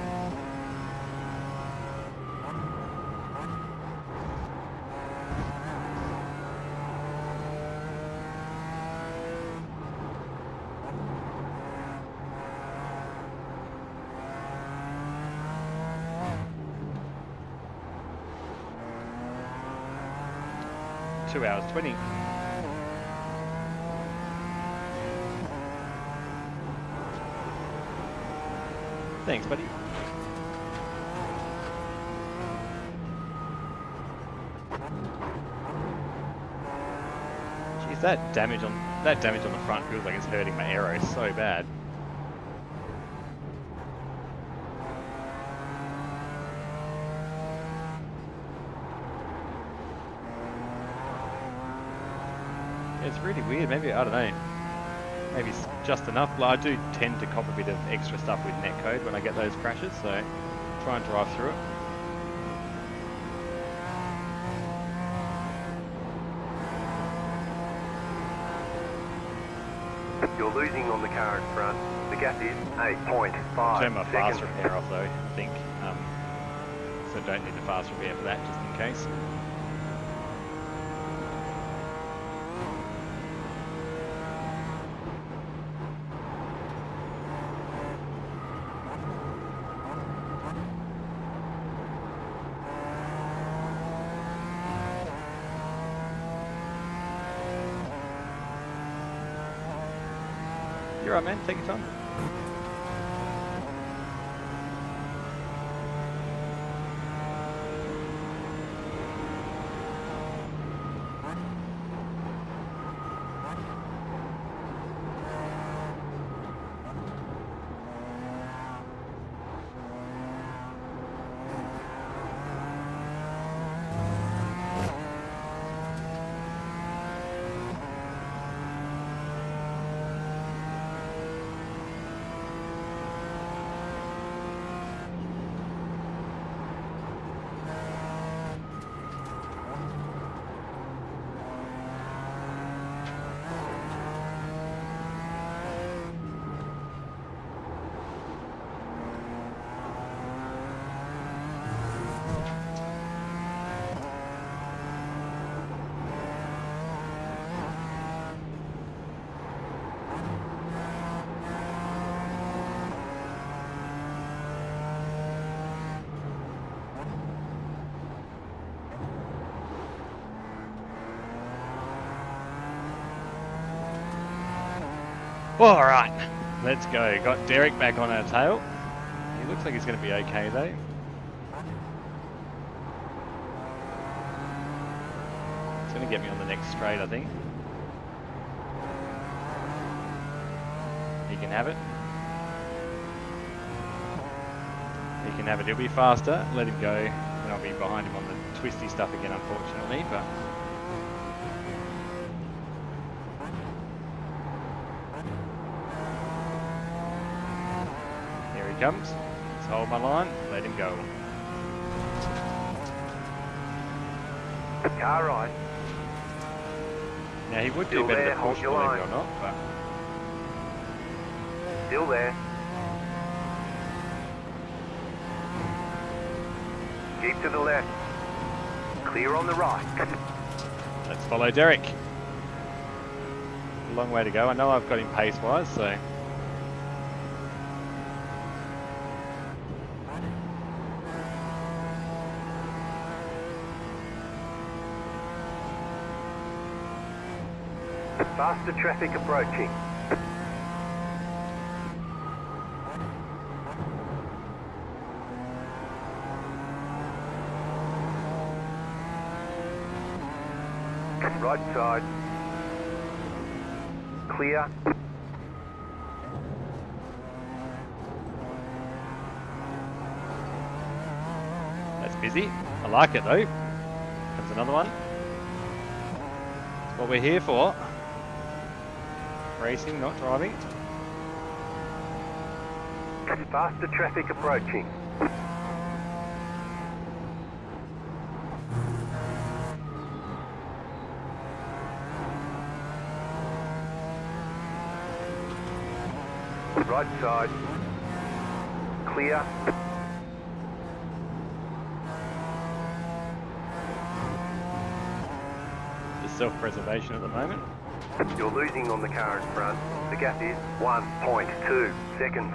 2 hours 20. Thanks, buddy. Jeez, that damage on the front feels like it's hurting my aero so bad. It's really weird. Maybe, I don't know. Maybe it's just enough. I do tend to cop a bit of extra stuff with netcode when I get those crashes, so try and drive through it. You're losing on the car in front. The gap is 8.5 Turn my fast seconds. repair off though, I think. So don't need the fast repair for that, just in case. You're right, man. Take your time. All right, let's go. Got Derek back on our tail. He looks like he's going to be okay though. It's going to get me on the next straight, I think. He can have it. He can have it. He'll be faster. Let him go. And I'll be behind him on the twisty stuff again, unfortunately. But here he comes. Let's hold my line. Let him go. Car right. Now he would do Still better there, to hold push, your believe line. it or not, but Still there. Keep to the left. Clear on the right. Let's follow Derek. A long way to go. I know I've got him pace-wise, so... Faster traffic approaching. Right side. Clear. That's busy. I like it though. Comes another one. That's what we're here for. Racing, not driving. Faster traffic approaching. Right side. Clear. Just self-preservation at the moment. You're losing on the car in front. The gap is 1.2 seconds.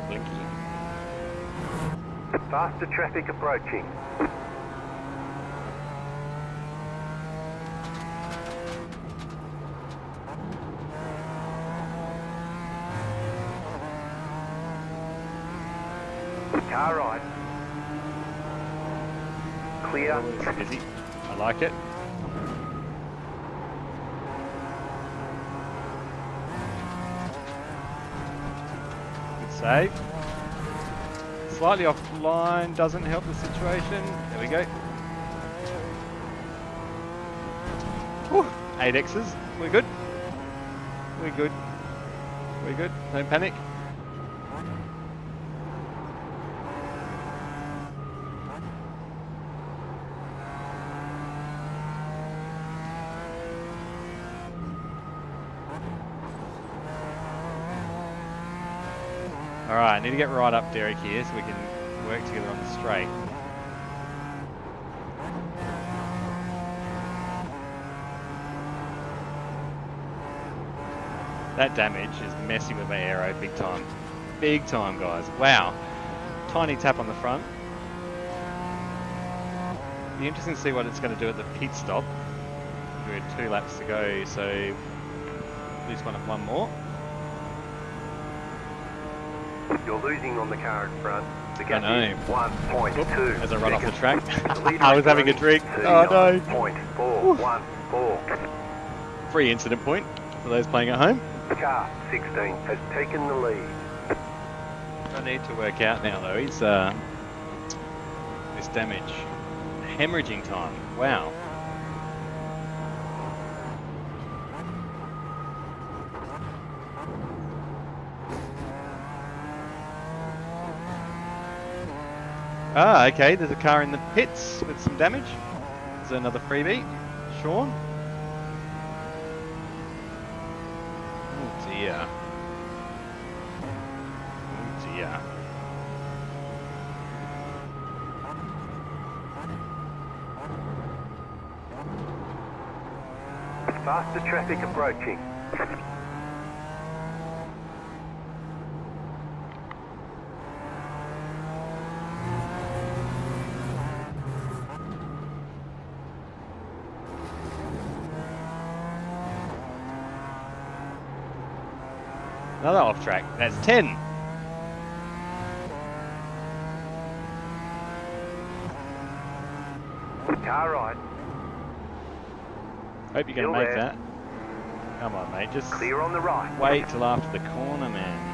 Blinky. Faster traffic approaching. Car right. Clear. It's busy. I like it. Good save. Slightly offline doesn't help the situation. There we go. Whew. 8 X's. We're good. We're good. We're good. Don't panic. Alright, I need to get right up Derek here so we can work together on the straight. That damage is messing with my aero big time. Big time, guys. Wow. Tiny tap on the front. Be interesting to see what it's going to do at the pit stop. We had 2 laps to go, so at least one more. You're losing on the car in front. The I gap know. is 1.2 As I run off the seconds. track. The leader I is was having a running drink. Oh no. 39.414. Free incident point for those playing at home. Car 16 has taken the lead. I need to work out now though. He's this damage. Hemorrhaging time. Wow. Ah, okay, there's a car in the pits with some damage. There's another freebie. Sean. Oh dear. Oh dear. Faster traffic approaching. Another off track. That's 10. Car right. Hope you're going Still to make there. that. Come on, mate. Just Clear on the right. wait till after the corner, man.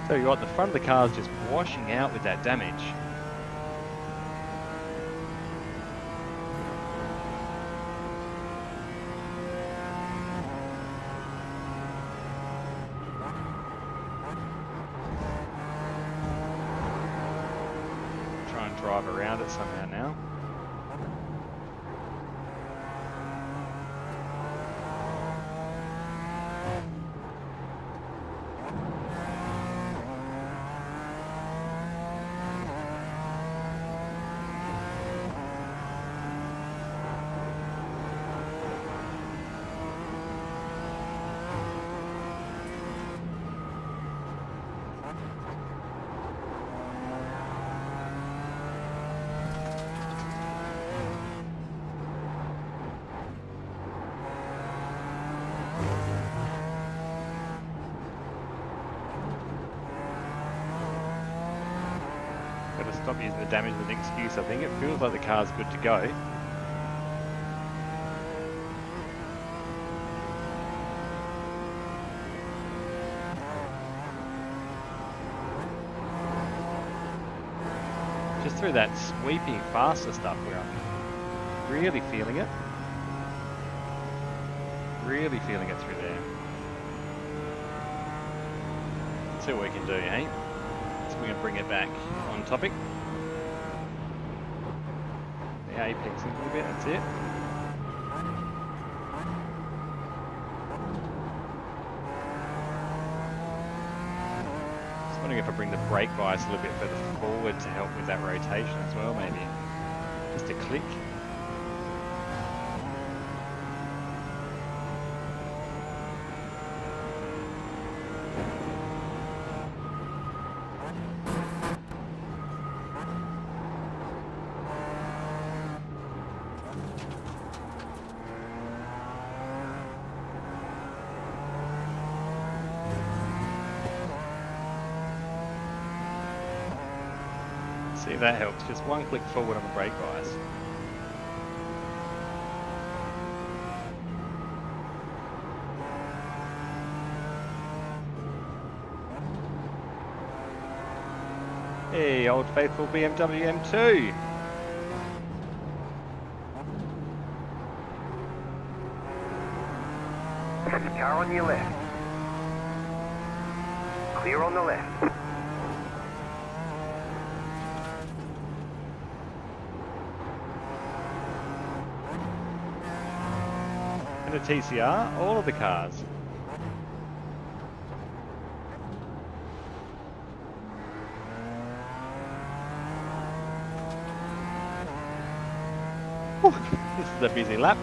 Tell you what, the front of the car is just washing out with that damage. and drive around it somehow now. Stop using the damage as an excuse, I think. It feels like the car's good to go. Just through that sweeping faster stuff where I'm really feeling it. Really feeling it through there. Let's see what we can do, eh? So we're going to bring it back on topic. The apex a little bit, that's it. Just wondering if I bring the brake bias a little bit further forward to help with that rotation as well, maybe. Just a click. See if that helps. Just one click forward on the brake bias. Hey, old faithful BMW M2. Car on your left. Clear on the left. And a TCR, all of the cars. Whew, this is a busy lap.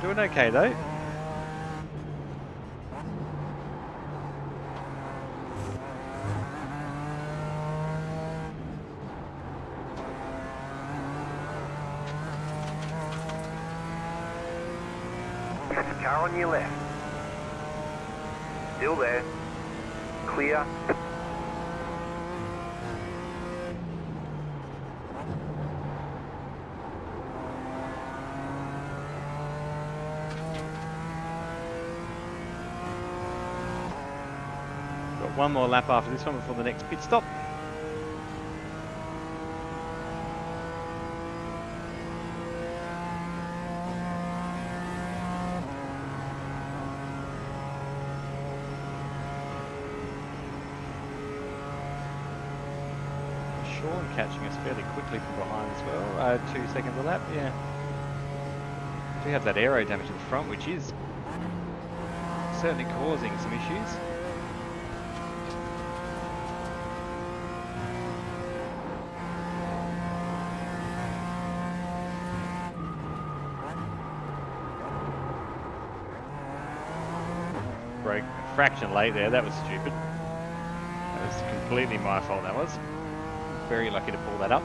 Doing okay though. Car on your left. Still there. Clear. Got one more lap after this one before the next pit stop. Catching us fairly quickly from behind as well. 2 seconds a lap, yeah. We have that aero damage in the front, which is certainly causing some issues. Brake a fraction late there, that was stupid. That was completely my fault, that was. Very lucky to pull that up.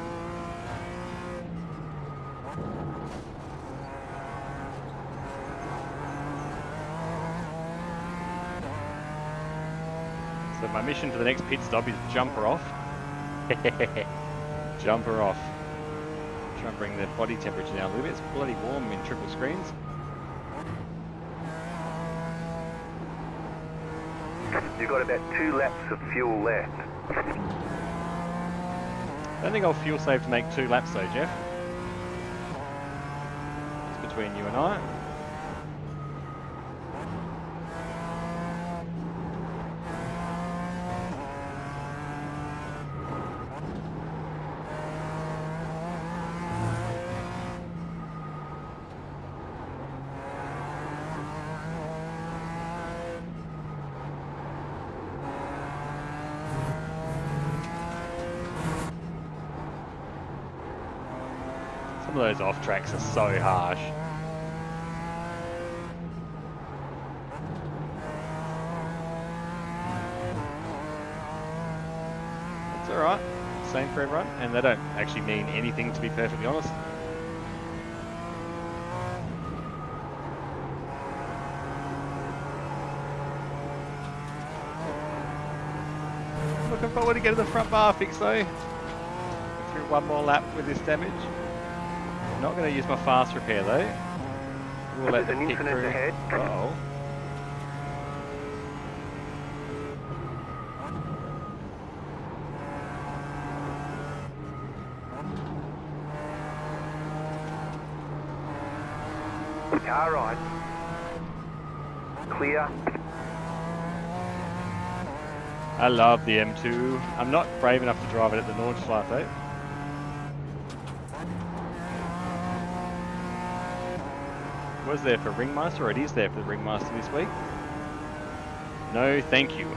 So my mission for the next pit stop is jump her off. Jump her off. Try and bring the body temperature down a little bit. It's bloody warm in triple screens. You've got about 2 laps of fuel left. I don't think I'll fuel save to make 2 laps though, Jeff. It's between you and I. Some of those off tracks are so harsh. That's alright. Same for everyone, and they don't actually mean anything, to be perfectly honest. Looking forward to getting the front bar fixed though. Through one more lap with this damage. Not going to use my fast repair though. We'll let the pit crew. Ahead. Uh-oh. Car right. Clear. I love the M2. I'm not brave enough to drive it at the Nordschleife though. Was there for Ringmaster, or it is there for the Ringmaster this week? No, thank you.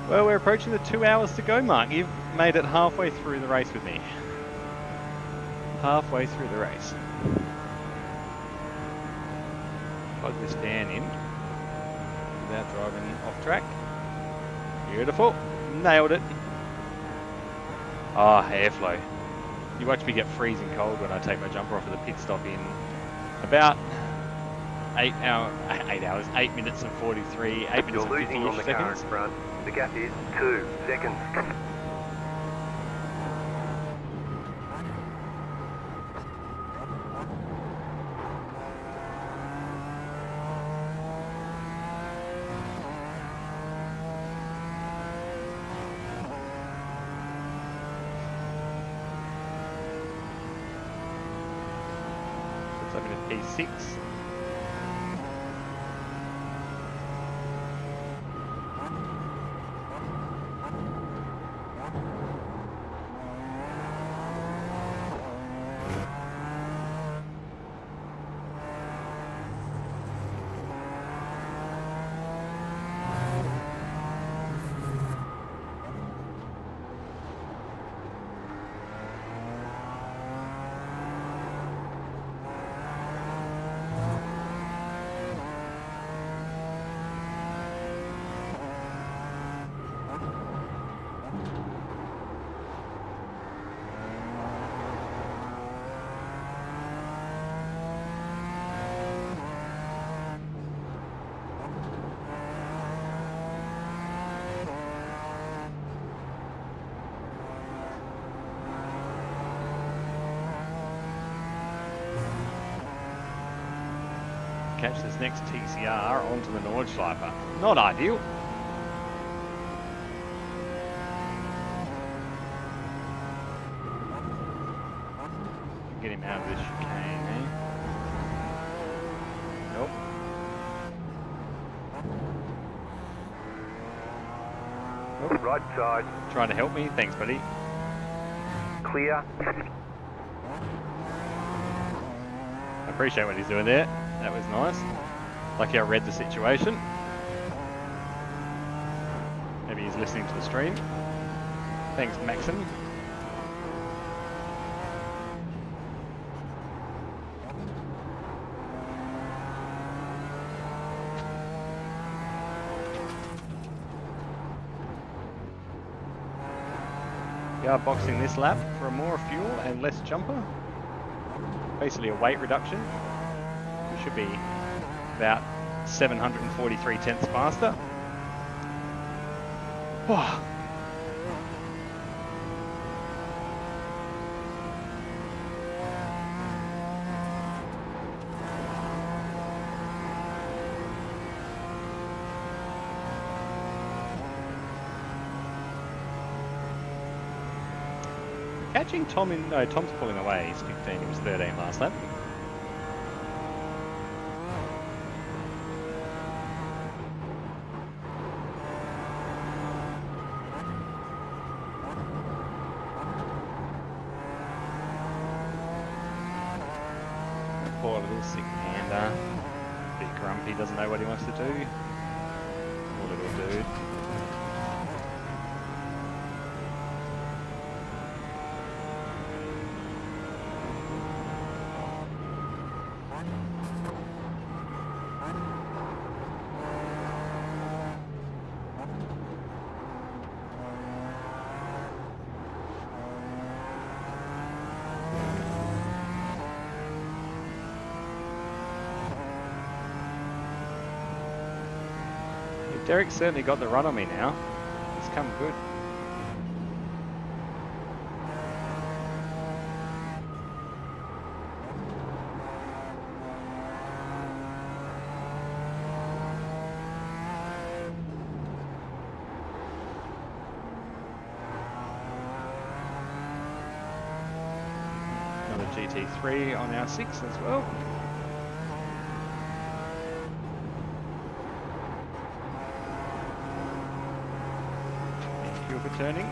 Well, we're approaching the 2 hours to go mark. You've made it halfway through the race with me. Halfway through the race. Plug this fan in without driving off track. Beautiful. Nailed it. Ah, airflow. You watch me get freezing cold when I take my jumper off at the pit stop in about 8 minutes and 43, 8 minutes You're and losing on the 50 car in seconds. front. The gap is 2 seconds. So I'm in P6. Catch this next TCR onto the Nordschleife. Not ideal. Get him out of this chicane, eh? Nope. Nope. Right side. Trying to help me? Thanks, buddy. Clear. I appreciate what he's doing there. That was nice. Lucky I read the situation. Maybe he's listening to the stream. Thanks, Maxim. We are boxing this lap for more fuel and less jumper. Basically a weight reduction. We should be about 743 tenths faster. Whoa. Catching Tom in, no, Tom's pulling away, he's 15, he was 13 last lap. Poor little sick panda, bit grumpy, doesn't know what he wants to do. Poor little dude. Derek's certainly got the run on me now. It's come good. Another GT3 on our 6 as well. Thank you for turning.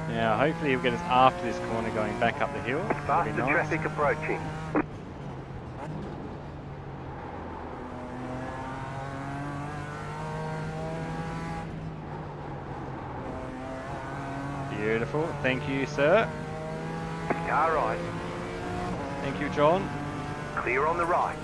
Now hopefully he'll get us after this corner going back up the hill. Faster Nice. traffic approaching. Beautiful. Thank you, sir. Car right. Thank you, John. Clear on the right.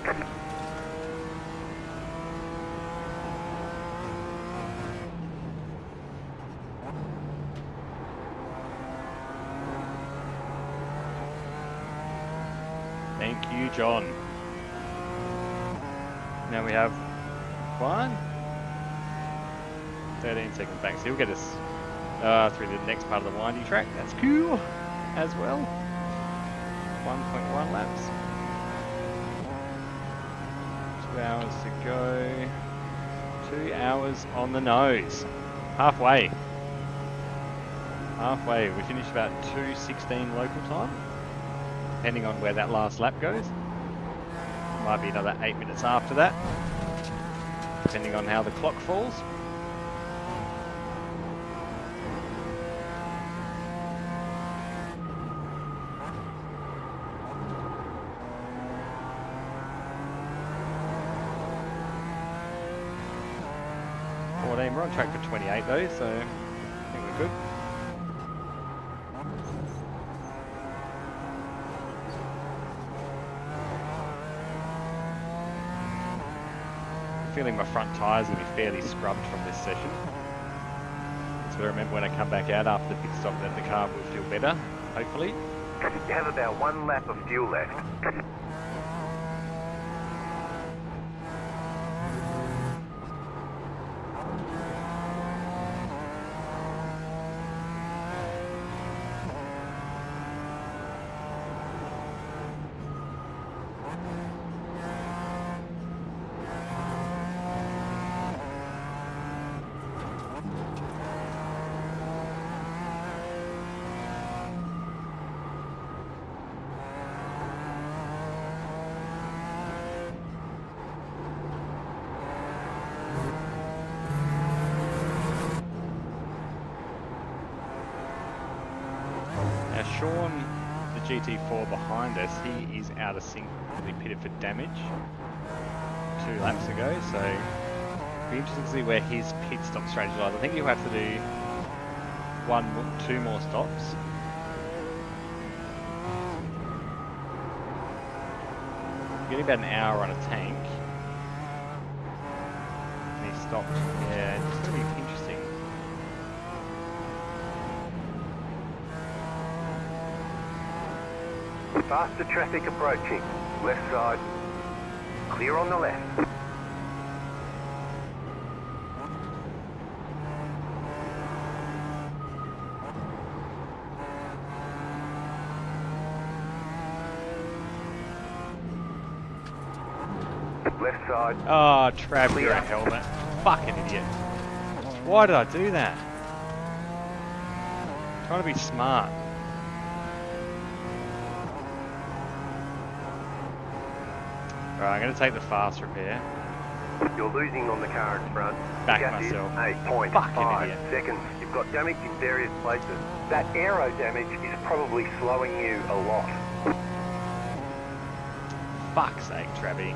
Thank you, John. Now we have 13 seconds back. So he'll get us through the next part of the winding track. That's cool as well. 1.1 laps. 2 hours to go. 2 hours on the nose. Halfway. Halfway. We finished about 2:16 local time. Depending on where that last lap goes. Might be another 8 minutes after that. Depending on how the clock falls. We're on track for 28 though, so I think we're good. I'm feeling my front tyres will be fairly scrubbed from this session. So remember when I come back out after the pit stop that the car will feel better, hopefully. You have about 1 lap of fuel left. Sean, the GT4 behind us, he is out of sync. He pitted for damage 2 laps ago, so it'll be interesting to see where his pit stop strategy lies. I think he'll have to do 2 more stops. Getting about an hour on a tank. And he stopped. Yeah, it's going to be interesting. Faster traffic approaching. Left side. Clear on the left. Left side. Oh, Trav, you're a helmet. Fucking idiot. Why did I do that? Trying to be smart. Alright, I'm going to take the fast repair. You're losing on the car in front. Back Gap myself. is 8.5 Fucking idiot. seconds. You've got damage in various places. That aero damage is probably slowing you a lot. Fuck's sake, Travie.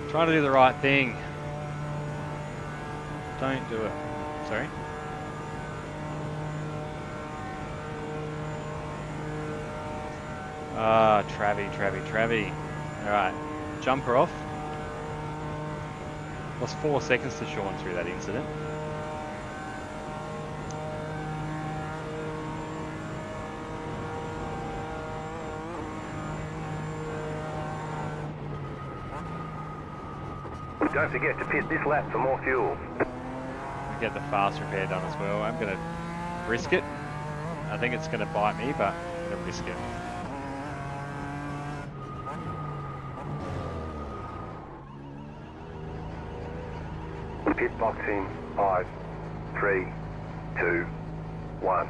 Trying to do the right thing. Don't do it. Sorry? Ah, Travie. Alright, jumper off. Lost 4 seconds to Sean through that incident. Don't forget to pit this lap for more fuel. Get the fast repair done as well. I'm going to risk it. I think it's going to bite me, but I'm going to risk it. Pit box in 5, 3, 2, 1.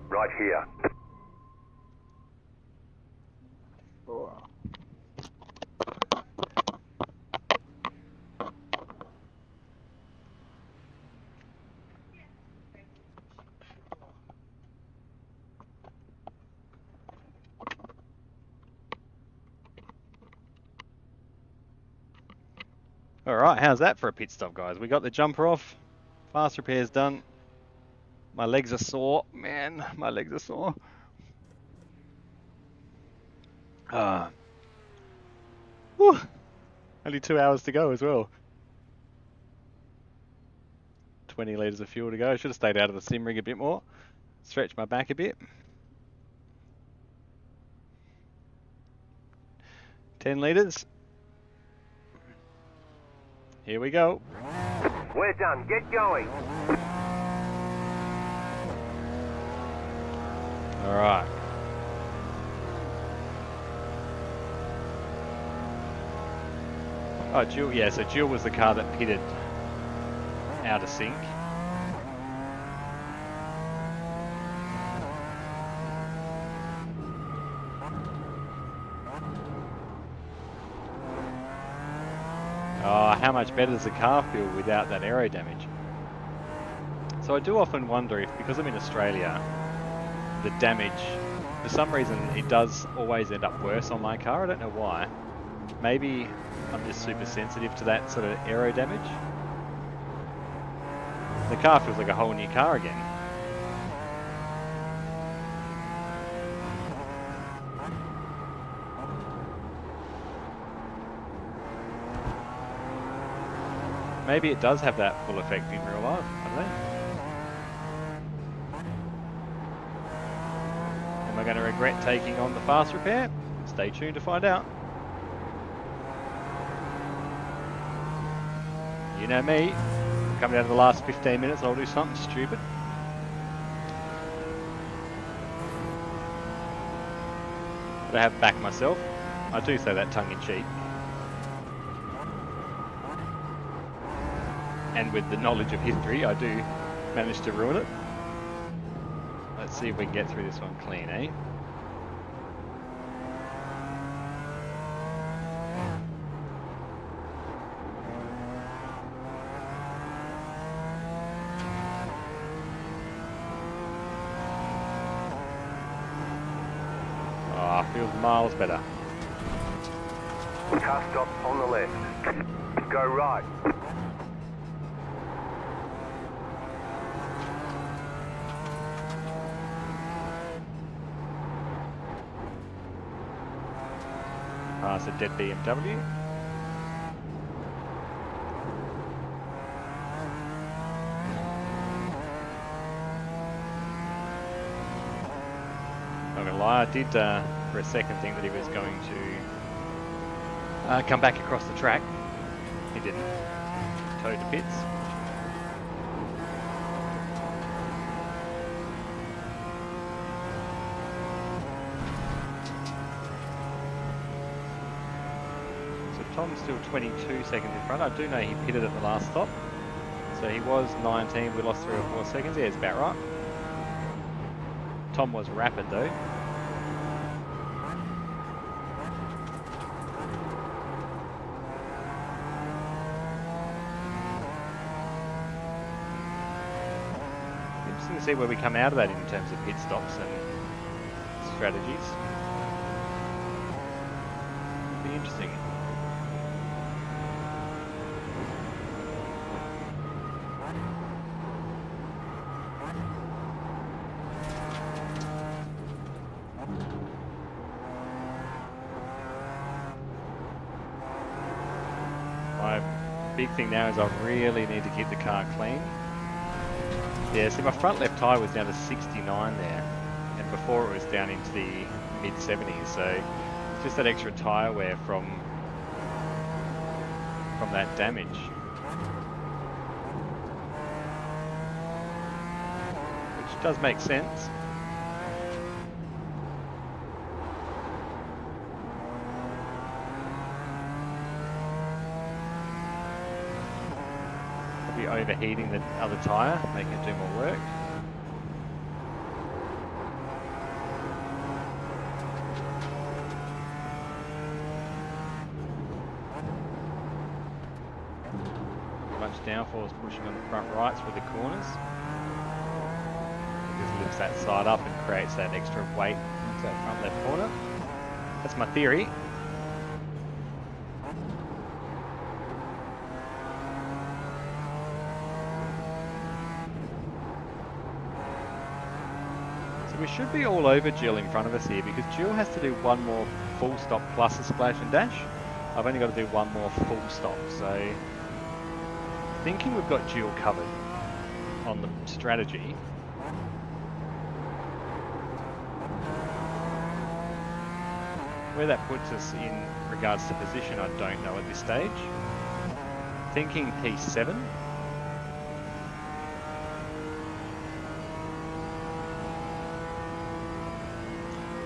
Right here. Alright, how's that for a pit stop, guys? We got the jumper off, fast repairs done. My legs are sore, man, my legs are sore. Whew. Only 2 hours to go as well. 20 litres of fuel to go. Should have stayed out of the sim rig a bit more. Stretch my back a bit. 10 litres. Here we go. We're done. Get going. Alright. Oh, Jewel, yeah, so Jewel was the car that pitted out of sync. Oh, how much better does the car feel without that aero damage? So I do often wonder if, because I'm in Australia, the damage, for some reason, it does always end up worse on my car. I don't know why. Maybe I'm just super sensitive to that sort of aero damage. The car feels like a whole new car again. Maybe it does have that full effect in real life. I don't know. Am I going to regret taking on the fast repair? Stay tuned to find out. You know me, coming down to the last 15 minutes, I'll do something stupid. But I have backed myself. I do say that tongue in cheek. And with the knowledge of history, I do manage to ruin it. Let's see if we can get through this one clean, eh? Oh, feels miles better. Car stop on the left. Go right. Past a dead BMW. Not gonna lie, I did for a second think that he was going to come back across the track. He didn't. Towed the pits. Tom's still 22 seconds in front. I do know he pitted at the last stop. So he was 19, we lost 3 or 4 seconds. Yeah, it's about right. Tom was rapid though. Interesting to see where we come out of that in terms of pit stops and strategies. It'll be interesting. Big thing now is I really need to keep the car clean. Yeah, see my front left tyre was down to 69 there, and before it was down into the mid 70s, so it's just that extra tyre wear from from that damage. Which does make sense. Probably overheating the other tyre, making it do more work. Downforce pushing on the front rights with the corners. It just lifts that side up and creates that extra weight into that front left corner. That's my theory. So we should be all over Jill in front of us here, because Jill has to do one more full stop plus a splash and dash. I've only got to do one more full stop, so thinking we've got Jill covered on the strategy. Where that puts us in regards to position, I don't know at this stage. Thinking P7.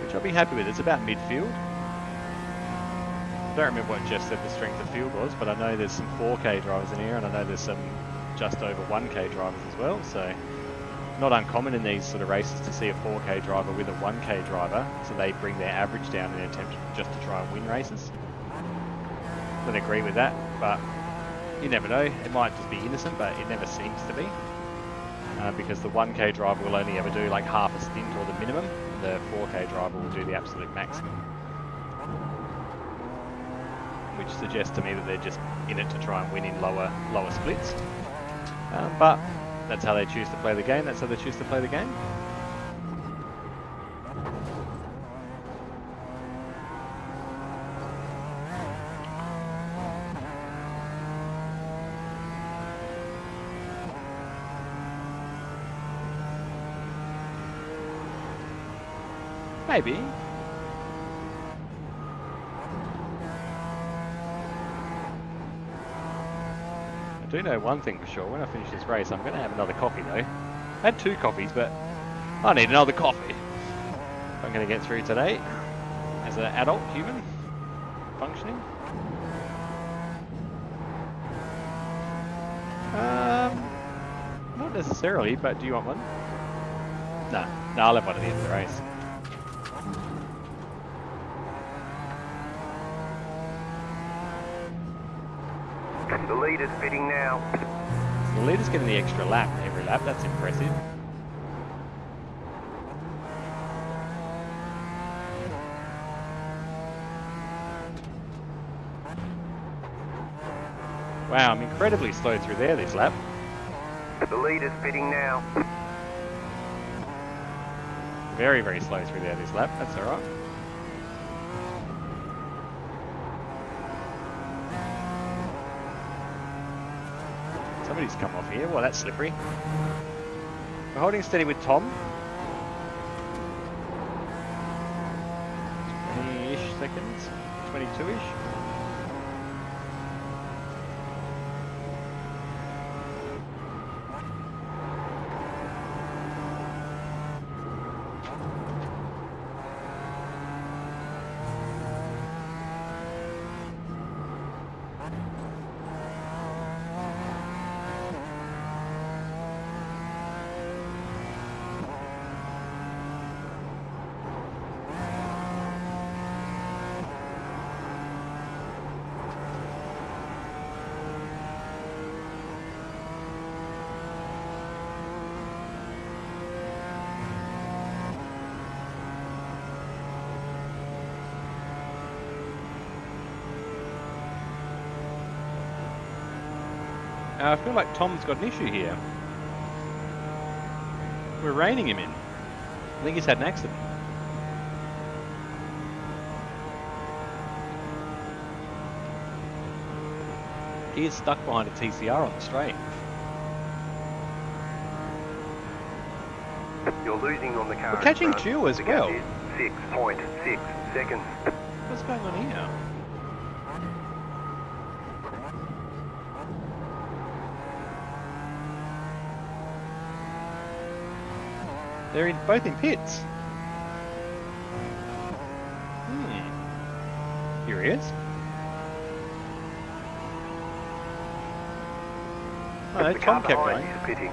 Which I'll be happy with. It's about midfield. I don't remember what Jeff said the strength of field was, but I know there's some 4K drivers in here, and I know there's some just over 1K drivers as well, so not uncommon in these sort of races to see a 4K driver with a 1K driver, so they bring their average down in an attempt just to try and win races. Don't agree with that, but you never know. It might just be innocent, but it never seems to be, because the 1K driver will only ever do like half a stint or the minimum. The 4K driver will do the absolute maximum, which suggests to me that they're just in it to try and win in lower splits. But that's how they choose to play the game. That's how they choose to play the game. Maybe. I do know one thing for sure. When I finish this race, I'm going to have another coffee though. I had 2 coffees, but I need another coffee if I'm going to get through today as an adult human functioning. Not necessarily, but do you want one? No, I'll have one at the end of the race. The leader's fitting now. The leader's getting the extra lap every lap. That's impressive. Wow, I'm incredibly slow through there this lap. The leader's fitting now. Very, very slow through there this lap. That's alright. Somebody's come off here. Well, that's slippery. We're holding steady with Tom. 20-ish seconds. 22-ish. I feel like Tom's got an issue here. We're reining him in. I think he's had an accident. He is stuck behind a TCR on the straight. You're losing on the car. We're catching Jill as well. 6.6 seconds. What's going on here? They're both in pits. Here he is. Oh, no, The Tom car kept behind going. is pitting.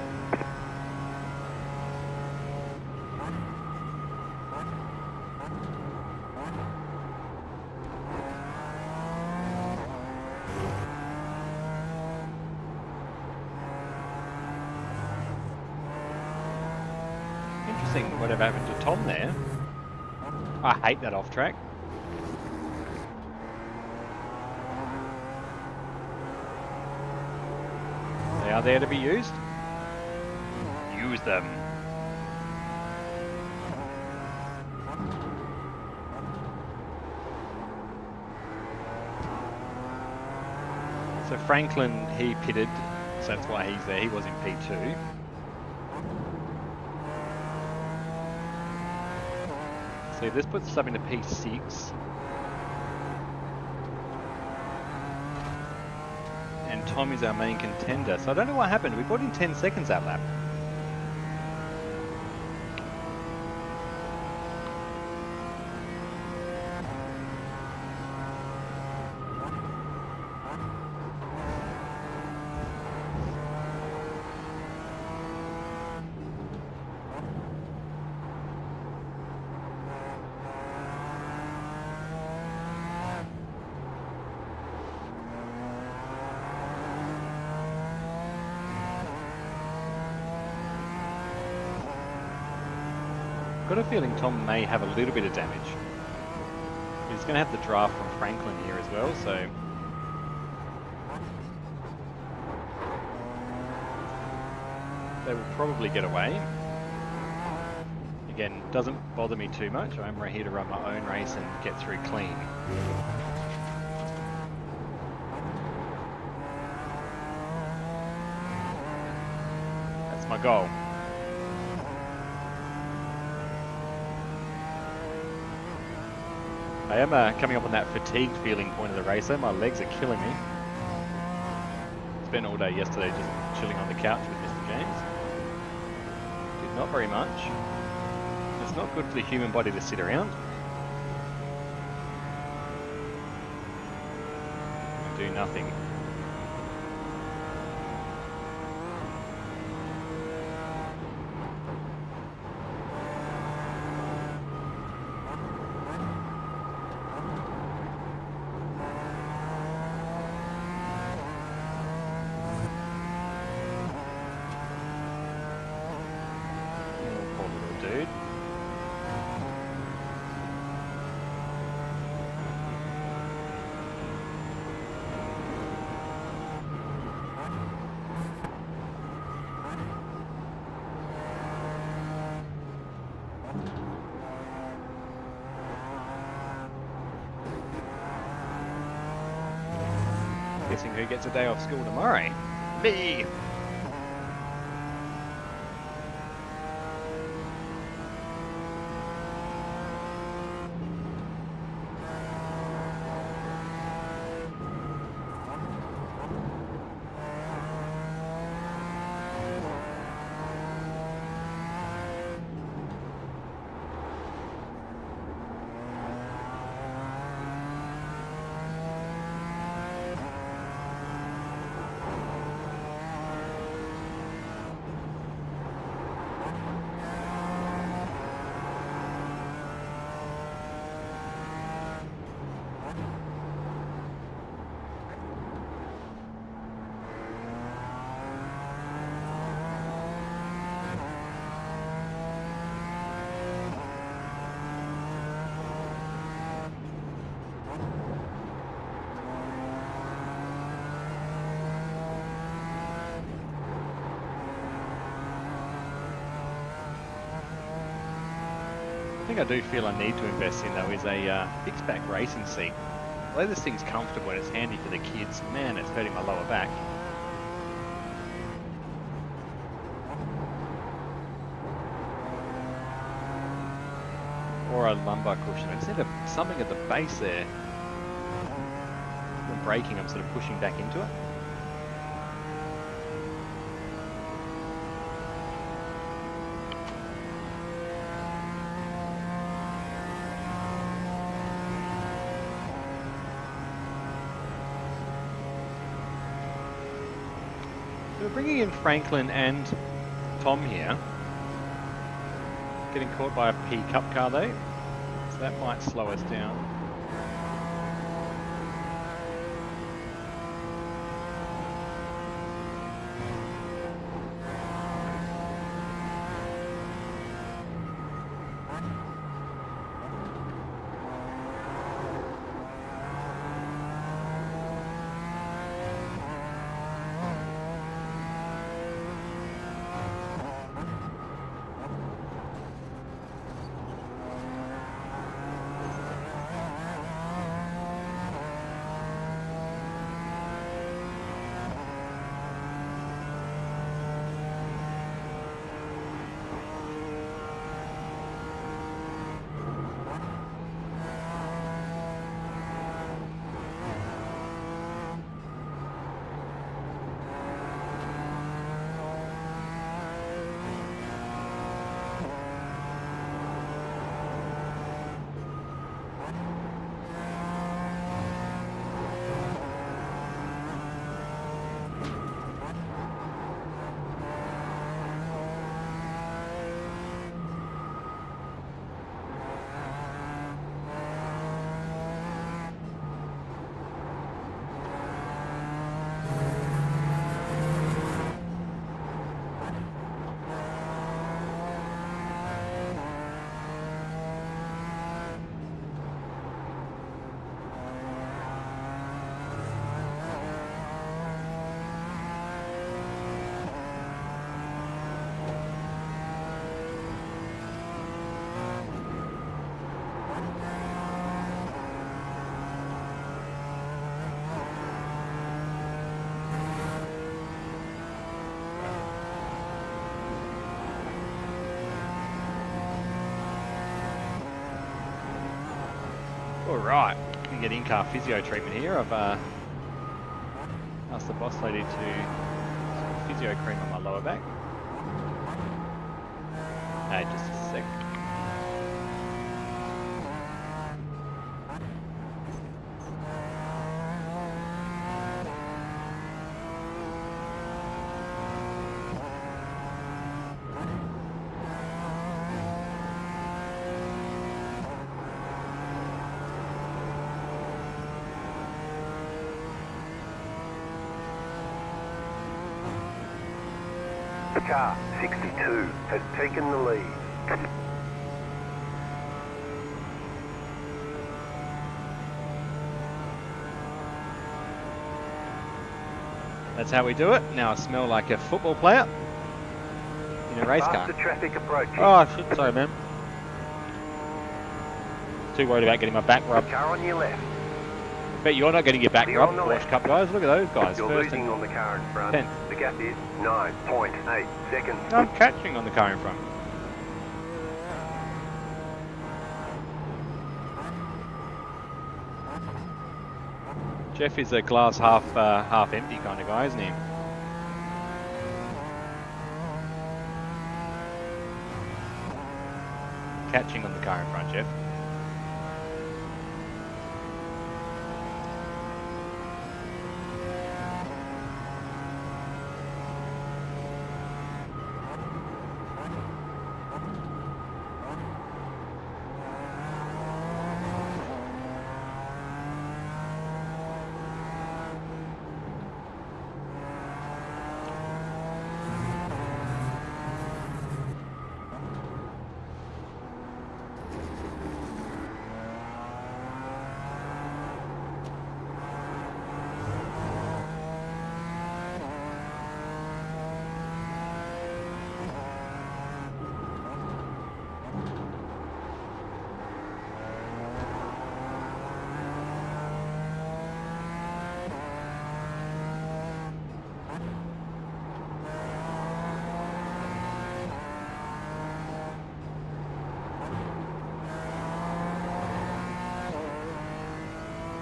Interesting whatever happened to Tom there. I hate that off track. They are there to be used. Use them. So Franklin, he pitted, so that's why he's there. He was in P2. So this puts us up into P6. And Tom is our main contender. So I don't know what happened. We got in 10 seconds that lap. Got a feeling Tom may have a little bit of damage. He's going to have the draft from Franklin here as well, so... they will probably get away. Again, doesn't bother me too much. I'm right here to run my own race and get through clean. That's my goal. I am coming up on that fatigued feeling point of the race though. My legs are killing me. Spent all day yesterday just chilling on the couch with Mr. James. Did not very much. It's not good for the human body to sit around. And do nothing. Guessing who gets a day off school tomorrow? Me! I think I do feel I need to invest in though is a fixed back racing seat. Although this thing's comfortable and it's handy for the kids, man, it's hurting my lower back. Or a lumbar cushion. I just need something at the base there. When braking, I'm sort of pushing back into it. we're bringing in Franklin and Tom here. Getting caught by a P Cup car though, so that might slow us down. Alright, we get in-car physio treatment here. I've asked the boss lady to physio cream on my lower back. Just a sec. Car 62 has taken the lead. That's how we do it. Now I smell like a football player in a race car. Faster traffic approaching. Oh shit, sorry man. Too worried about getting my back rubbed. Car on your left. Bet you're not getting your back Clear rubbed, on the Porsche left. Cup guys. Look at those guys. You're First losing and on the car in front. 10th. The gap is 9.8 seconds. I'm catching on the car in front. Jeff is a glass half empty kind of guy, isn't he? Catching on the car in front, Jeff.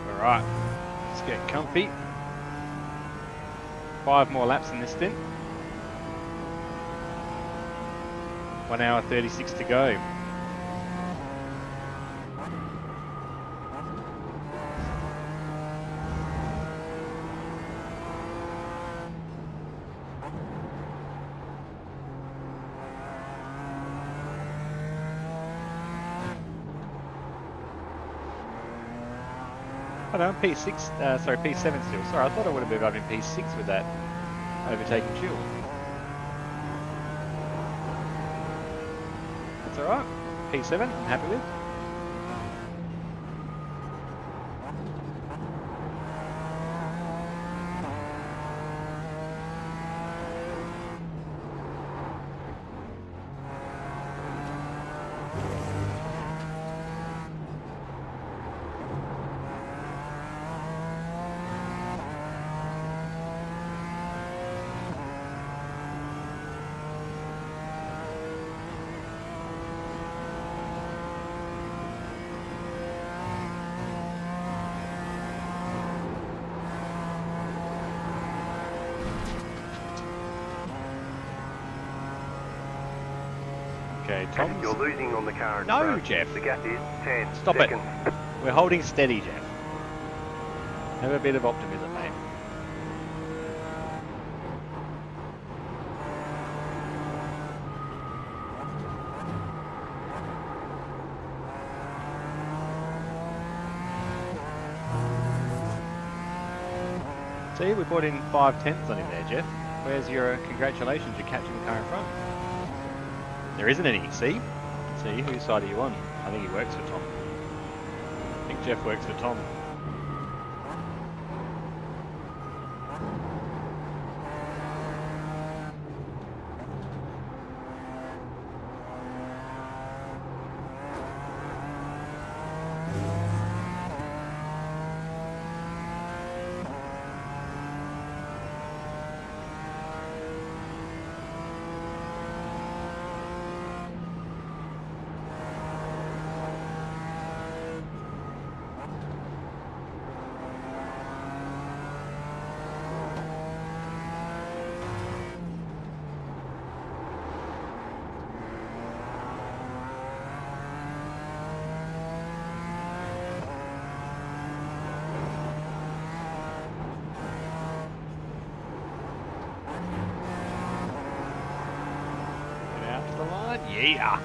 Alright, let's get comfy. 5 more laps in this stint. 1 hour 36 to go. Oh no, I'm P6, sorry, P7 still. Sorry, I thought I would have moved up in P6 with that overtaking chill. That's alright. P7, I'm happy with. Okay, Tom's... You're losing on the car in No, front. Jeff. The gap is 10 Stop seconds. it. We're holding steady, Jeff. Have a bit of optimism, mate. See, we brought in 5/10 on him there, Jeff. Where's your congratulations? You're catching the car in front. There isn't any. See? See, whose side are you on? I think he works for Tom. I think Jeff works for Tom. Yeah.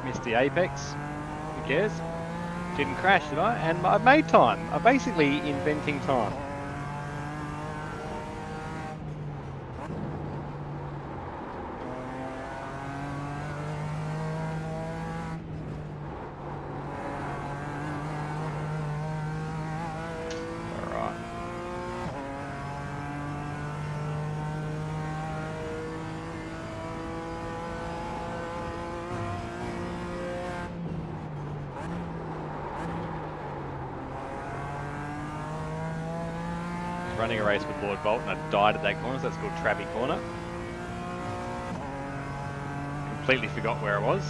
Missed the apex. Who cares? Didn't crash, did I? And I made time. I'm basically inventing time. Running a race with Lord Bolt and I died at that corner, so that's called Trappy Corner. Completely forgot where I was.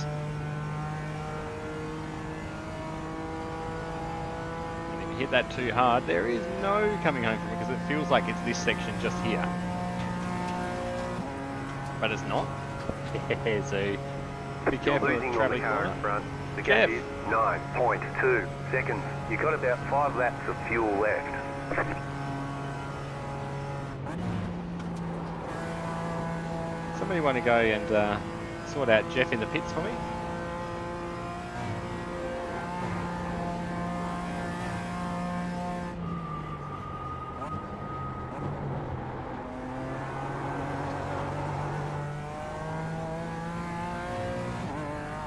And if you hit that too hard, there is no coming home from it because it feels like it's this section just here. But it's not. So be careful with Trappy Corner. Front. The gap is 9.2 seconds. You've got about 5 laps of fuel left. Somebody want to go and sort out Jeff in the pits for me?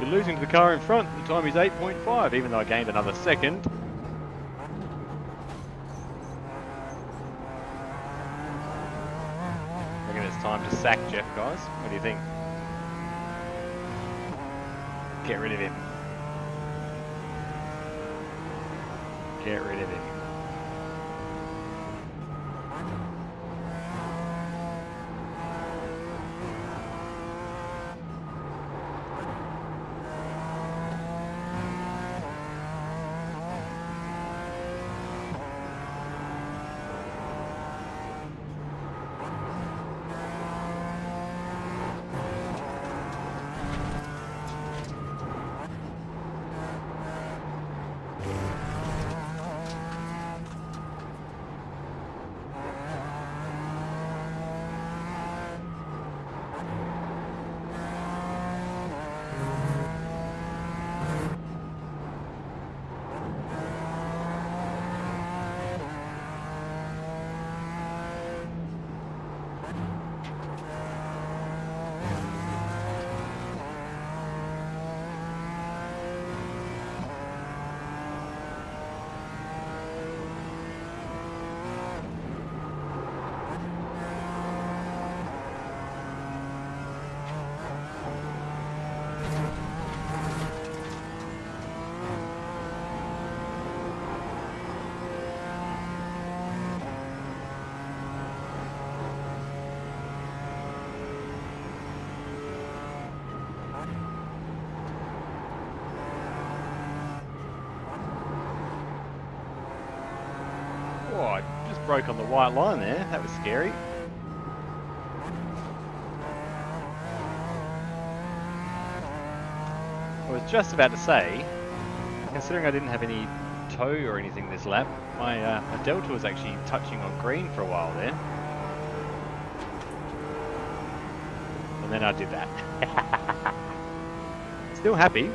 You're losing to the car in front. The time is 8.5, even though I gained another second. Time to sack Jeff, guys. What do you think? Get rid of him. Get rid of him. broke on the white line there. That was scary. I was just about to say, considering I didn't have any toe or anything this lap, my delta was actually touching on green for a while there. And then I did that. Still happy.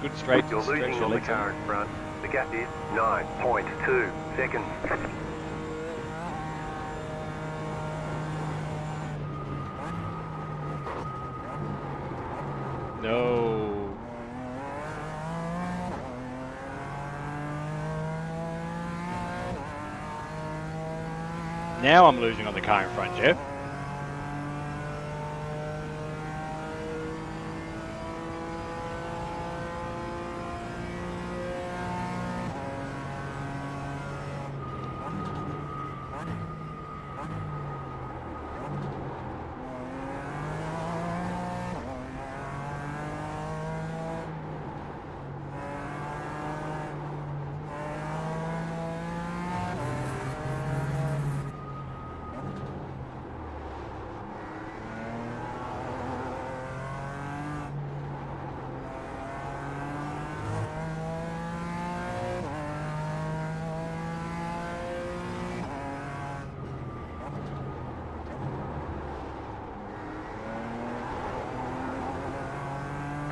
Good straight. You're losing on the car in front. The gap is 9.2 seconds. No. Now I'm losing on the car in front, Jeff.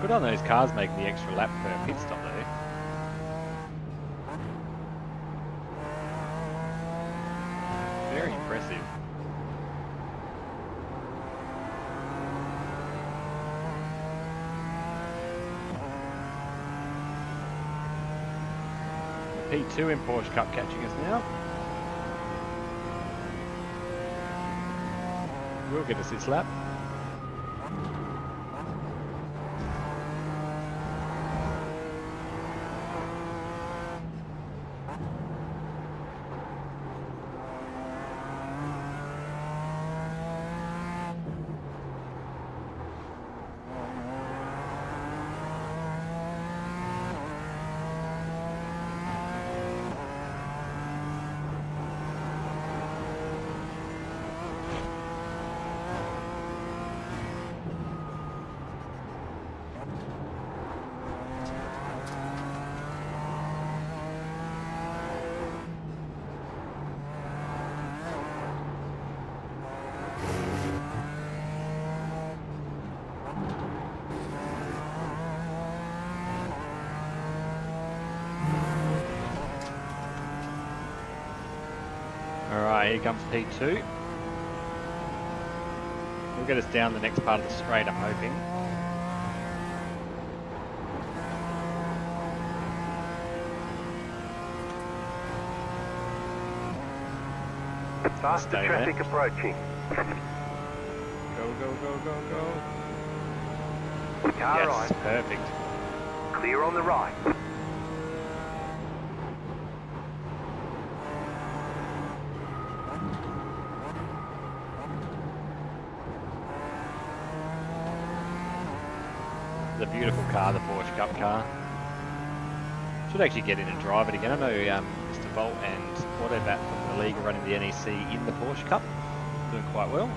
Good on those cars making the extra lap per pit stop though. Very impressive. P2 in Porsche Cup catching us now. Will get us this lap. Alright, here comes P2. He'll get us down the next part of the straight, I'm hoping. Faster traffic approaching. Go, go, go, go, go. Car Yes, right. perfect. Clear on the right. It's a beautiful car, the Porsche Cup car. Should actually get in and drive it again. I know Mr. Bolt and Autobat from the league are running the NEC in the Porsche Cup. Doing quite well.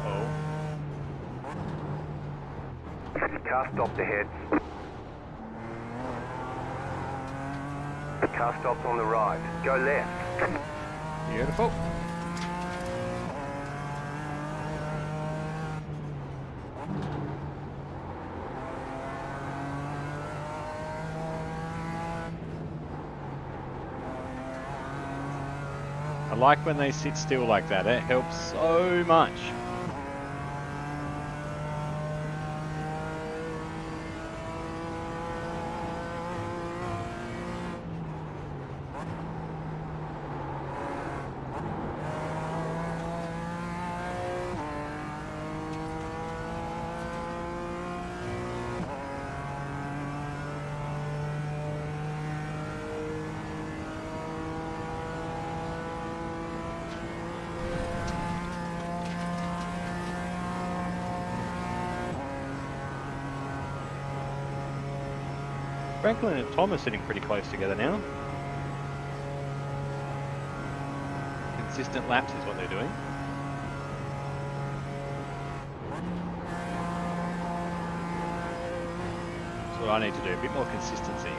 Uh-oh. Car stopped ahead. Car stopped on the right. Go left. Beautiful. I like when they sit still like that. It helps so much. Franklin and Tom are sitting pretty close together now. Consistent laps is what they're doing. That's what I need to do, a bit more consistency.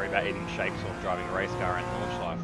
About eating shakes while driving a race car in launch life.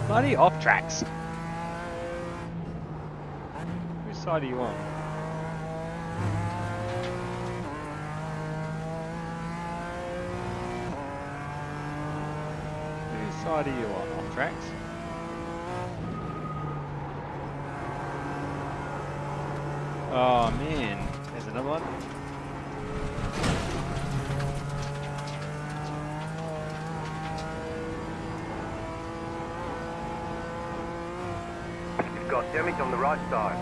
Bloody off tracks. Whose side are you on? Whose side are you on, off tracks? Oh man, there's another one. Got damage on the right side.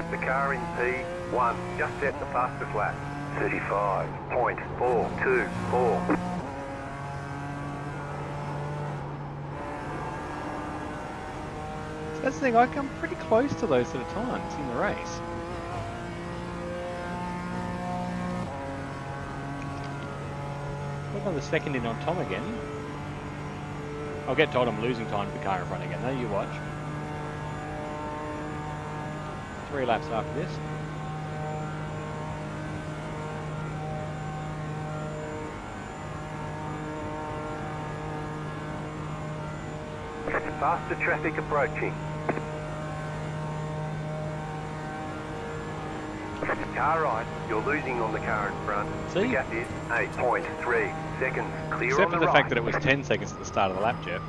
The car in P1 just set the fastest lap. 35.424. That's the thing, I come pretty close to those sort of times in the race. Look on the second in on Tom again. I'll get told I'm losing time to the car in front again, though, you watch. 3 laps after this. Faster traffic approaching. Car right, you're losing on the car in front. See? The gap is 8.3 seconds. Clear Except on for the the right. fact that it was 10 seconds at the start of the lap, Jeff.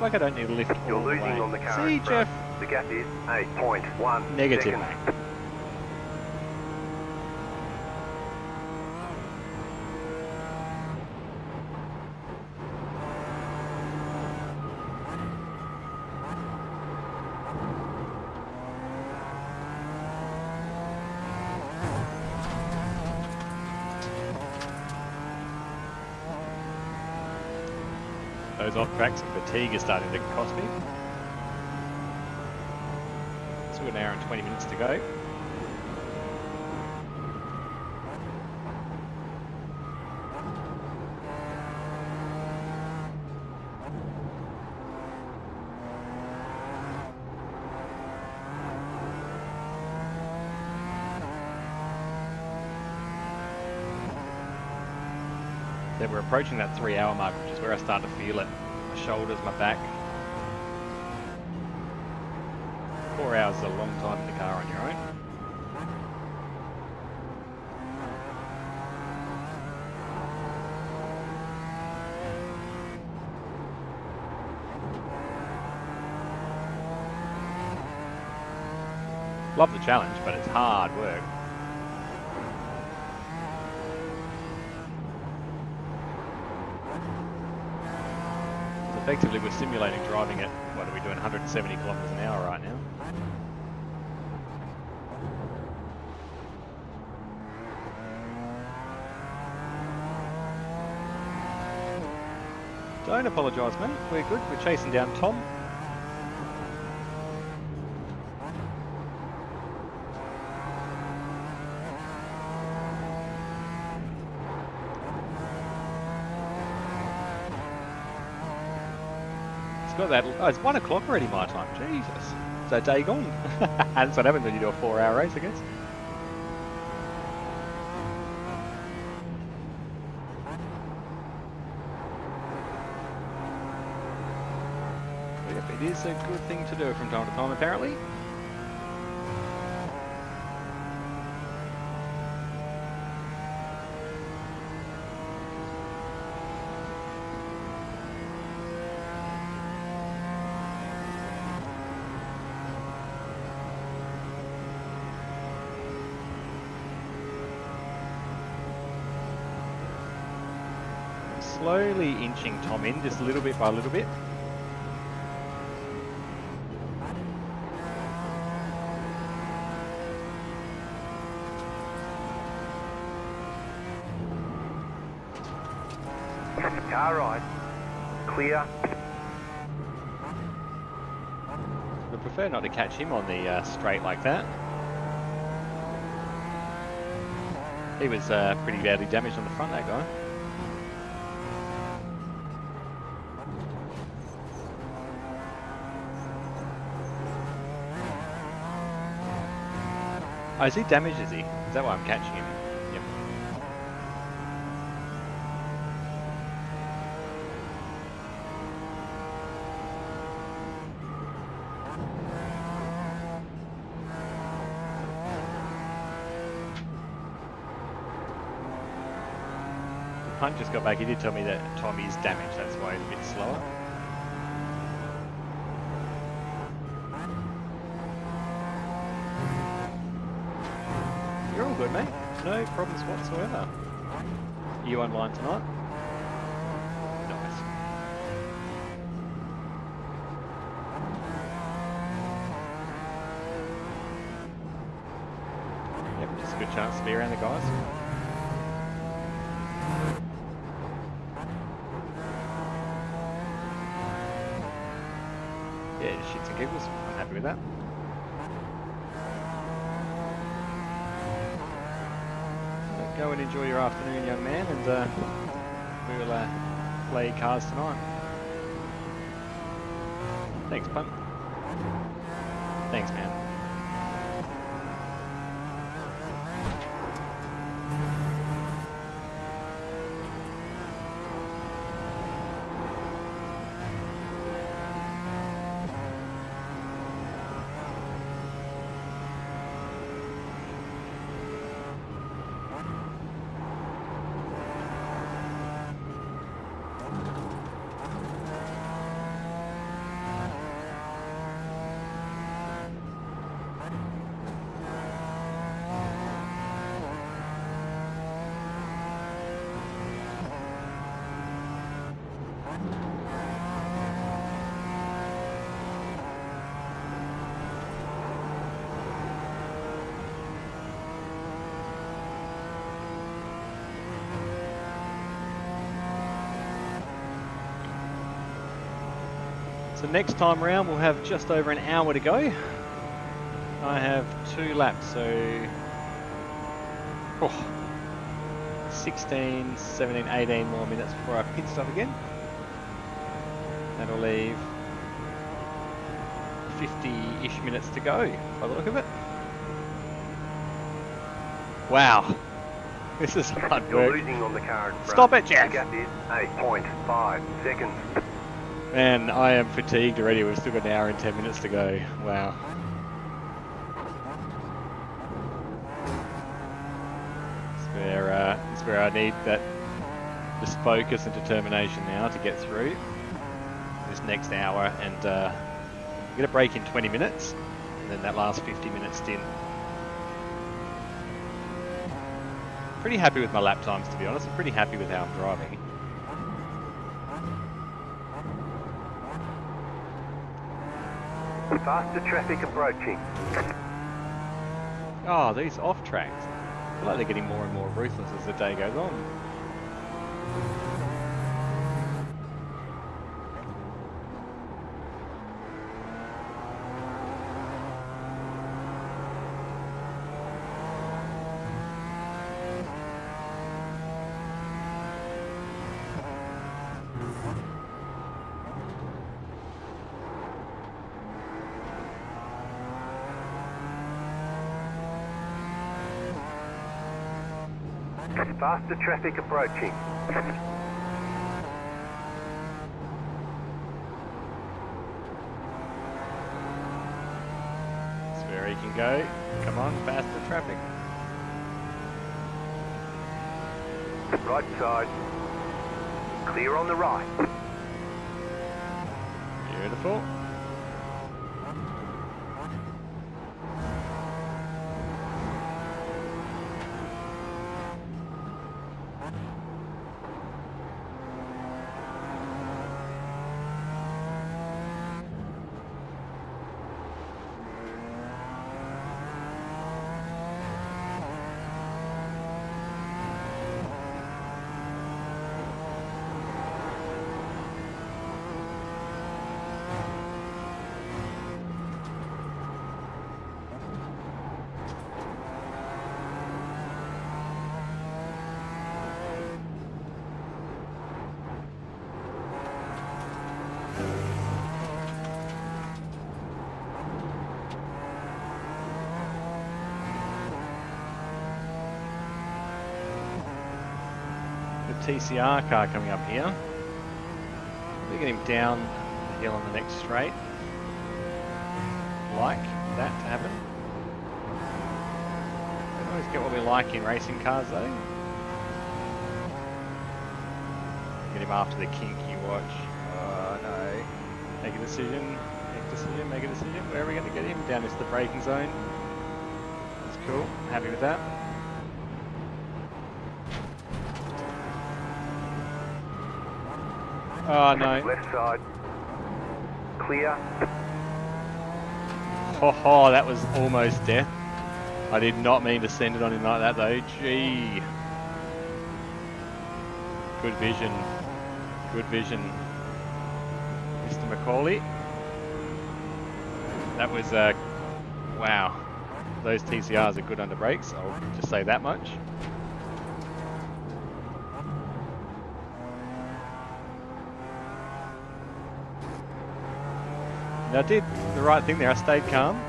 Like I don't need to lift You're all the losing way. on the car See, in front. Jeff? The gap is 8.1 Negative, seconds. mate. Those off tracks and fatigue are starting to cost me. So an hour and 20 minutes to go. Then we're approaching that 3 hour mark, which is where I start to feel it. My shoulders, my back. 4 hours is a long time in the car on your own. Love the challenge, but it's hard work. Effectively, we're simulating driving at, what are we doing, 170 kilometers an hour right now. Don't apologise, mate. We're good. We're chasing down Tom. It's got that. Oh, it's 1 o'clock already, my time. Jesus. It's a day gone. That's what happens when you do a 4 hour race, I guess. It is a good thing to do from time to time, apparently. Slowly inching Tom in, just little bit by little bit. Car ride. Clear. Would prefer not to catch him on the straight like that. He was pretty badly damaged on the front, that guy. Oh, is he damaged, is he? Is that why I'm catching him? Yep. The punt just got back. He did tell me that Tom is damaged, that's why he's a bit slower. You're all good, mate. No problems whatsoever. Are you online tonight? Nice. be around the guys. Yeah, just shits and giggles. I'm happy with that. Go and enjoy your afternoon, young man, and we will play cars tonight. Thanks, Punt. Thanks, man. So next time round we'll have just over an hour to go. I have 2 laps, so 16, 17, 18 more minutes before I pit stop again. That'll leave 50-ish minutes to go by the look of it. Wow, this is hard You're work. losing on the car in front. Stop it, Jeff! The gap is 8.5 seconds. Man, I am fatigued already. We've still got an hour and 10 minutes to go. Wow. It's where I need this focus and determination now to get through this next hour and get a break in 20 minutes and then that last 50 minutes stint. Pretty happy with my lap times, to be honest. I'm pretty happy with how I'm driving. Faster traffic approaching. Oh, these off tracks. I feel like they're getting more and more ruthless as the day goes on. Faster traffic approaching. That's where he can go. Come on, faster traffic. Right side. Clear on the right. Beautiful. TCR car coming up here. We're get him down the hill on the next straight. Like that to happen. Don't always get what we like in racing cars though. Get him after the kink you watch. Oh no. Make a decision. Make a decision. Make a decision. Where are we going to get him? Down into the braking zone. That's cool. Happy with that. Oh no. Left side. Clear. Oh, that was almost death. I did not mean to send it on him like that though. Gee. Good vision. Good vision, Mr. Macaulay. That was, wow. Those TCRs are good under brakes, I'll just say that much. And I did the right thing there, I stayed calm.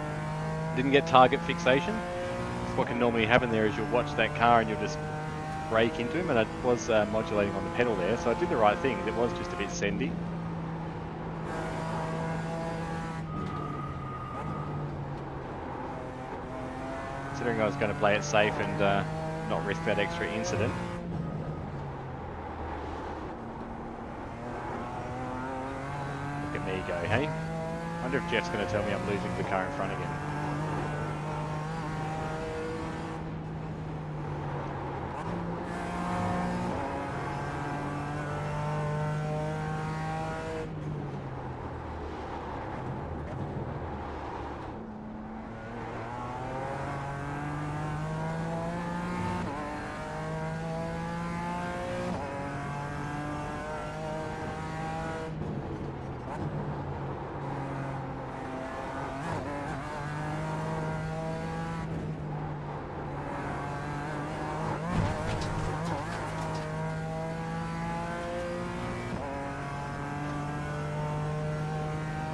Didn't get target fixation. What can normally happen there is you'll watch that car and you'll just brake into him, and I was modulating on the pedal there, so I did the right thing. It was just a bit sendy. Considering I was going to play it safe and not risk that extra incident. Look at me go, hey? I wonder if Jeff's going to tell me I'm losing the car in front again.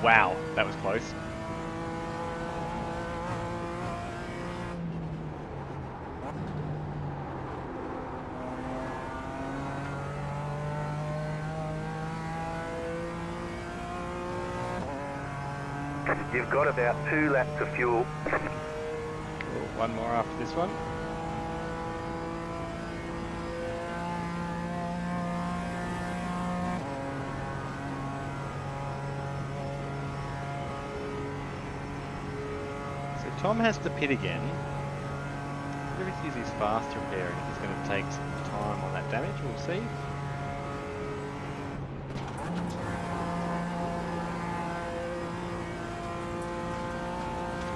Wow, that was close. You've got about 2 laps of fuel. Cool. One more after this one. Tom has to pit again. I wonder if he's his fast repair and if he's going to take some time on that damage, we'll see.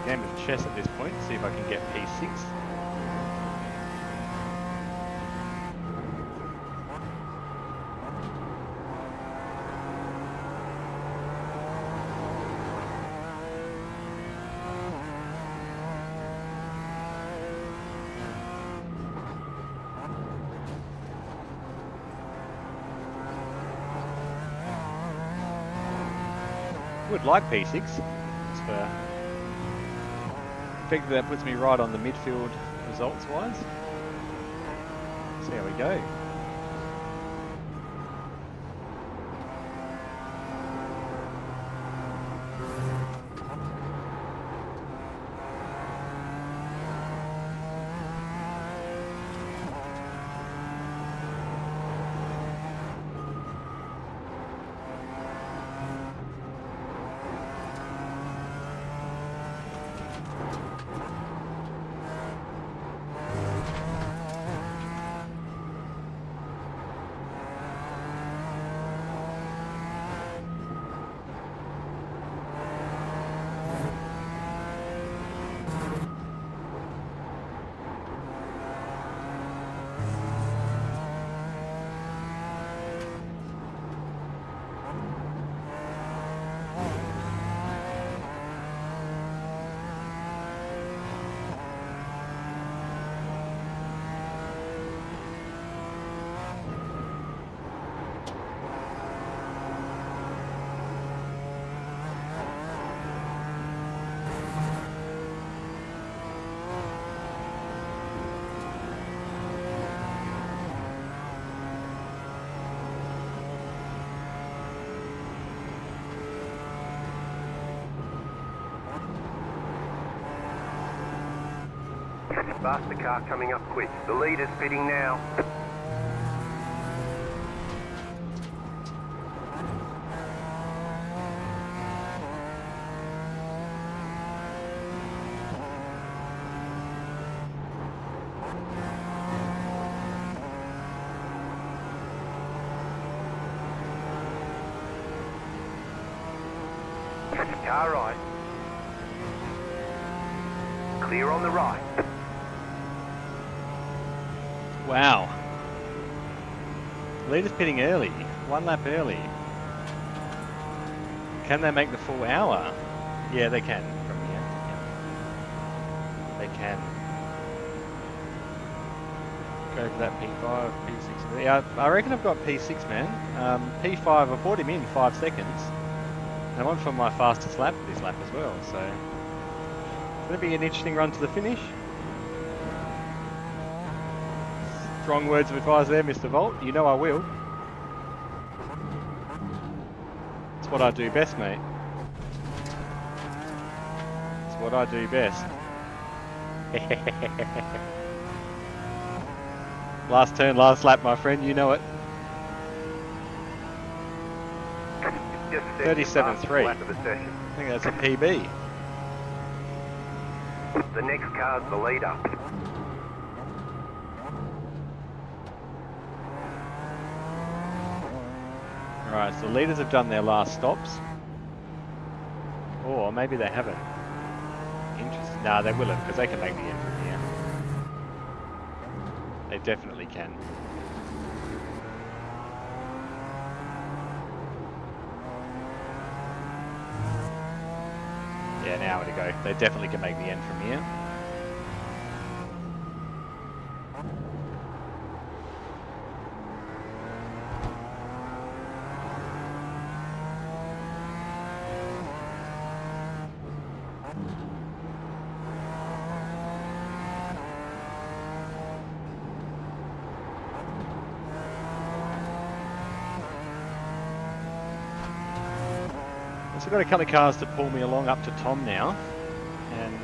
Game of chess at this point, see if I can get P6. Would like P6. It's for effectively that puts me right on the midfield results wise. See how we go. Faster car coming up quick. The leader's pitting now. Car right. Clear on the right. Wow. Leader's pitting early. 1 lap early. Can they make the full hour? Yeah, they can from here. Yeah. They can. Go for that P5, P6. Yeah, I reckon I've got P6, man. P5, I brought him in 5 seconds. And I'm on for my fastest lap this lap as well, so it's going to be an interesting run to the finish. Strong words of advice there, Mr. Volt. You know I will. It's what I do best, mate. It's what I do best. Last turn, last lap, my friend. You know it. 37.3. Lap of the session. I think that's a PB. The next car's the leader. Alright, so the leaders have done their last stops. Or maybe they haven't. Interesting. Nah, they will have, because they can make the end from here. They definitely can. Yeah, now to go. They definitely can make the end from here. So I've got a couple of cars to pull me along up to Tom now, and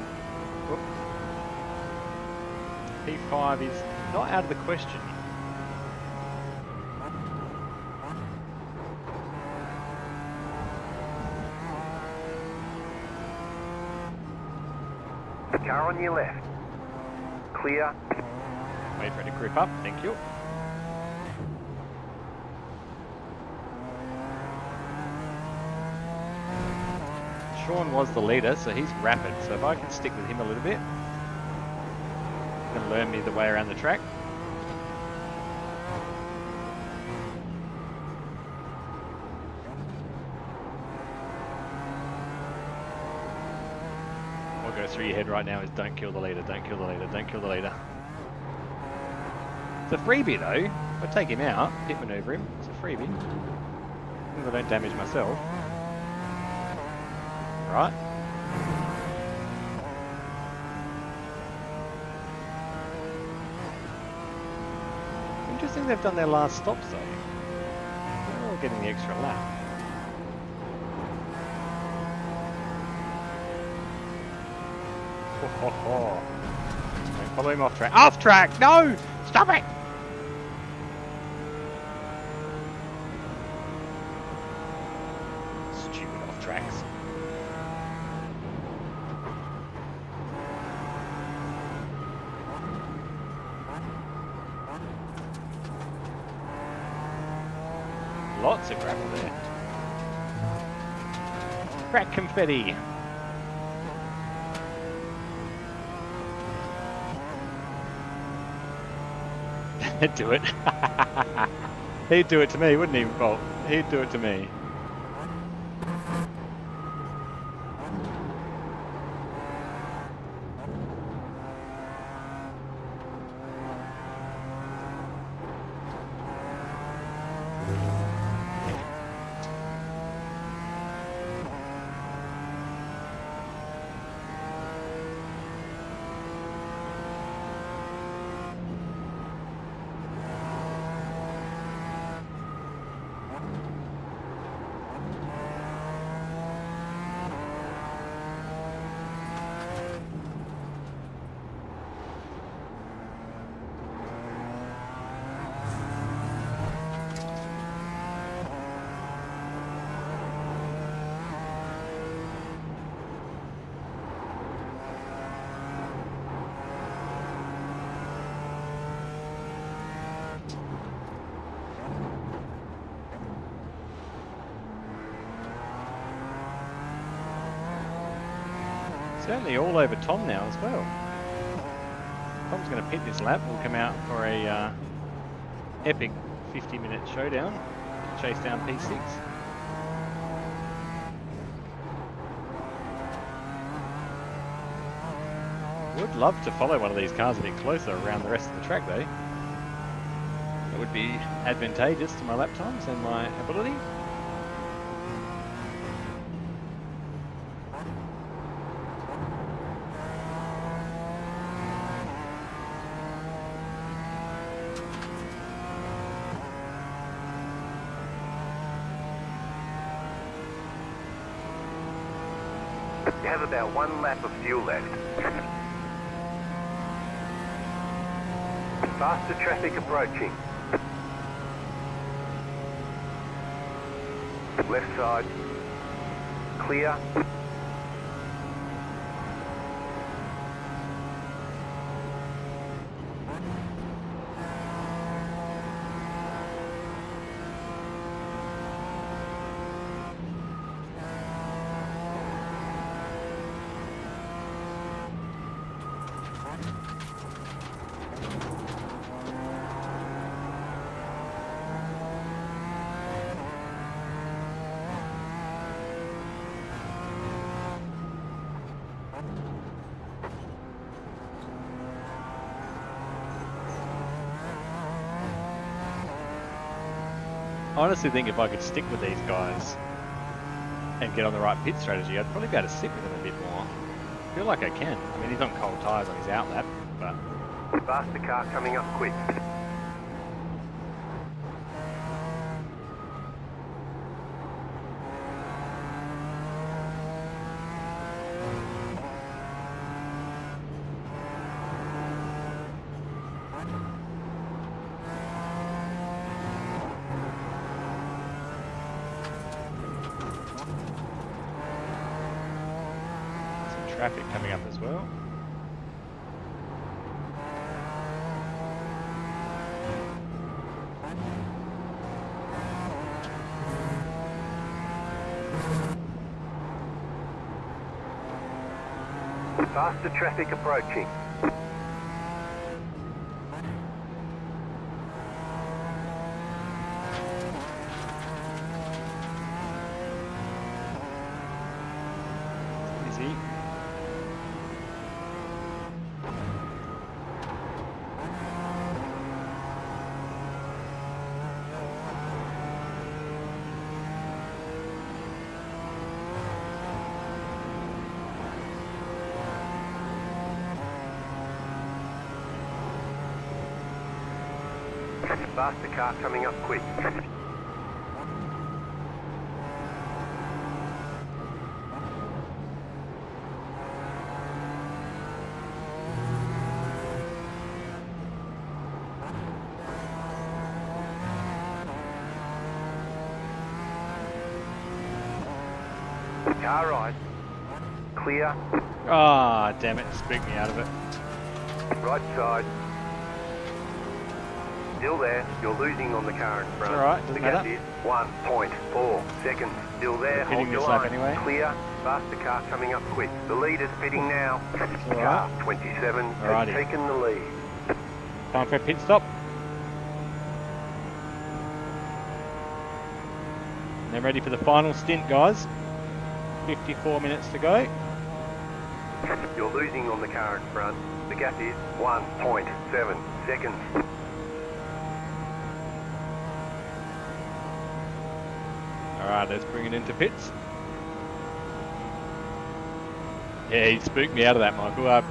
whoop, P5 is not out of the question. The car on your left. Clear. Wait for it to grip up, thank you. Sean was the leader, so he's rapid. So if I can stick with him a little bit, he's going to learn me the way around the track. What goes through your head right now is don't kill the leader, don't kill the leader, don't kill the leader. It's a freebie though. If I take him out, pit maneuver him, it's a freebie. As long as I don't damage myself. Right. Interesting they've done their last stops though. They're all getting the extra lap. Don't follow him off track. Off track! No! Stop it! Stupid off tracks. Lots of gravel there. Crack confetti. Do it. He'd do it to me, wouldn't he, Bolt? He'd do it to me. Certainly all over Tom now as well. Tom's going to pit this lap. We'll come out for a epic 50-minute showdown to chase down P6. Would love to follow one of these cars a bit closer around the rest of the track though. It would be advantageous to my lap times and my ability. You have about 1 lap of fuel left. Faster traffic approaching. Left side. Clear. I honestly think if I could stick with these guys and get on the right pit strategy, I'd probably be able to sit with them a bit more. I feel like I can. I mean, he's on cold tyres on his outlap, but... Faster car coming up quick. Traffic coming up as well. Faster traffic approaching. Easy. Faster car coming up quick. Car right. Clear. Ah, damn it, spooked me out of it. Right side. Still there. You're losing on the car in front. It's alright, doesn't The matter. gap is 1.4 seconds. Still there. Pitting Hold your this lap line. anyway. Clear. Faster car coming up quick. The leader's pitting now. Car 27 Alrighty. has taken the lead. Time for a pit stop. And then ready for the final stint, guys. 54 minutes to go. You're losing on the car in front. The gap is 1.7 seconds. Alright, let's bring it into pits. Yeah, he spooked me out of that, Michael. I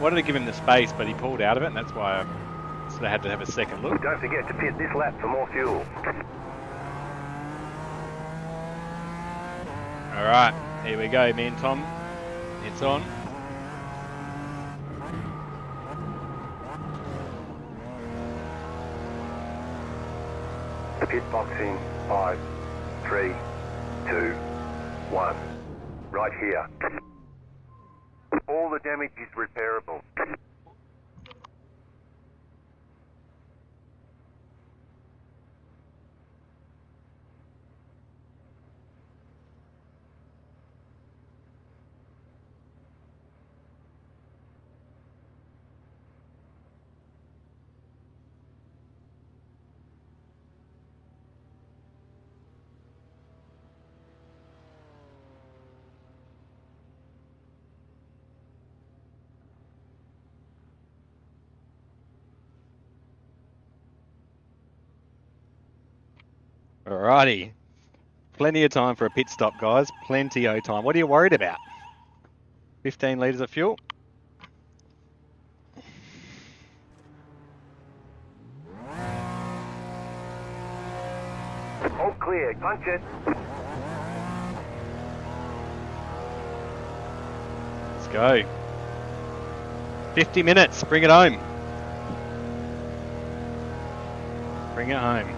wanted to give him the space, but he pulled out of it, and that's why I sort of had to have a second look. Don't forget to pit this lap for more fuel. Alright, here we go, me and Tom. It's on. Pit boxing, 5, 3, 2, 1. Right here. All the damage is repairable. Alrighty. Plenty of time for a pit stop, guys. Plenty of time. What are you worried about? 15 litres of fuel. All clear. Punch it. Let's go. 50 minutes. Bring it home. Bring it home.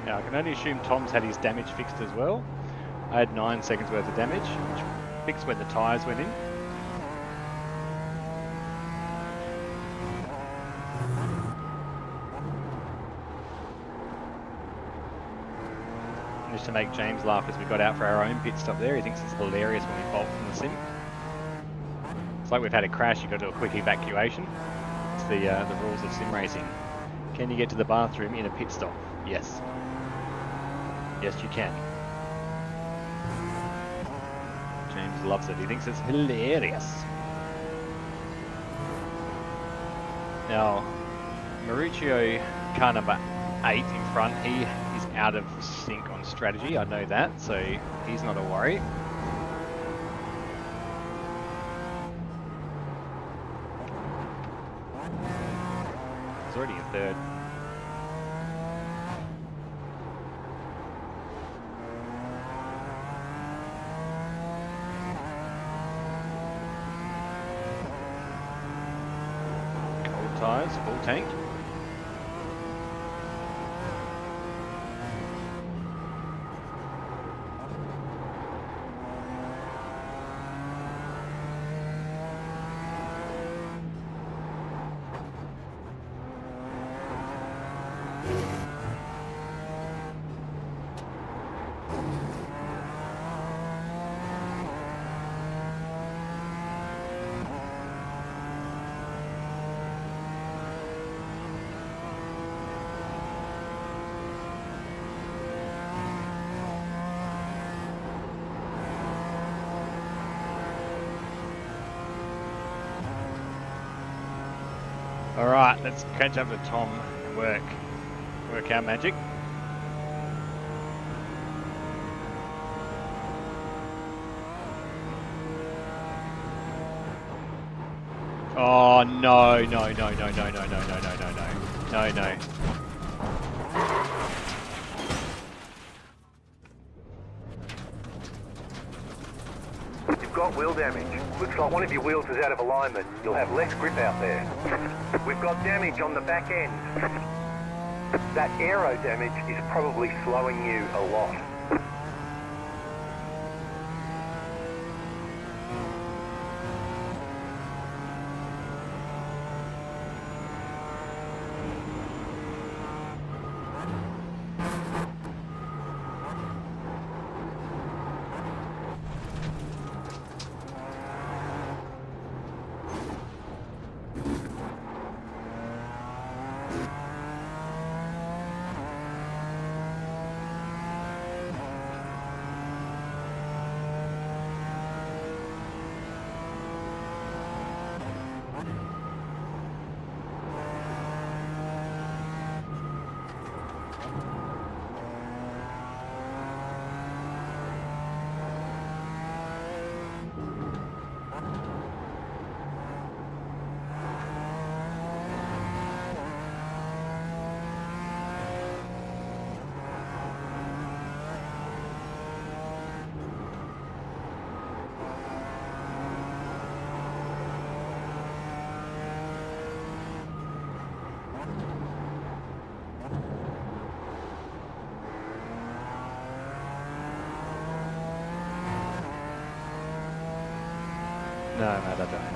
Now, I can only assume Tom's had his damage fixed as well. I had 9 seconds worth of damage, which fixed when the tyres went in. And just to make James laugh as we got out for our own pit stop there, he thinks it's hilarious when we bolt from the sim. It's like we've had a crash, you've got to do a quick evacuation. It's the rules of sim racing. Can you get to the bathroom in a pit stop? Yes. Yes, you can. James loves it. He thinks it's hilarious. Now, Mauricio, car number 8 in front, he is out of sync on strategy. I know that, so he's not a worry. He's already in third. Tyres, full tank. All right, let's catch up with Tom and work our magic. Oh no, no, no, no, no, no, no, no, no, no, no, no, no. You've got wheel damage. Looks like one of your wheels is out of alignment. You'll have less grip out there. We've got damage on the back end. That aero damage is probably slowing you a lot. No, mate, I don't.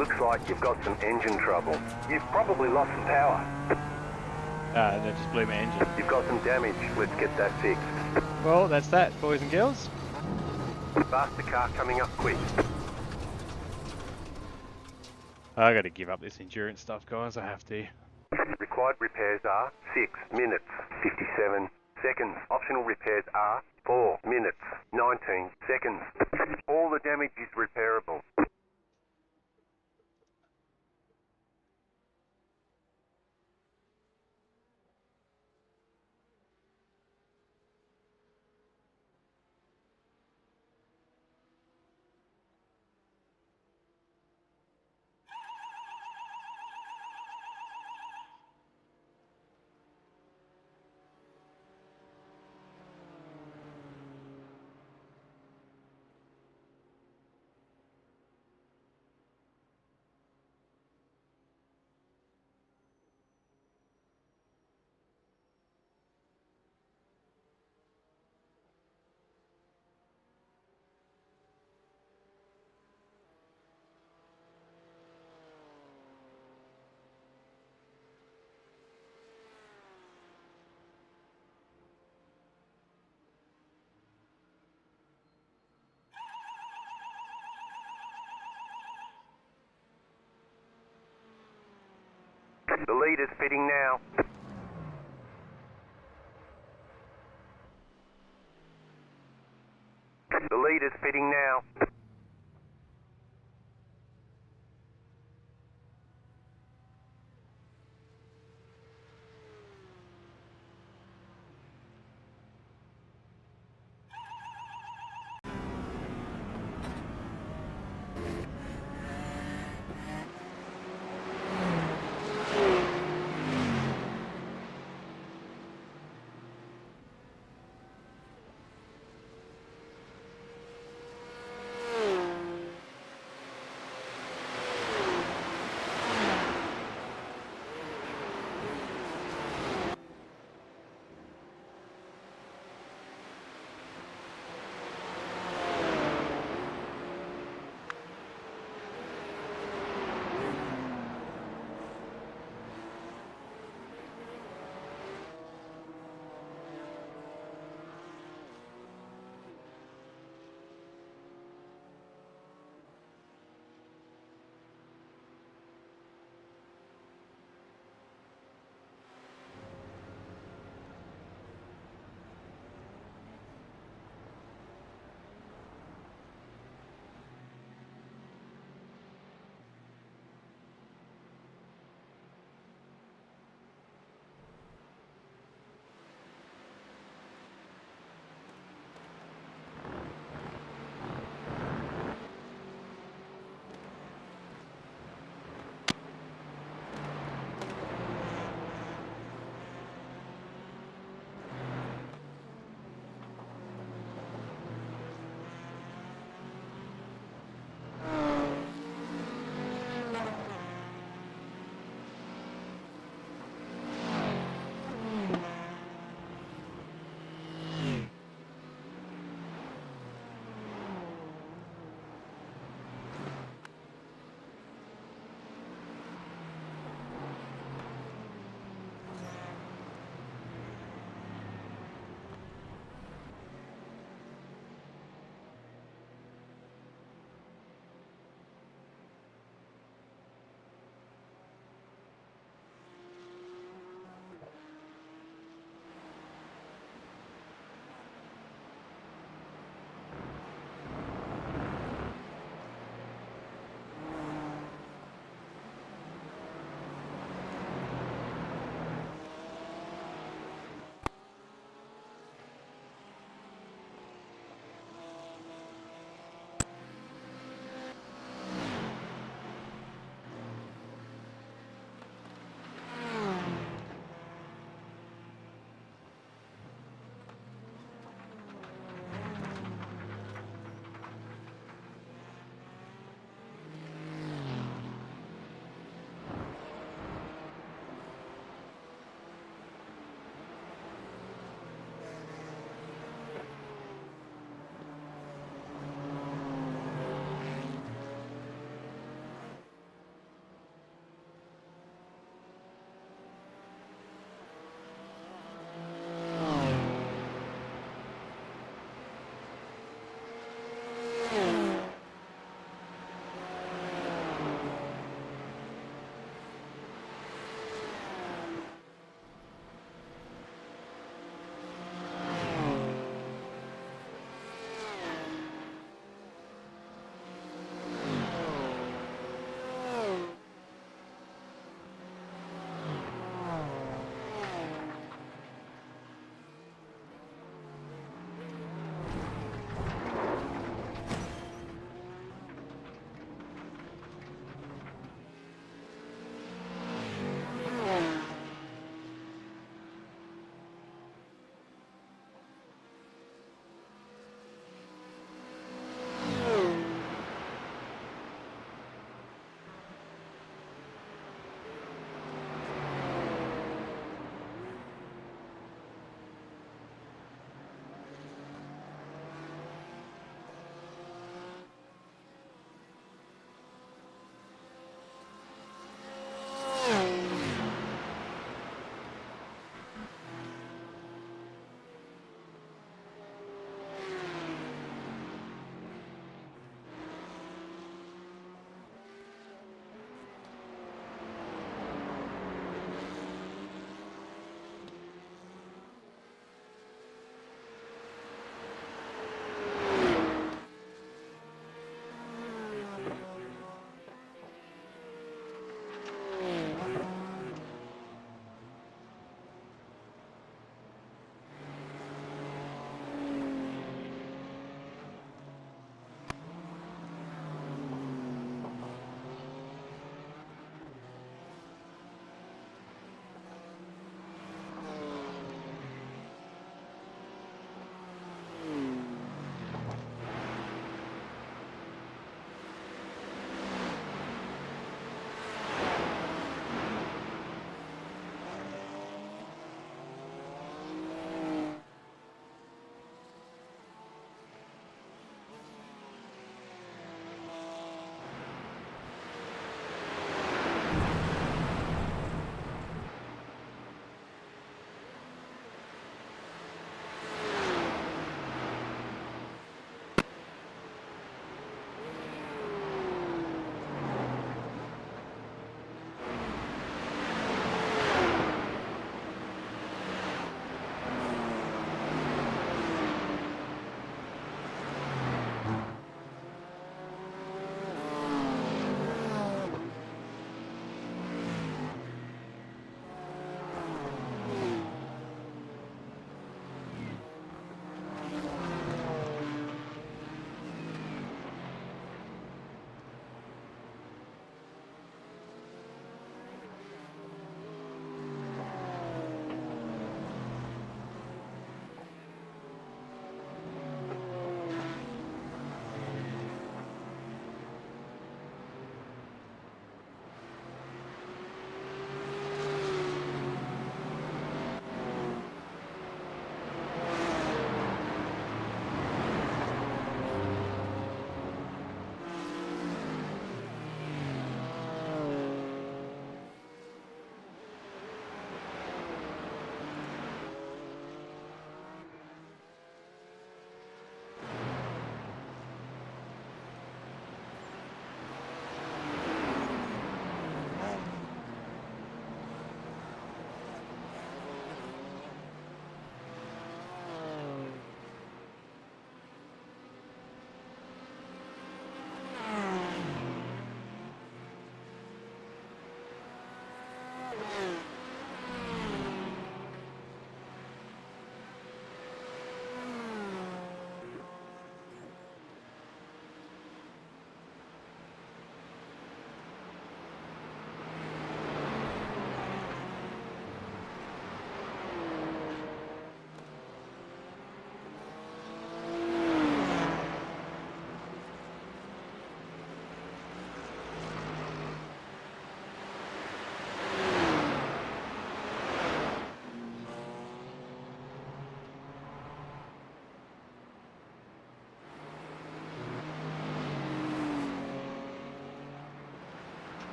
Looks like you've got some engine trouble. You've probably lost some power. That just blew my engine. You've got some damage. Let's get that fixed. Well, that's that, boys and girls. Faster car coming up quick. I got to give up this endurance stuff, guys. I have to. Required repairs are 6 minutes, 57 seconds. Optional repairs are 4 minutes, 19 seconds. All the damage is repairable. The leader's fitting now. The leader's fitting now.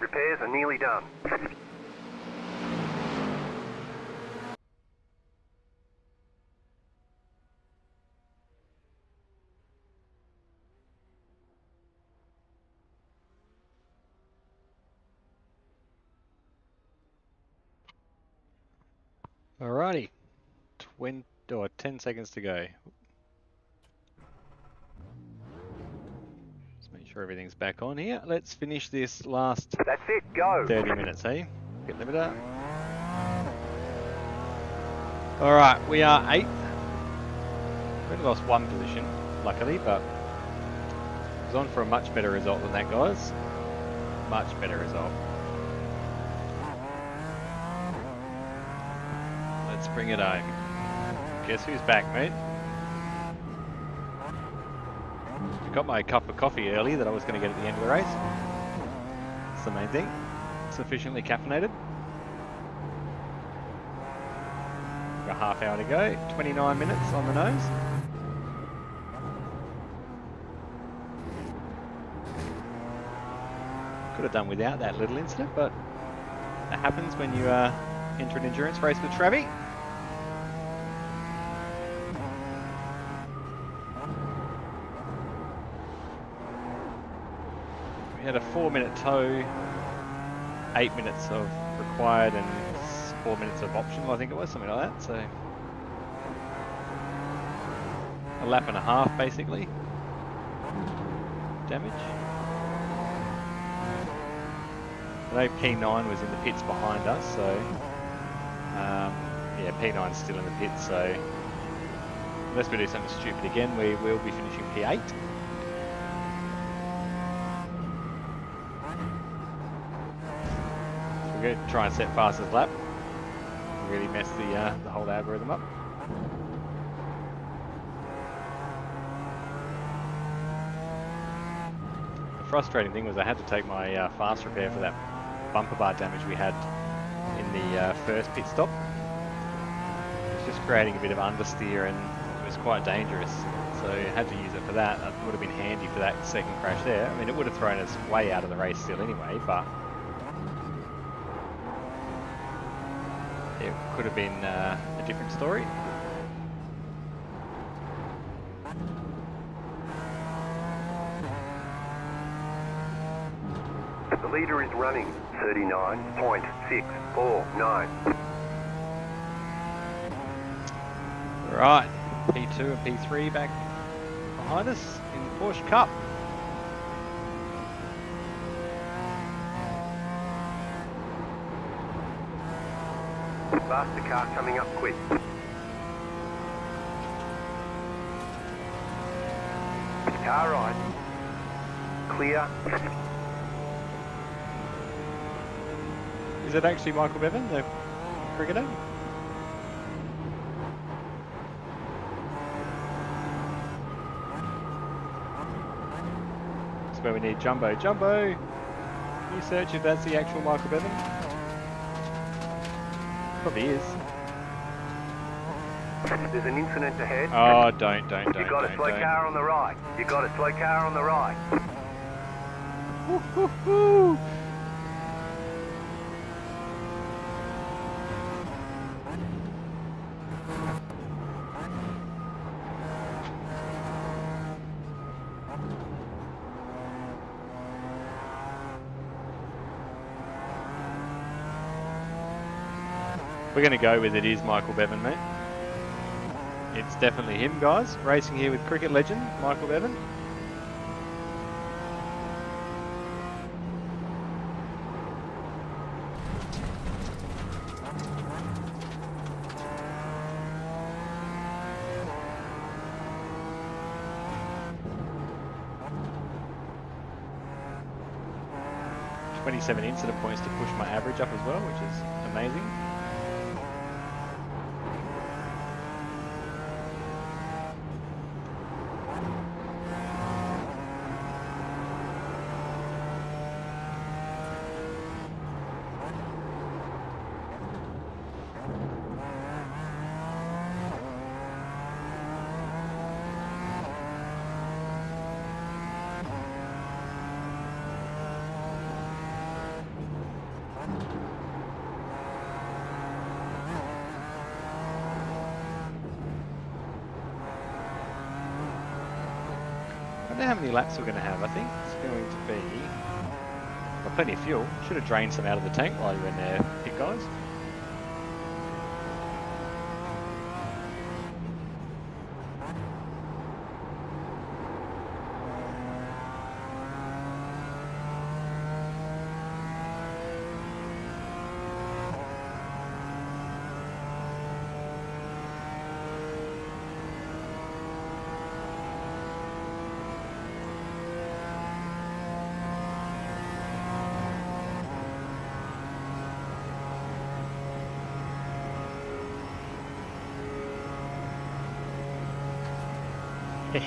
Repairs are nearly done. Alrighty, 10 seconds to go. Just make sure everything's back on here. Let's finish this last That's it, go. 30 minutes, hey? Get limiter. Alright, we are 8th. We only lost 1 position, luckily, but it was on for a much better result than that, guys. Much better result. Let's bring it home. Guess who's back, mate? I got my cup of coffee early that I was going to get at the end of the race. That's the main thing. Sufficiently caffeinated. Got a half hour to go. 29 minutes on the nose. Could have done without that little incident, but that happens when you enter an endurance race with Travi. We had a 4-minute tow, 8 minutes of required and 4 minutes of optional, I think it was, something like that, so a lap and a half basically damage. I know P9 was in the pits behind us, so yeah, P9's still in the pits, so unless we do something stupid again, we will be finishing P8. So we're going to try and set fastest lap, really mess the whole algorithm up. The frustrating thing was I had to take my fast repair for that bumper bar damage we had in the first pit stop. It was just creating a bit of understeer and it was quite dangerous, so I had to use it for that. It would have been handy for that second crash there. I mean, it would have thrown us way out of the race still anyway, but it could have been a different story. The leader is running 39.649. Right, P2 and P3 back behind us in the Porsche Cup. Faster car coming up quick. Car right. Clear. Is it actually Michael Bevan, the cricketer? That's where we need Jumbo. Jumbo! Can you search if that's the actual Michael Bevan? Probably is. There's an incident ahead. Oh, don't. You've got a slow car on the right. You've got a slow car on the right. Woo-hoo-hoo! We're going to go with it is Michael Bevan, mate. It's definitely him, guys. Racing here with cricket legend, Michael Bevan. .27 incident points to push my average up as well, which is amazing. wonder how many laps we're going to have. I think it's going to be... Got plenty of fuel. Should have drained some out of the tank while you were in there, pit guys.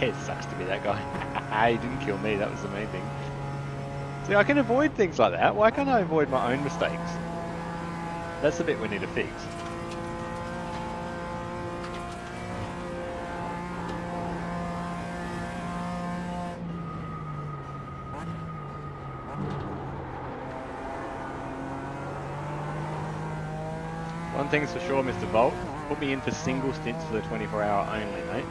It sucks to be that guy. He didn't kill me, that was the main thing. See, I can avoid things like that. Why can't I avoid my own mistakes? That's the bit we need to fix. One thing's for sure, Mr. Volt. Put me in for single stints for the 24-hour only, mate.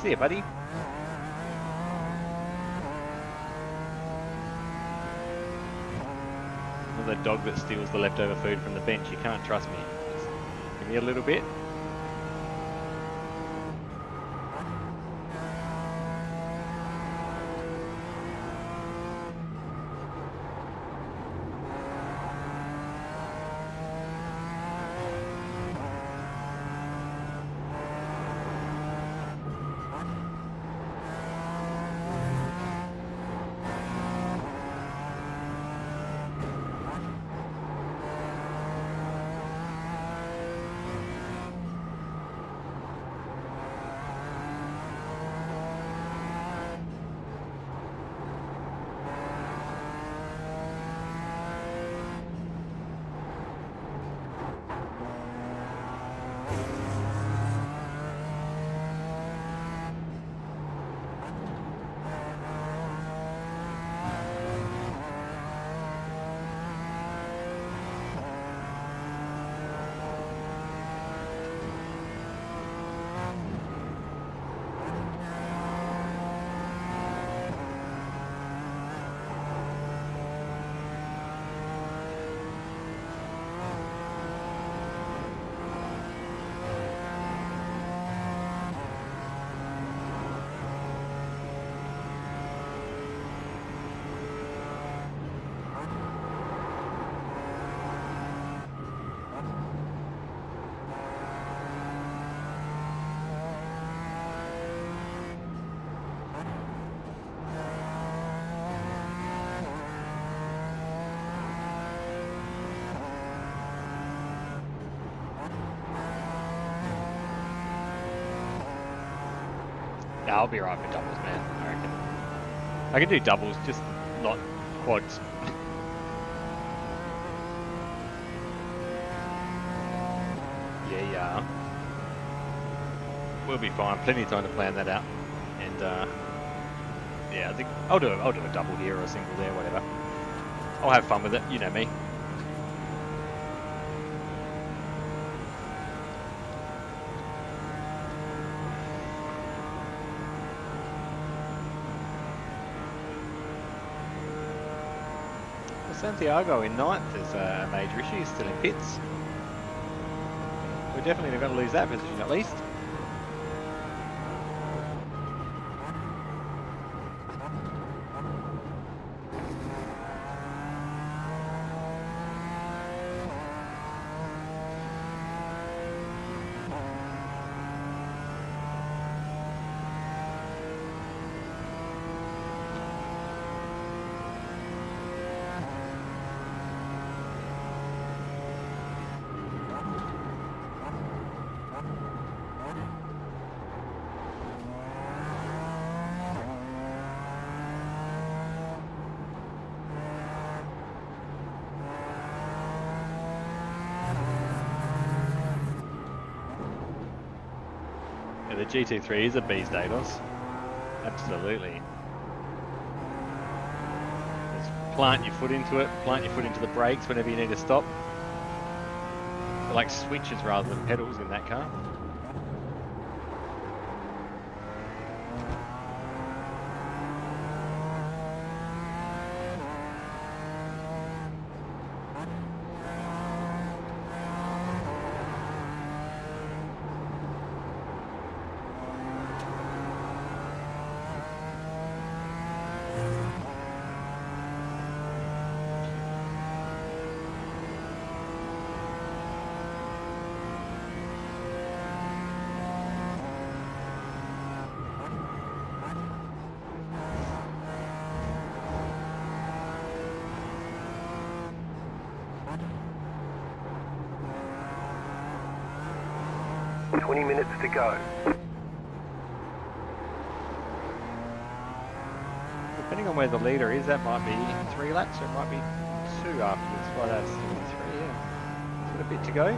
See ya, buddy. Another dog that steals the leftover food from the bench. You can't trust me. Just give me a little bit. Yeah, I'll be right for doubles, man. I reckon. I can do doubles, just not quads. Yeah. We'll be fine. Plenty of time to plan that out. And yeah, I think I'll do a double here or a single there, whatever. I'll have fun with it. You know me. Santiago in ninth is a major issue. He's still in pits. We're definitely not going to lose that position at least. The GT3 is a beast, Dados. Absolutely. Just plant your foot into it, plant your foot into the brakes whenever you need to stop. They're like switches rather than pedals in that car. Minutes to go. Depending on where the leader is, that might be 3 laps or it might be 2 afterwards. Well, that's 3, yeah. Got a bit to go.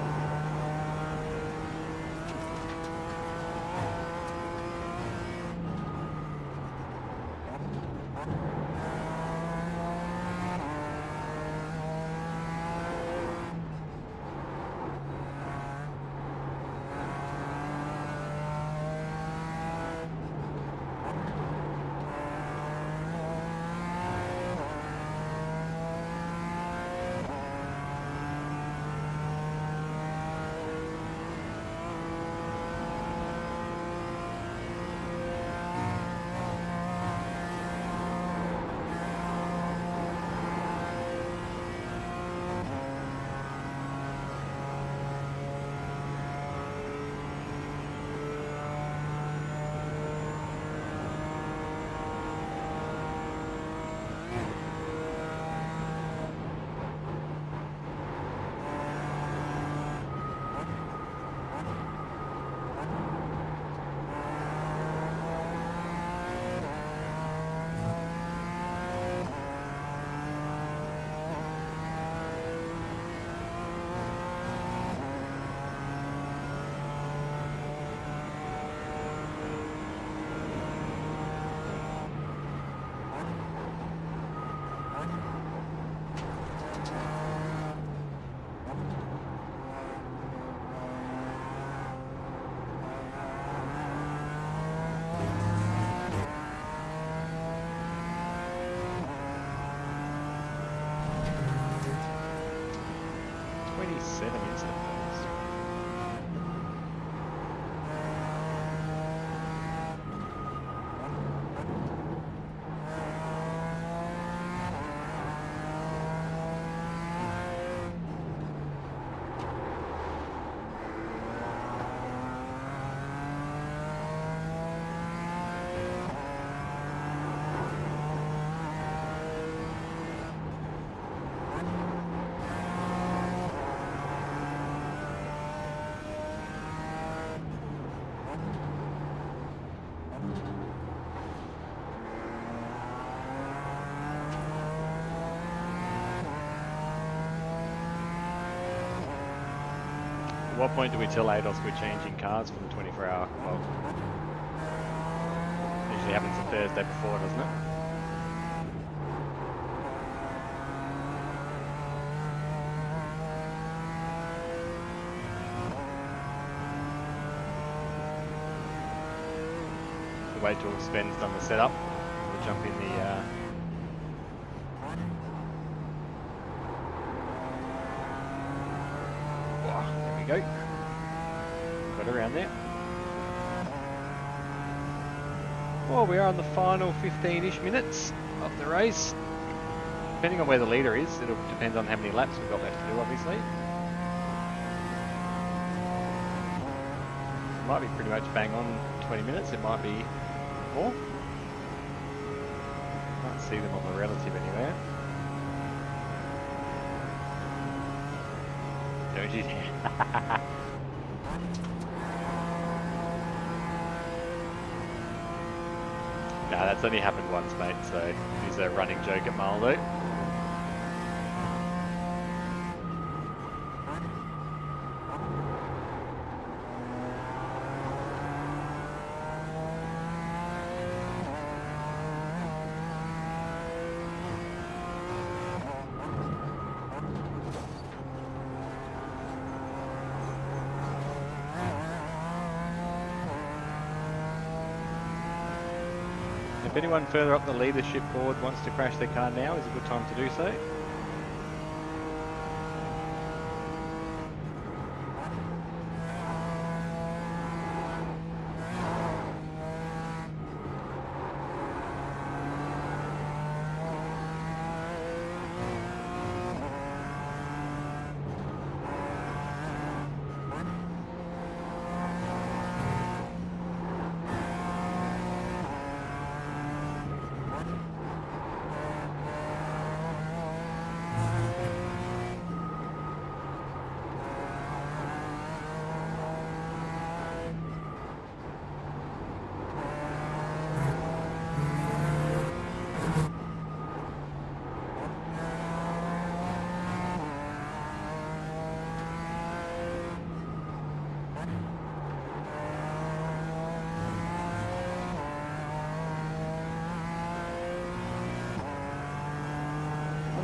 At what point do we tell ADOS we're changing cars for the 24-hour? Well, usually happens the Thursday before, doesn't it? We'll wait till Sven's done the setup. We'll jump in the there we go. Got around there. Well, we are on the final 15-ish minutes of the race. Depending on where the leader is, it'll depend on how many laps we've got left to do, obviously. It might be pretty much bang on 20 minutes, it might be more. Can't see them on the relative anywhere. Don't you? Nah, that's only happened once, mate, so it's a running joke at Maldo. If anyone further up the leadership board wants to crash their car now, is a good time to do so.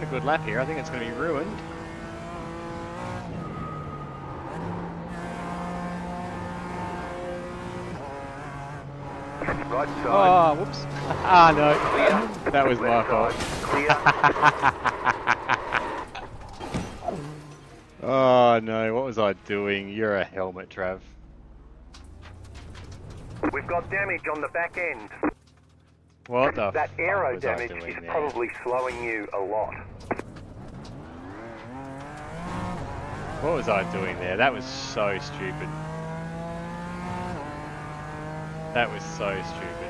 A good lap here. I think it's going to be ruined. Right side. Oh, whoops. Ah, no. Clear. That was my Left fault. side. Clear. Oh, no. What was I doing? You're a helmet, Trav. We've got damage on the back end. What the That fuck aero was I damage doing is there? probably slowing you a lot. What was I doing there? That was so stupid. That was so stupid.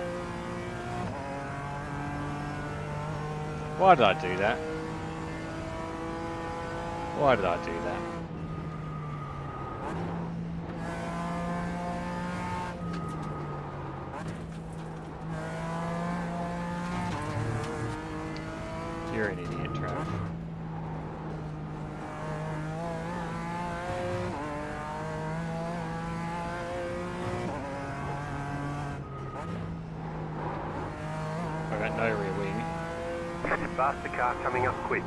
Why did I do that? Why did I do that? You're an idiot, Trav. I've got no rear wing. Faster car coming up quick.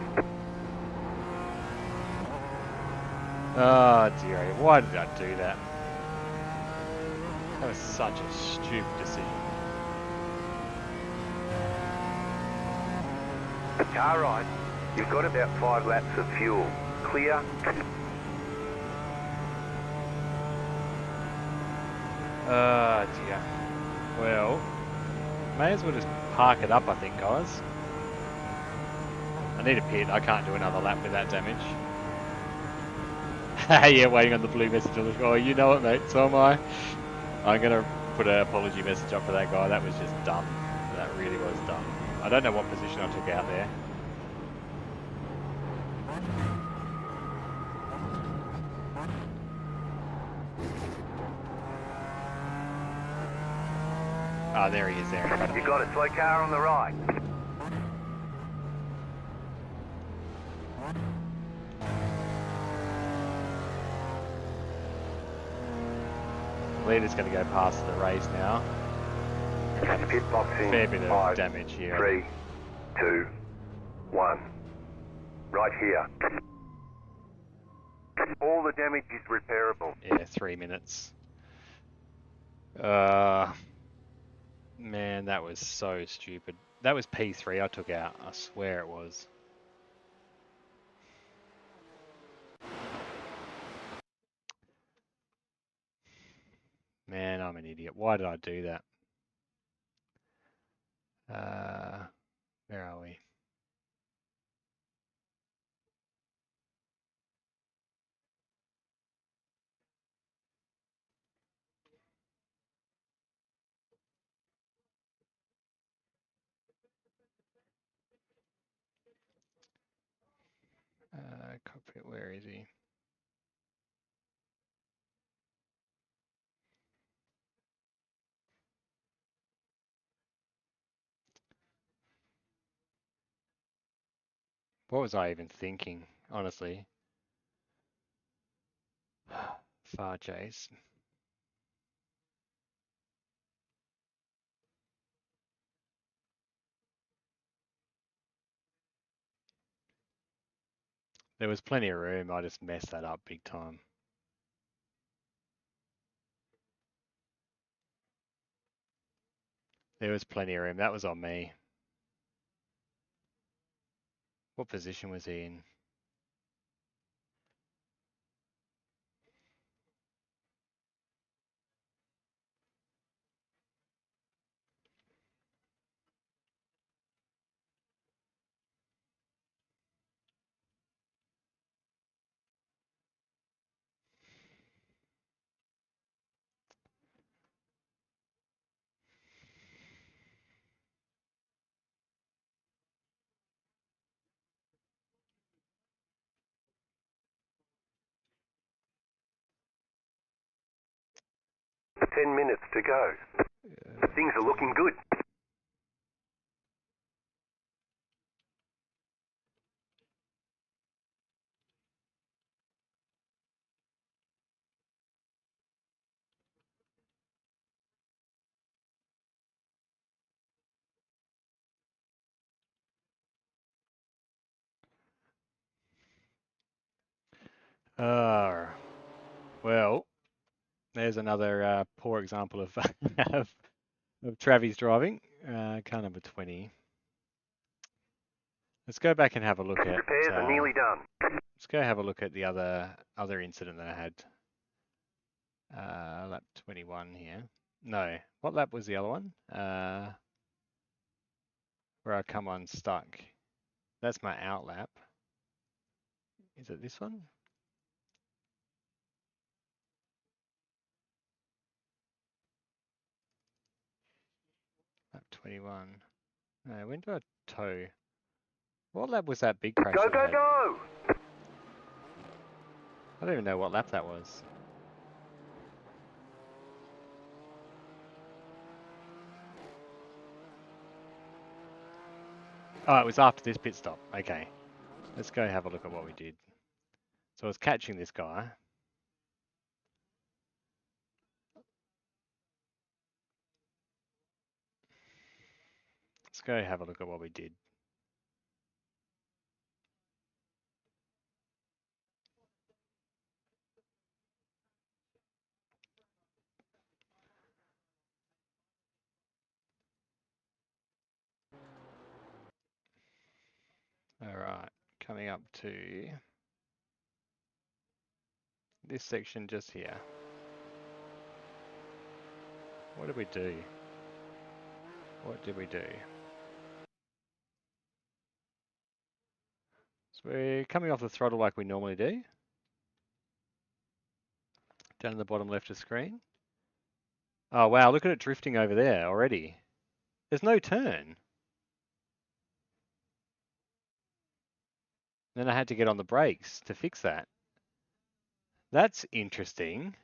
Oh dear, why did I do that? That was such a stupid decision. Car right. You've got about 5 laps of fuel. Clear. Oh dear. Well, may as well just park it up, I think, guys. I need a pit. I can't do another lap with that damage. Yeah, waiting on the blue message on the score. Oh, you know it, mate. So am I. I'm going to put an apology message up for that guy. That was just dumb. That really was dumb. I don't know what position I took out there. Ah, there he is there in front of me. You've got a slow car on the right. Leader's going to go past the race now. Pit box in. Fair bit of 5, damage here. 3, 2, 1. Right here. All the damage is repairable. Yeah, 3 minutes. Man, that was so stupid. That was P3 I took out. I swear it was. Man, I'm an idiot. Why did I do that? Where are we? Cockpit, where is he? What was I even thinking, honestly? Far chase. There was plenty of room. I just messed that up big time. There was plenty of room. That was on me. What position was he in? Ten minutes to go. Things are looking good. Well, there's another poor example of of Travis driving. Car number 20. Let's go back and have a look at. Repairs are nearly done. Let's go have a look at the other incident that I had. Lap 21 here. No, what lap was the other one? Where I come unstuck. That's my out lap. Is it this one? Lap 21. No, when do I tow? What lap was that big crash Go, that I go, had? go! I don't even know what lap that was. Oh, it was after this pit stop. Okay. Let's go have a look at what we did. So I was catching this guy. Let's go have a look at what we did. All right, coming up to this section just here. What did we do? What did we do? So we're coming off the throttle like we normally do. Down in the bottom left of screen. Oh wow, look at it drifting over there already. There's no turn. Then I had to get on the brakes to fix that. That's interesting.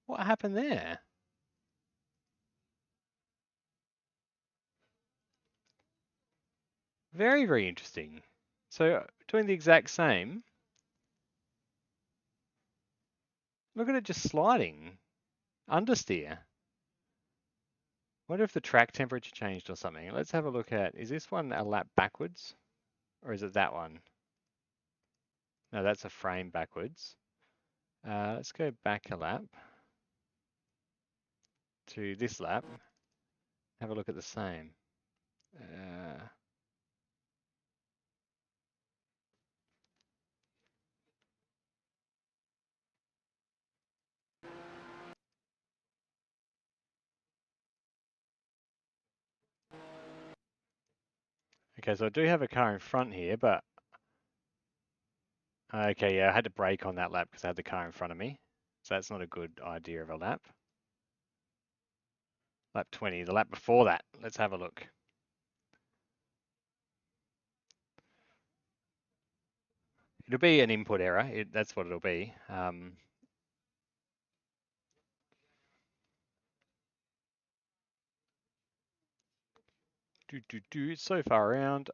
What happened there? Very, very interesting. So doing the exact same. Look at it just sliding. Understeer. Wonder if the track temperature changed or something. Let's have a look at, is this one a lap backwards? Or is it that one? No, that's a frame backwards. Let's go back a lap to this lap. Have a look at the same. Okay, so I do have a car in front here, but okay, yeah, I had to brake on that lap because I had the car in front of me. So that's not a good idea of a lap. Lap 20, the lap before that. Let's have a look. It'll be an input error. That's what it'll be. It's so far around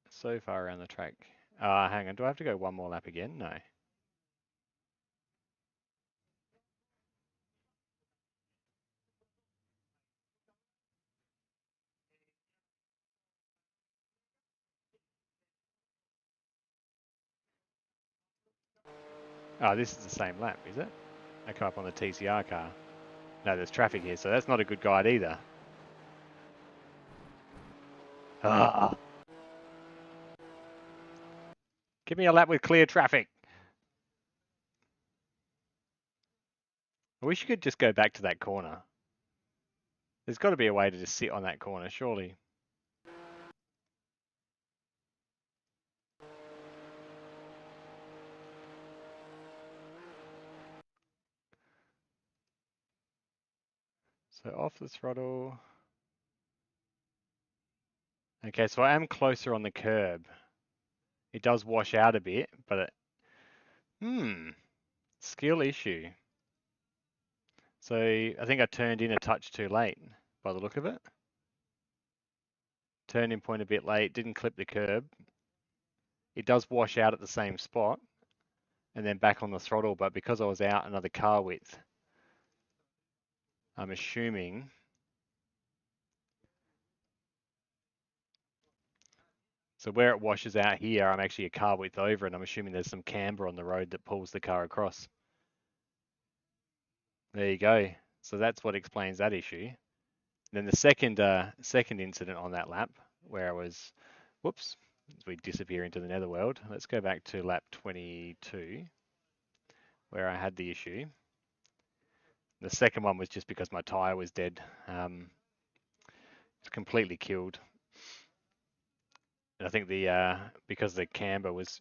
the track. Hang on, do I have to go one more lap again? No. Oh, this is the same lap, is it? I come up on the TCR car. No, there's traffic here, so that's not a good guide either. Ah. Give me a lap with clear traffic. I wish you could just go back to that corner. There's got to be a way to just sit on that corner, surely. So off the throttle. Okay, so I am closer on the curb. It does wash out a bit, but skill issue. So I think I turned in a touch too late by the look of it. Turned in point a bit late, didn't clip the curb. It does wash out at the same spot and then back on the throttle, but because I was out another car width, I'm assuming so where it washes out here, I'm actually a car width over, and I'm assuming there's some camber on the road that pulls the car across. There you go. So that's what explains that issue. Then the second incident on that lap, where I was, whoops, as we disappear into the netherworld. Let's go back to lap 22, where I had the issue. The second one was just because my tyre was dead. It's completely killed. And I think because the camber was,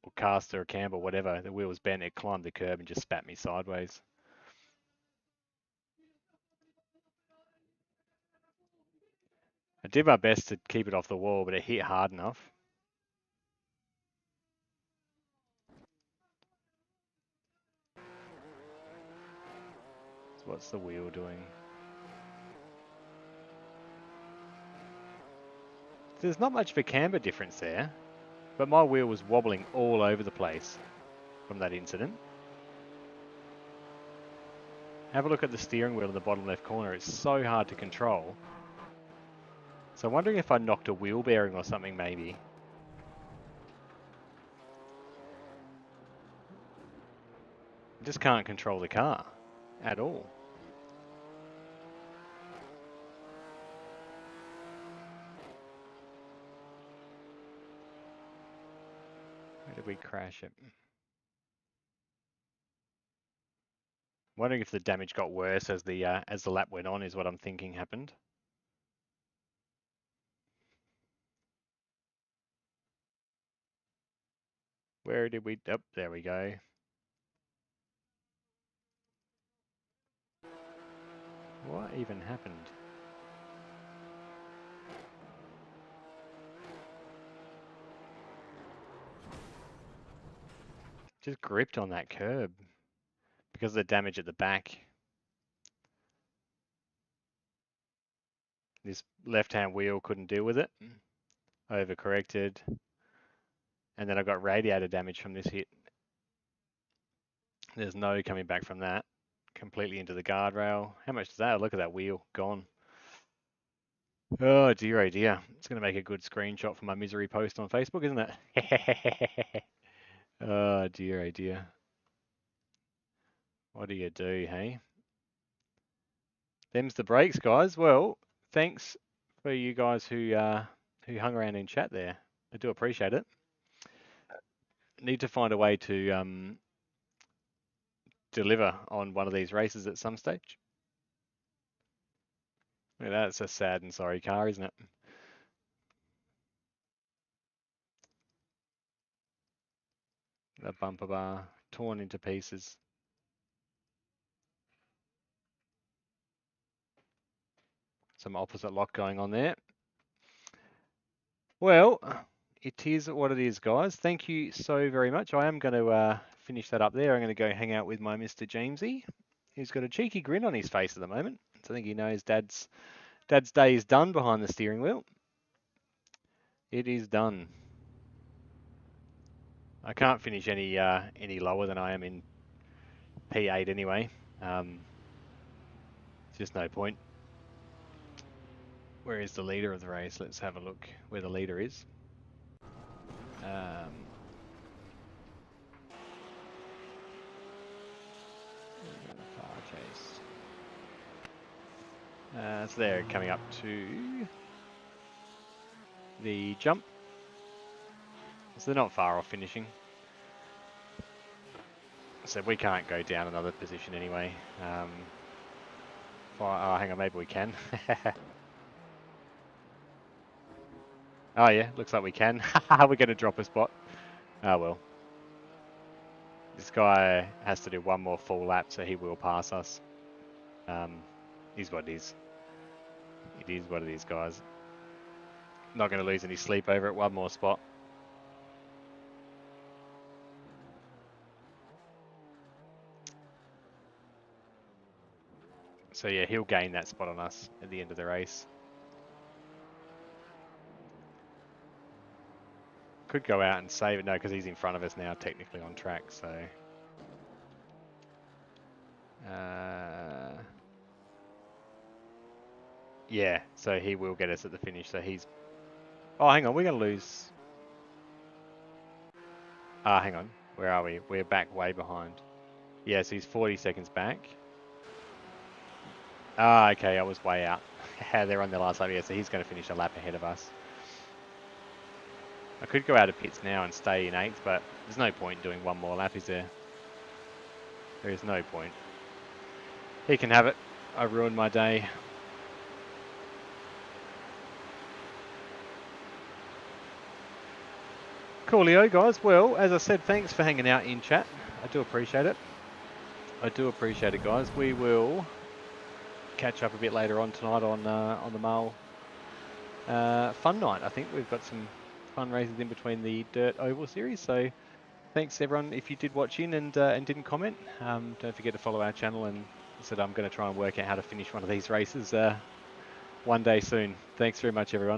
or caster or camber, whatever, the wheel was bent, it climbed the curb and just spat me sideways. I did my best to keep it off the wall, but it hit hard enough. So what's the wheel doing? There's not much of a camber difference there, but my wheel was wobbling all over the place from that incident. Have a look at the steering wheel in the bottom left corner. It's so hard to control. So I'm wondering if I knocked a wheel bearing or something maybe. I just can't control the car at all. Where did we crash it? Wondering if the damage got worse as the lap went on is what I'm thinking happened. Where did we? Oh, there we go. What even happened? Just gripped on that curb because of the damage at the back. This left-hand wheel couldn't deal with it. Overcorrected. And then I got radiator damage from this hit. There's no coming back from that. Completely into the guardrail. How much does that? Look at that wheel. Gone. Oh dear, oh dear. It's going to make a good screenshot for my misery post on Facebook, isn't it? Oh dear, oh dear. What do you do, hey? Them's the breaks, guys. Well, thanks for you guys who hung around in chat there. I do appreciate it. Need to find a way to deliver on one of these races at some stage. Yeah, that's a sad and sorry car, isn't it? The bumper bar torn into pieces. Some opposite lock going on there. Well, it is what it is, guys. Thank you so very much. I am going to finish that up there. I'm going to go hang out with my Mr. Jamesy, who's got a cheeky grin on his face at the moment. So I think he knows Dad's day is done behind the steering wheel. It is done. I can't finish any lower than I am in P8 anyway. Just no point. Where is the leader of the race? Let's have a look where the leader is. Car chase. So they're coming up to the jump. So they're not far off finishing. So we can't go down another position anyway. Oh, hang on, maybe we can. Oh yeah, looks like we can. We're going to drop a spot. Oh well. This guy has to do one more full lap, so he will pass us. Is what it is. It is what it is, guys. Not going to lose any sleep over it. One more spot. So yeah, he'll gain that spot on us at the end of the race. Could go out and save it. No, because he's in front of us now, technically on track. So yeah, so he will get us at the finish. So he's... Oh, hang on, we're going to lose... hang on. Where are we? We're back way behind. Yeah, so he's 40 seconds back. Okay, I was way out. They're on their last lap. Yeah, so he's going to finish a lap ahead of us. I could go out of pits now and stay in 8th, but there's no point doing one more lap, is there? There is no point. He can have it. I ruined my day. Coolio, guys. Well, as I said, thanks for hanging out in chat. I do appreciate it. I do appreciate it, guys. We will catch up a bit later on tonight on the Mail Fun Night. I think we've got some fun races in between the Dirt Oval series. So thanks everyone if you did watch in and didn't comment. Don't forget to follow our channel, and I said I'm going to try and work out how to finish one of these races one day soon. Thanks very much, everyone.